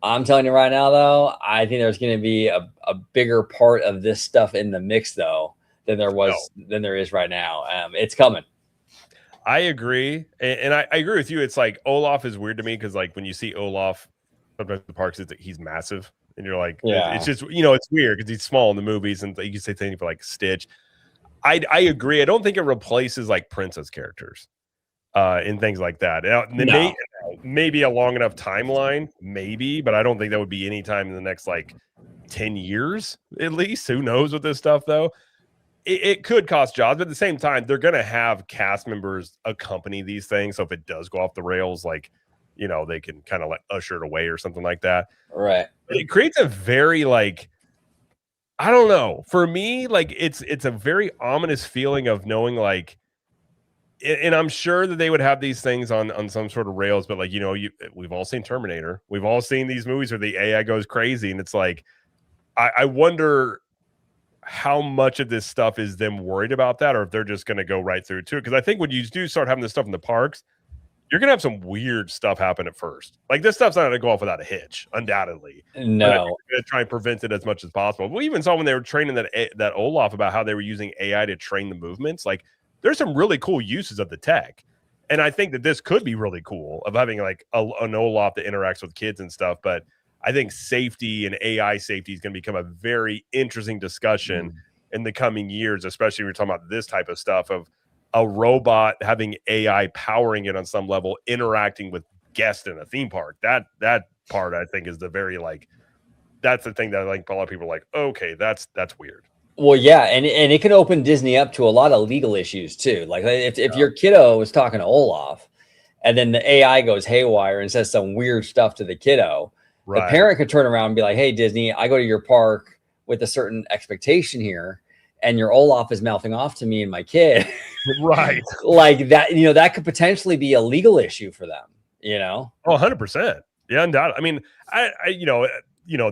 I'm telling you right now, though, I think there's going to be a bigger part of this stuff in the mix, though, than there is right now. It's coming. I agree. And I agree with you. It's like Olaf is weird to me because like when you see Olaf, sometimes the parks, he's massive. And you're like, it's just, it's weird because he's small in the movies. And you can say things for like Stitch. I agree. I don't think it replaces like princess characters and things like that. Now, maybe a long enough timeline, maybe, but I don't think that would be any time in the next like 10 years at least. Who knows with this stuff, though? It could cost jobs, but at the same time, they're going to have cast members accompany these things. So if it does go off the rails, like, they can kind of like usher it away or something like that. Right. But it creates a very like, I don't know. For me, like it's a very ominous feeling of knowing like, and I'm sure that they would have these things on some sort of rails, but like, we've all seen Terminator. We've all seen these movies where the AI goes crazy. And it's like, I wonder how much of this stuff is them worried about that, or if they're just going to go right through to it. Because I think when you do start having this stuff in the parks, you're going to have some weird stuff happen at first. Like this stuff's not going to go off without a hitch, undoubtedly. No. You're going to try and prevent it as much as possible. We even saw when they were training that Olaf about how they were using AI to train the movements. Like there's some really cool uses of the tech. And I think that this could be really cool of having like an Olaf that interacts with kids and stuff. But I think safety and AI safety is going to become a very interesting discussion in the coming years, especially when we're talking about this type of stuff of a robot having AI powering it on some level, interacting with guests in a theme park. That part I think is the very like that's the thing that like a lot of people are like, okay, that's weird. Well, yeah, and it can open Disney up to a lot of legal issues too. Like if your kiddo was talking to Olaf, and then the AI goes haywire and says some weird stuff to the kiddo, the parent could turn around and be like, "Hey, Disney, I go to your park with a certain expectation here, and your Olaf is mouthing off to me and my kid." Right. Like that, that could potentially be a legal issue for them, Oh, 100%. Yeah, undoubtedly. I mean, I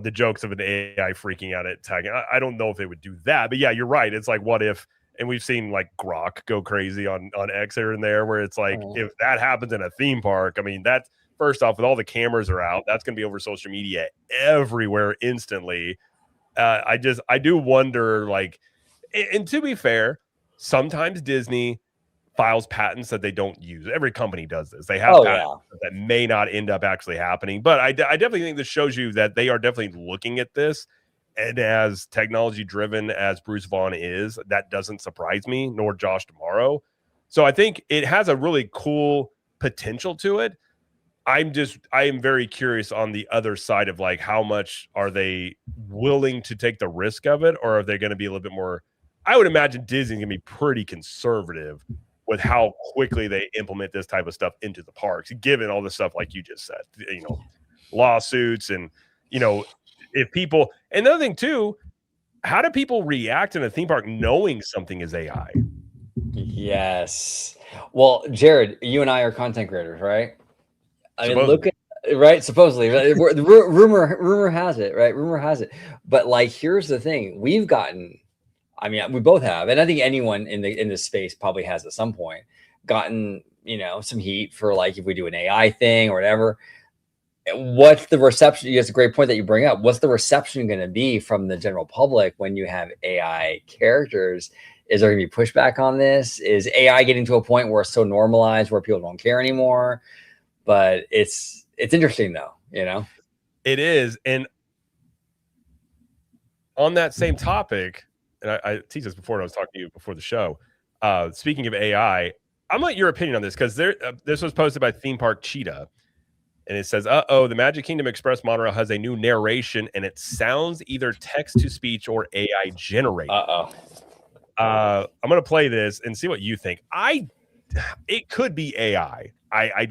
the jokes of an AI freaking out at tagging. I don't know if they would do that, but yeah, you're right. It's like, what if, and we've seen like Grok go crazy on X here and there, where it's like, if that happens in a theme park, I mean, that's first off, with all the cameras are out, that's going to be over social media everywhere instantly. I do wonder, like, and to be fair, sometimes Disney files patents that they don't use. Every company does this. They have patents that may not end up actually happening. But I definitely think this shows you that they are definitely looking at this. And as technology driven as Bruce Vaughn is, that doesn't surprise me, nor Josh Tomorrow. So I think it has a really cool potential to it. I am very curious on the other side of like, how much are they willing to take the risk of it? Or are they going to be a little bit more, I would imagine Disney's going to be pretty conservative with how quickly they implement this type of stuff into the parks, given all the stuff like you just said, lawsuits and, if people, and another thing too, how do people react in a theme park knowing something is AI? Yes. Well, Jared, you and I are content creators, right? I mean, look at, right? Supposedly, the rumor has it, right? Rumor has it. But like, here's the thing: we've gotten, I mean, we both have, and I think anyone in this space probably has at some point gotten, some heat for like if we do an AI thing or whatever. What's the reception? It's a great point that you bring up. What's the reception going to be from the general public when you have AI characters? Is there going to be pushback on this? Is AI getting to a point where it's so normalized where people don't care anymore? But it's interesting though, It is. And on that same topic, and I teased this before, and I was talking to you before the show. Speaking of AI, I want your opinion on this because this was posted by Theme Park Cheetah, and it says, the Magic Kingdom Express monorail has a new narration, and it sounds either text to speech or AI generated. I'm gonna play this and see what you think. It could be AI. I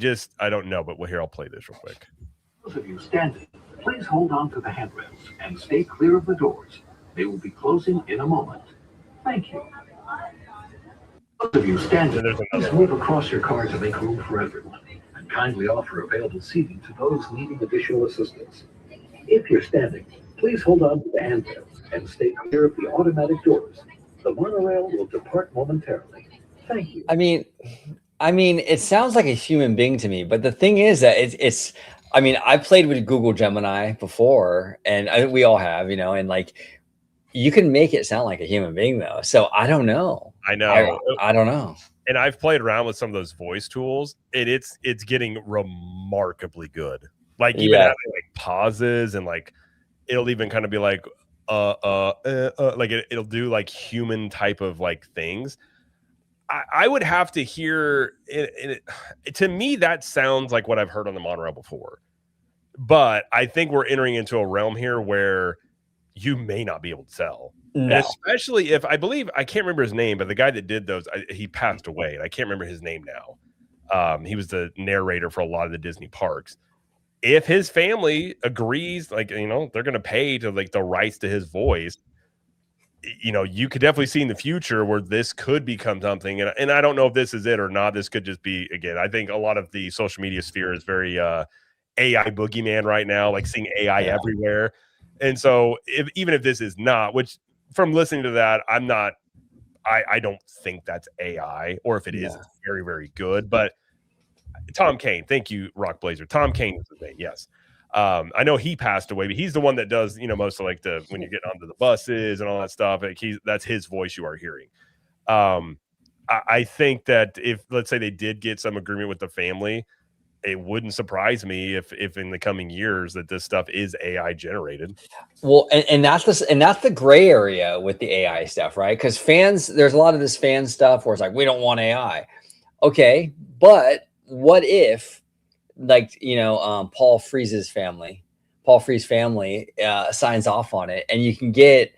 don't know, but here, I'll play this real quick. Those of you standing, please hold on to the handrails and stay clear of the doors. They will be closing in a moment. Thank you. Those of you standing, please move across your car to make room for everyone, and kindly offer available seating to those needing additional assistance. If you're standing, please hold on to the handrails and stay clear of the automatic doors. The monorail will depart momentarily. Thank you. I mean, it sounds like a human being to me, but the thing is that it's I mean, I played with Google Gemini before, and we all have, and like, you can make it sound like a human being though. So I don't know. I know. I don't know. And I've played around with some of those voice tools, and it's getting remarkably good. Like even having like pauses, and like it'll even kind of be like like it'll do like human type of like things. I would have to hear it. To me, that sounds like what I've heard on the monorail before. But I think we're entering into a realm here where you may not be able to tell. No. Especially if I can't remember his name, but the guy that did those, he passed away, and I can't remember his name now. He was the narrator for a lot of the Disney parks. If his family agrees, like, they're going to pay to like the rights to his voice, you could definitely see in the future where this could become something. And I don't know if this is it or not. This could just be, again, I think a lot of the social media sphere is very AI boogeyman right now, like seeing AI everywhere. And so even if this is not, which from listening to that, I don't think that's AI, or if it is, it's very, very good. But Tom Kane, thank you, Rock Blazer. Tom Kane was his name. Yes. I know he passed away, but he's the one that does, most of like when you get onto the buses and all that stuff, like that's his voice you are hearing. I think that if, let's say, they did get some agreement with the family, it wouldn't surprise me if in the coming years that this stuff is AI generated. Well, and that's the gray area with the AI stuff, right? Because there's a lot of this fan stuff where it's like, we don't want AI. Okay, but what if, like, Paul Freeze's family Paul Frees' family signs off on it, and you can get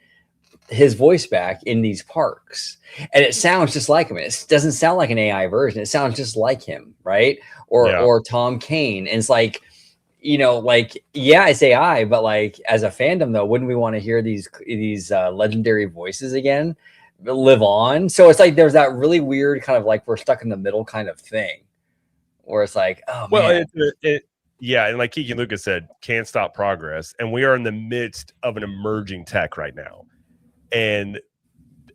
his voice back in these parks, and it sounds just like him. It doesn't sound like an AI version. It sounds just like him, right? Or Tom Kane. And it's like, you know, like, yeah, it's AI, but like as a fandom though, wouldn't we want to hear these legendary voices again live on? So it's like there's that really weird kind of like we're stuck in the middle kind of thing, where it's like, oh man. Yeah, and like Kiki and Lucas said, can't stop progress, and we are in the midst of an emerging tech right now. And,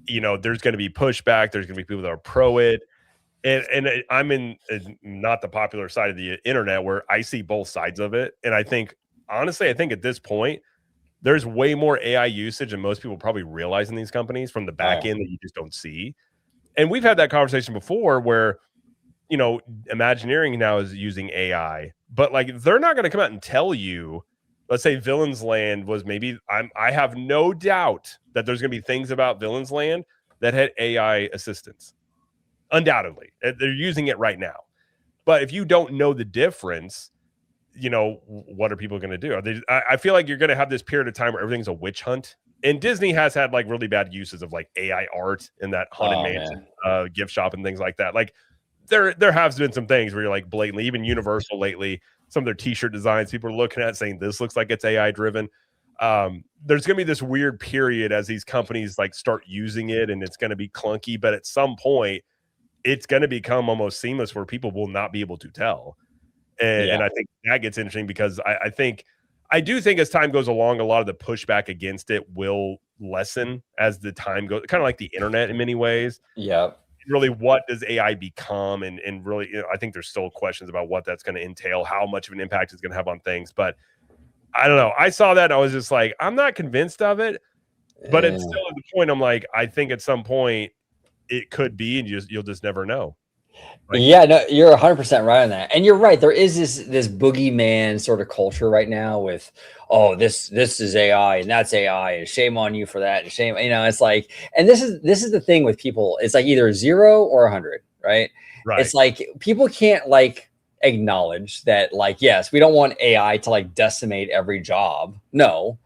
you know, there's going to be pushback. There's going to be people that are pro it. And I'm in not the popular side of the internet where I see both sides of it. And I think, honestly, I think at this point, there's way more AI usage than most people probably realize in these companies from the back end that you just don't see. And we've had that conversation before where, you know, Imagineering now is using AI, but like they're not going to come out and tell you. Let's say Villains Land was maybe I have no doubt that there's going to be things about Villains Land that had AI assistance. Undoubtedly. They're using it right now. But if you don't know the difference, you know, what are people going to do? I feel like you're going to have this period of time where everything's a witch hunt. And Disney has had like really bad uses of like AI art in that Haunted Mansion gift shop and things like that. Like there has been some things where you're like blatantly, even Universal lately, some of their t-shirt designs people are looking at saying this looks like it's AI driven. There's going to be this weird period as these companies like start using it, and it's going to be clunky, but at some point it's going to become almost seamless where people will not be able to tell. And I think that gets interesting because I do think as time goes along, a lot of the pushback against it will lessen as the time goes, kind of like the internet in many ways. Yeah. Really, what does AI become? And really, you know, I think there's still questions about what that's going to entail, how much of an impact it's going to have on things. But I don't know. I saw that and I was just like, I'm not convinced of it. But it's still at the point I'm like, I think at some point it could be, and you'll just never know. Like, yeah, no, you're 100% right on that. And you're right. There is this boogeyman sort of culture right now with, oh, this is AI and that's AI and shame on you for that. And shame, you know, it's like, and this is the thing with people. It's like either 0 or 100, right? It's like people can't like acknowledge that, like, yes, we don't want AI to like decimate every job. No.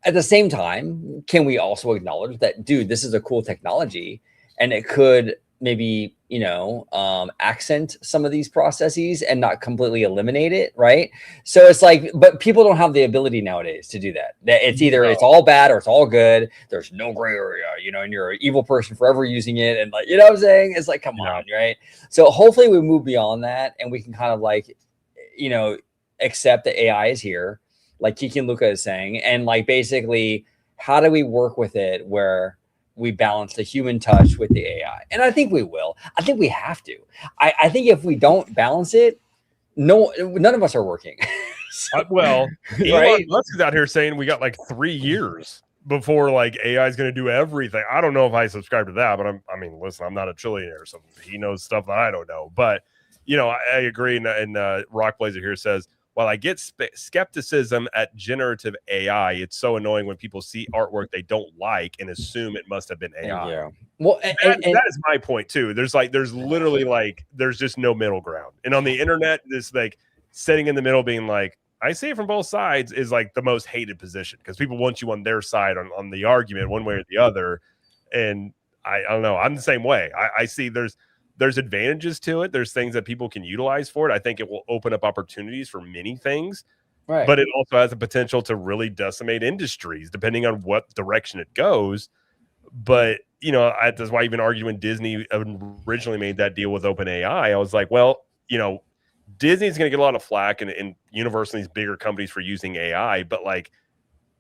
At the same time, can we also acknowledge that, dude, this is a cool technology and it could maybe, you know, accent some of these processes and not completely eliminate it, right? So it's like, but people don't have the ability nowadays to do that. It's either it's all bad or it's all good. There's no gray area, you know, and you're an evil person forever using it. And like, you know what I'm saying? It's like, come on, right? So hopefully we move beyond that and we can kind of like, you know, accept that AI is here, like Kiki and Luca is saying, and like basically, how do we work with it where we balance the human touch with the AI? And I think we will. I think we have to. I think if we don't balance it, none of us are working. So, well, Elon Musk is out here saying we got like 3 years before like AI is going to do everything. I don't know if I subscribe to that, but I mean, listen, I'm not a trillionaire, so he knows stuff that I don't know. But you know, I agree. And Rock Blazer here says, while I get skepticism at generative AI, it's so annoying when people see artwork they don't like and assume it must have been AI. Yeah. Well, that is my point too. There's literally like, there's just no middle ground. And on the internet, this like sitting in the middle being like, I see it from both sides is like the most hated position because people want you on their side on the argument one way or the other. And I don't know. I'm the same way. I see there's advantages to it. There's things that people can utilize for it. I think it will open up opportunities for many things, but it also has the potential to really decimate industries depending on what direction it goes. But, you know, that's why I even argued when Disney originally made that deal with OpenAI, I was like, well, you know, Disney's going to get a lot of flack and Universal and these bigger companies for using AI, but like,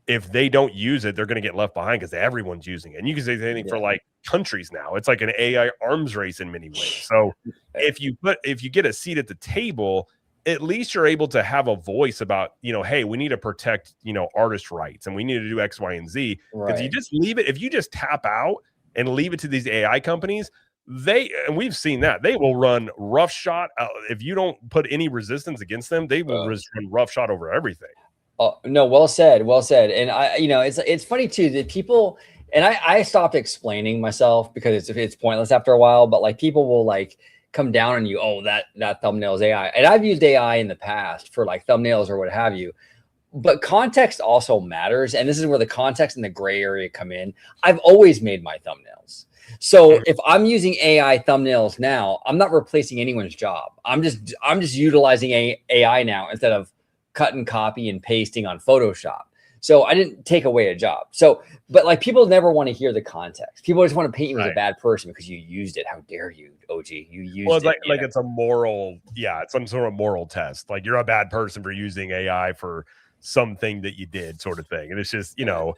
if they don't use it, they're going to get left behind because everyone's using it. And you can say anything for like countries now. It's like an AI arms race in many ways. So if you get a seat at the table, at least you're able to have a voice about, you know, hey, we need to protect, you know, artist rights and we need to do X, Y, and Z. Because you just leave it, if you just tap out and leave it to these AI companies, and we've seen that they will run roughshod. If you don't put any resistance against them, they will run roughshod over everything. Oh, no, well said. And I, you know, it's funny too that people, and I stopped explaining myself because it's pointless after a while, but like people will like come down on you. Oh, that thumbnail is AI. And I've used AI in the past for like thumbnails or what have you. but context also matters, and this is where the context and the gray area come in. I've always made my thumbnails. So if I'm using AI thumbnails now, I'm not replacing anyone's job. I'm just utilizing AI now instead of cut and copy and pasting on Photoshop. So I didn't take away a job. So, but like people never want to hear the context. People just want to paint you as a bad person because you used it. How dare you, OG? You used well, it's it. like it's a moral, it's some sort of moral test. Like you're a bad person for using AI for something that you did, sort of thing. And it's just, you know,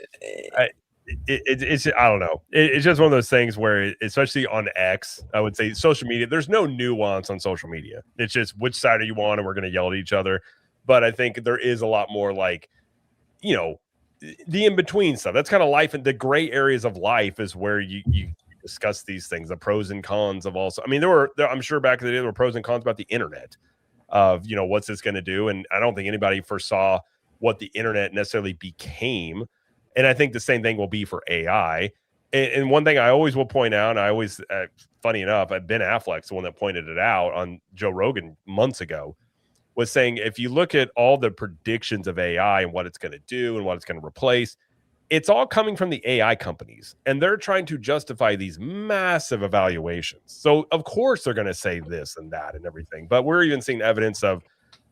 it's I don't know. It's just one of those things where, especially on X, I would say social media, there's no nuance on social media. It's just which side are you on, and we're going to yell at each other. But I think there is a lot more like, you know, the in-between stuff. That's kind of life, and the gray areas of life is where you discuss these things, the pros and cons of also. I mean, I'm sure back in the day there were pros and cons about the internet of, you know, what's this going to do. And I don't think anybody foresaw what the internet necessarily became. And I think the same thing will be for AI. And one thing I always will point out, and I always, funny enough, Ben Affleck's the one that pointed it out on Joe Rogan months ago, was saying if you look at all the predictions of AI and what it's going to do and what it's going to replace, it's all coming from the AI companies, and they're trying to justify these massive evaluations. So of course they're going to say this and that and everything, but we're even seeing evidence of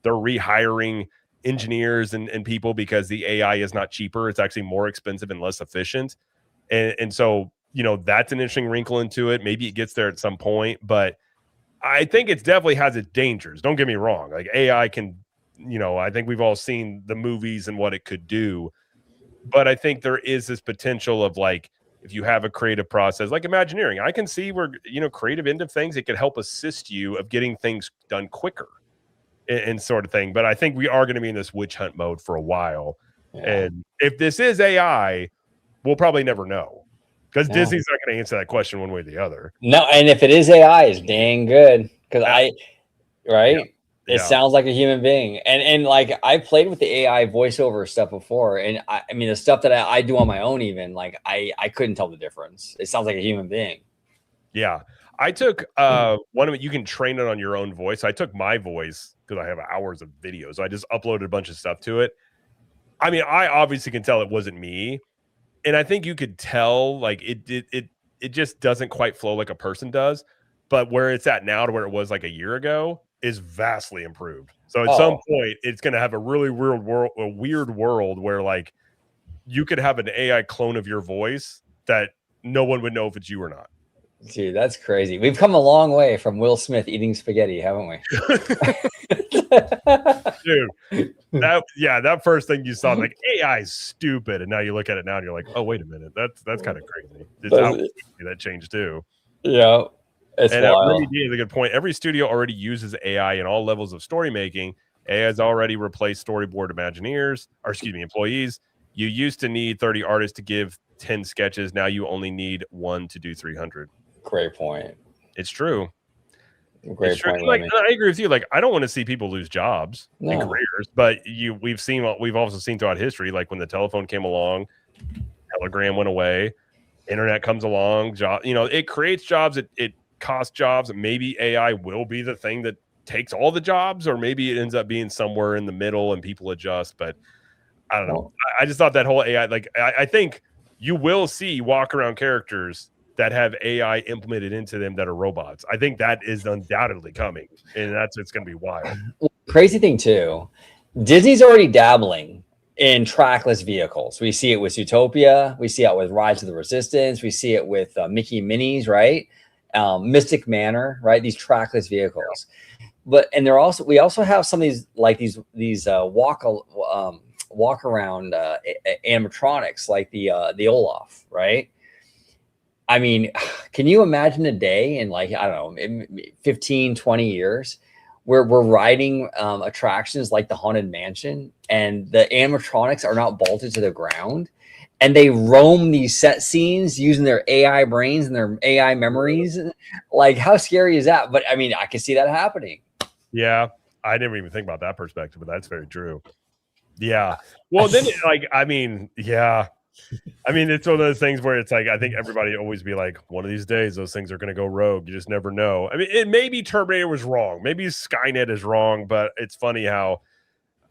they're rehiring engineers and people because the AI is not cheaper. It's actually more expensive and less efficient. And so, you know, that's an interesting wrinkle into it. Maybe it gets there at some point, but I think it definitely has its dangers. Don't get me wrong. Like AI can, you know, I think we've all seen the movies and what it could do. But I think there is this potential of like, if you have a creative process, like Imagineering, I can see where, you know, creative end of things, it could help assist you of getting things done quicker and sort of thing. But I think we are going to be in this witch hunt mode for a while. Yeah. And if this is AI, we'll probably never know. Because Disney's not going to answer that question one way or the other. No, and if it is AI, it's dang good. Because it sounds like a human being. And like I played with the AI voiceover stuff before, and I mean the stuff that I do on my own, even like I couldn't tell the difference. It sounds like a human being. Yeah, I took one of it. You can train it on your own voice. I took my voice because I have hours of video, so I just uploaded a bunch of stuff to it. I mean, I obviously can tell it wasn't me. And I think you could tell, like it just doesn't quite flow like a person does. But where it's at now to where it was like a year ago is vastly improved. So at some point, it's going to have a really weird world where like you could have an AI clone of your voice that no one would know if it's you or not. Dude, that's crazy. We've come a long way from Will Smith eating spaghetti, haven't we? Dude, that first thing you saw, like AI is stupid, and now you look at it now and you're like, oh, wait a minute, that's kind of crazy. That changed too. Yeah, it's wild. Remy D is a good point. Every studio already uses AI in all levels of story making. AI has already replaced storyboard employees. You used to need 30 artists to give 10 sketches. Now you only need 1 to do 300. Great point. It's true. Great point. Like, I agree with you. Like, I don't want to see people lose jobs and careers, but we've also seen throughout history, like when the telephone came along, Telegram went away, internet comes along, it creates jobs, it costs jobs. Maybe AI will be the thing that takes all the jobs, or maybe it ends up being somewhere in the middle and people adjust. But I don't know. I just thought that whole AI, like, I think you will see walk around characters that have AI implemented into them that are robots. I think that is undoubtedly coming, and it's going to be wild. Crazy thing too, Disney's already dabbling in trackless vehicles. We see it with Zootopia. We see it with Rise of the Resistance. We see it with Mickey and Minnie's, right? Mystic Manor, right? These trackless vehicles. But we also have some of these like these walk around animatronics like the Olaf, right? I mean, can you imagine a day in like, I don't know, 15, 20 years where we're riding attractions like the Haunted Mansion and the animatronics are not bolted to the ground and they roam these set scenes using their AI brains and their AI memories? Like, how scary is that? But I mean, I can see that happening. Yeah, I didn't even think about that perspective, but that's very true. Yeah. Well, then, it's one of those things where it's like, I think everybody always be like, one of these days, those things are going to go rogue. You just never know. I mean, it maybe Terminator was wrong. Maybe Skynet is wrong, but it's funny how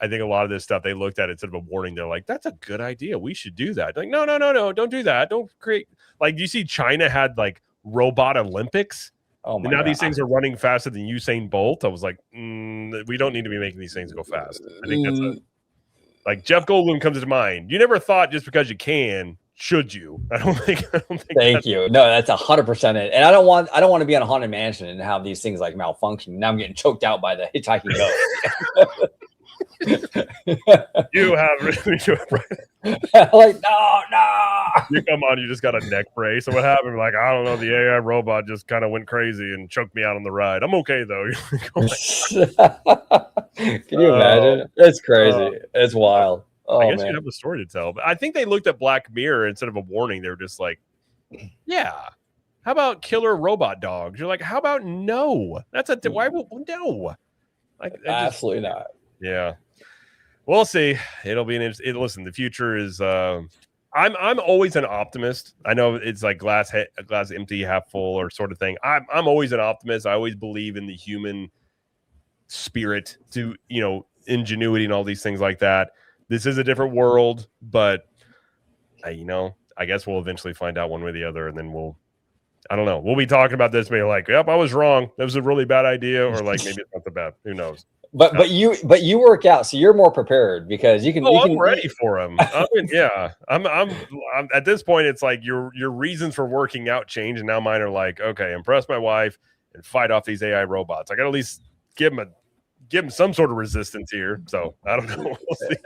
I think a lot of this stuff they looked at it instead of a warning. They're like, "That's a good idea. We should do that." Like, no, don't do that. Don't create like. You see, China had like robot Olympics. Oh my and now God. these things are running faster than Usain Bolt. I was like, we don't need to be making these things go fast. I think that's like Jeff Goldblum comes to mind. You never thought just because you can, should you? I don't think. Thank you. No, that's 100% it. And I don't want to be on a haunted mansion and have these things like malfunction. Now I'm getting choked out by the hitchhiking ghost. You have really like no. You come on, you just got a neck brace. So what happened? Like, I don't know, the AI robot just kind of went crazy and choked me out on the ride. I'm okay though. Can you imagine? It's crazy. It's wild. Oh, I guess man. you'd have a story to tell. But I think they looked at Black Mirror instead of a warning. They were just like, yeah. How about killer robot dogs? You're like, how about no? That's why would no? Like, Absolutely not. Yeah. We'll see. It'll be an interesting. Listen, the future is. I'm always an optimist. I know it's like glass empty, half full, or sort of thing. I'm always an optimist. I always believe in the human spirit to ingenuity and all these things like that. This is a different world, but I guess we'll eventually find out one way or the other, and then I don't know. We'll be talking about this, maybe like, yep, I was wrong. That was a really bad idea, or like maybe it's not the bad. Who knows? But you work out, so you're more prepared because you can. I'm ready for him. I'm at this point. It's like your reasons for working out change, and now mine are like, okay, impress my wife and fight off these AI robots. I got to at least give him some sort of resistance here. So I don't know. We'll see.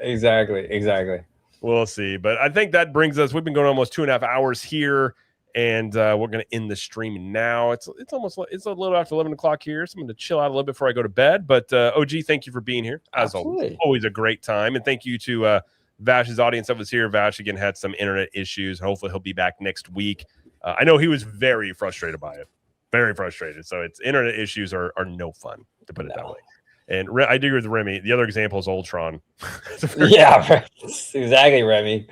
Exactly. We'll see. But I think that brings us. We've been going almost 2.5 hours here. And we're going to end the stream now. It's a little after 11 o'clock here, so I'm going to chill out a little bit before I go to bed. But OG, thank you for being here. As always a great time. And thank you to Vash's audience that was here. Vash, again, had some internet issues. Hopefully he'll be back next week. I know he was very frustrated by it. Very frustrated. So it's internet issues are no fun, to put it that way. And I do agree with Remy. The other example is Ultron. Yeah, exactly, Remy.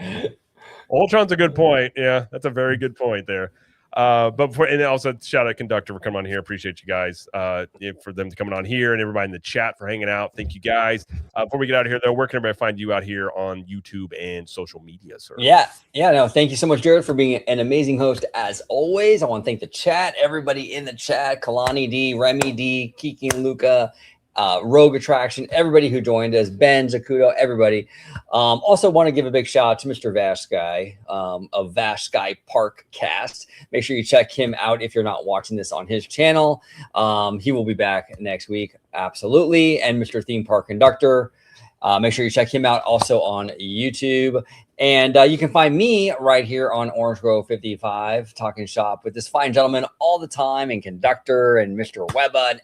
Ultron's a good point. Yeah, that's a very good point there. And also shout out Conductor for coming on here. Appreciate you guys for them coming on here, and everybody in the chat for hanging out. Thank you guys. Before we get out of here, though, where can everybody find you out here on YouTube and social media, sir? Yeah. No, thank you so much, Jared, for being an amazing host as always. I want to thank the chat, everybody in the chat, Kalani D, Remy D, Kiki and Luca, Rogue Attraction, everybody who joined us, Ben, Zakuto, everybody. Also want to give a big shout out to Mr. Vash Sky of Vash Sky Park Cast. Make sure you check him out if you're not watching this on his channel. He will be back next week. Absolutely. And Mr. Theme Park Conductor. Make sure you check him out also on YouTube. And you can find me right here on Orange Grove 55 talking shop with this fine gentleman all the time, and Conductor and Mr. Webba and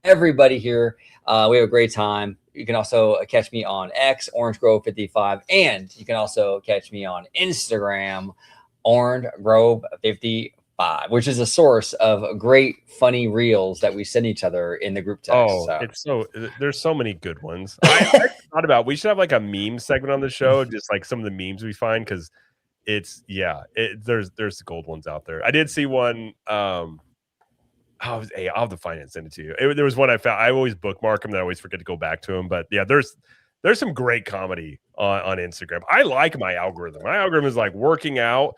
everybody here. We have a great time. You can also catch me on X, Orange Grove 55, and you can also catch me on Instagram, Orange Grove 55, which is a source of great, funny reels that we send each other in the group text. There's so many good ones. I thought about we should have like a meme segment on the show, just like some of the memes we find, because there's the gold ones out there. I did see one. I'll have to find it and send it to you. There was one I found. I always bookmark them, and I always forget to go back to them. But yeah, there's some great comedy on Instagram. I like my algorithm. My algorithm is like working out,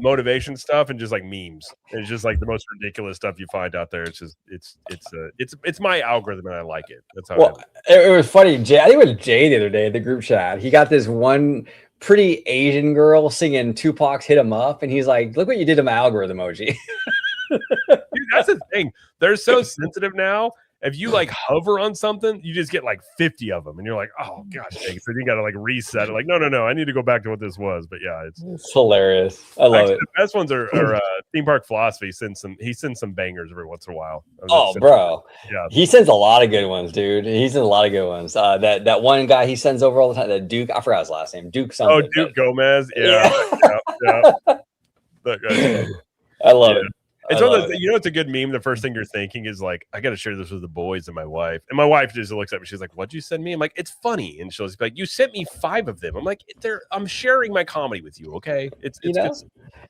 motivation stuff, and just like memes. It's just like the most ridiculous stuff you find out there. It's just it's my algorithm, and I like it. That's how. It was funny. Jay, I think it was Jay the other day in the group chat. He got this one pretty Asian girl singing Tupac's "Hit 'Em Up," and he's like, "Look what you did to my algorithm, OG." Dude, that's the thing. They're so sensitive now. If you like hover on something, you just get like 50 of them, and you're like, "Oh gosh, dang." So you got to like reset it. Like, no, I need to go back to what this was. But yeah, it's hilarious. I love it. The best ones are Theme Park Philosophy. He sends some bangers every once in a while. Bro, yeah, he sends a lot of good ones, dude. He sends a lot of good ones. That one guy he sends over all the time. That Duke, I forgot his last name. Duke something. Oh, Duke Gomez. Yeah. I love it. It's one of those, it's a good meme. The first thing you're thinking is like, I got to share this with the boys and my wife. And my wife just looks at me. She's like, "What'd you send me?" I'm like, "It's funny." And she'll be like, "You sent me 5 of them." I'm like, I'm sharing my comedy with you. Okay. It's good.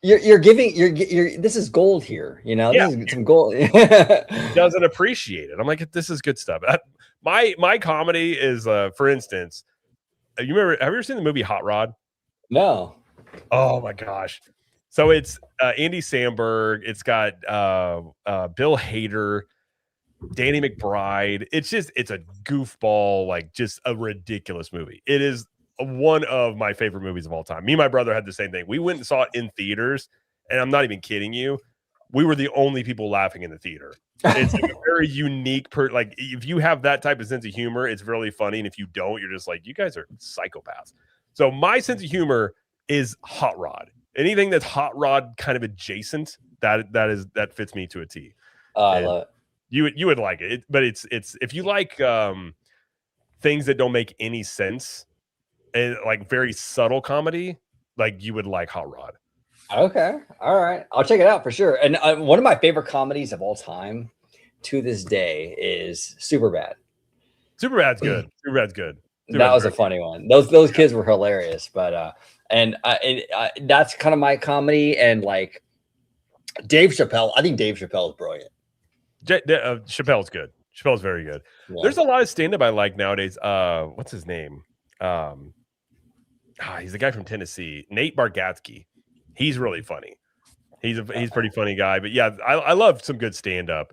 You're giving you're this is gold here, you know. Yeah. This is some gold. Doesn't appreciate it. I'm like, this is good stuff. My comedy is, for instance, have you ever seen the movie Hot Rod? No. Oh my gosh. So it's Andy Samberg. It's got Bill Hader, Danny McBride. It's a goofball, like just a ridiculous movie. It is one of my favorite movies of all time. Me and my brother had the same thing. We went and saw it in theaters, and I'm not even kidding you. We were the only people laughing in the theater. It's like a very unique like if you have that type of sense of humor, it's really funny. And if you don't, you're just like, you guys are psychopaths. So my sense of humor is Hot Rod. Anything that's Hot Rod kind of adjacent, that fits me to a T. I love it. You would like it. But it's if you like things that don't make any sense and like very subtle comedy, like you would like Hot Rod. Okay. All right. I'll check it out for sure. And one of my favorite comedies of all time to this day is Superbad. Superbad's good. Superbad's good. That was a funny one. Those kids were hilarious, but that's kind of my comedy. And like Dave Chappelle, I think Dave Chappelle is brilliant. Chappelle's good. Chappelle's very good. Yeah. There's a lot of stand-up I like nowadays. What's his name? He's the guy from Tennessee, Nate Bargatze. He's really funny. He's pretty funny guy. But yeah, I love some good stand-up.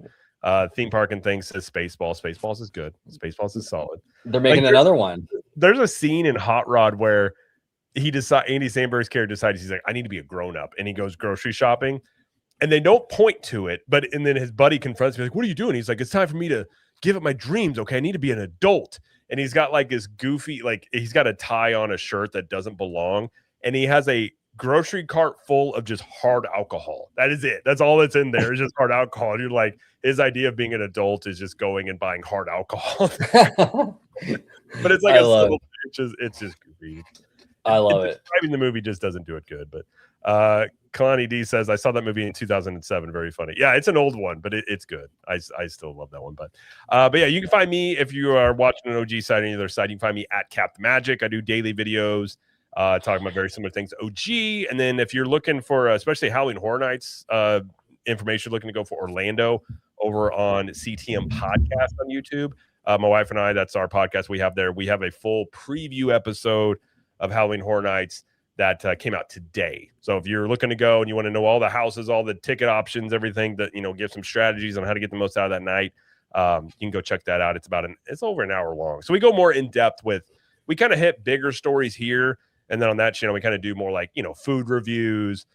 Theme Park and Things says Spaceballs. Spaceballs is good. Spaceballs is solid. They're making another one. There's a scene in Hot Rod where Andy Samberg's character decides he's like, I need to be a grown-up, and he goes grocery shopping. And they don't point to it, and then his buddy confronts me like, "What are you doing?" He's like, "It's time for me to give up my dreams. Okay, I need to be an adult." And he's got like this goofy, like he's got a tie on a shirt that doesn't belong, and he has a grocery cart full of just hard alcohol. That is it. That's all that's in there. Is just hard alcohol. And you're like, his idea of being an adult is just going and buying hard alcohol. But it's like it's just goofy. I love it. Describing the movie just doesn't do it good, but Kalani D says, I saw that movie in 2007. Very funny. Yeah, it's an old one, but it's good. I still love that one. But yeah, you can find me if you are watching an OG site on either side. You can find me at Cap the Magic. I do daily videos talking about very similar things to OG. And then if you're looking for, especially Halloween Horror Nights information, looking to go for Orlando over on CTM Podcast on YouTube. My wife and I, that's our podcast we have there. We have a full preview episode of Halloween Horror Nights that came out today. So if you're looking to go and you want to know all the houses, all the ticket options, everything that, give some strategies on how to get the most out of that night, you can go check that out. It's over an hour long. So we go more in depth we kind of hit bigger stories here. And then on that channel, we kind of do more like, food reviews,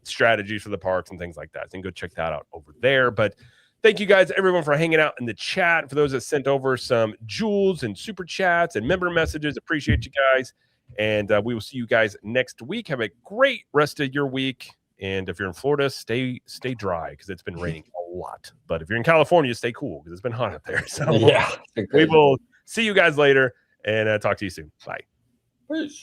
strategies for the parks and things like that. So you can go check that out over there. But thank you guys, everyone, for hanging out in the chat. For those that sent over some jewels and super chats and member messages, appreciate you guys. And we will see you guys next week. Have a great rest of your week. And if you're in Florida, stay dry because it's been raining a lot. But if you're in California, stay cool because it's been hot up there. So yeah, we will see you guys later and talk to you soon. Bye. Peace.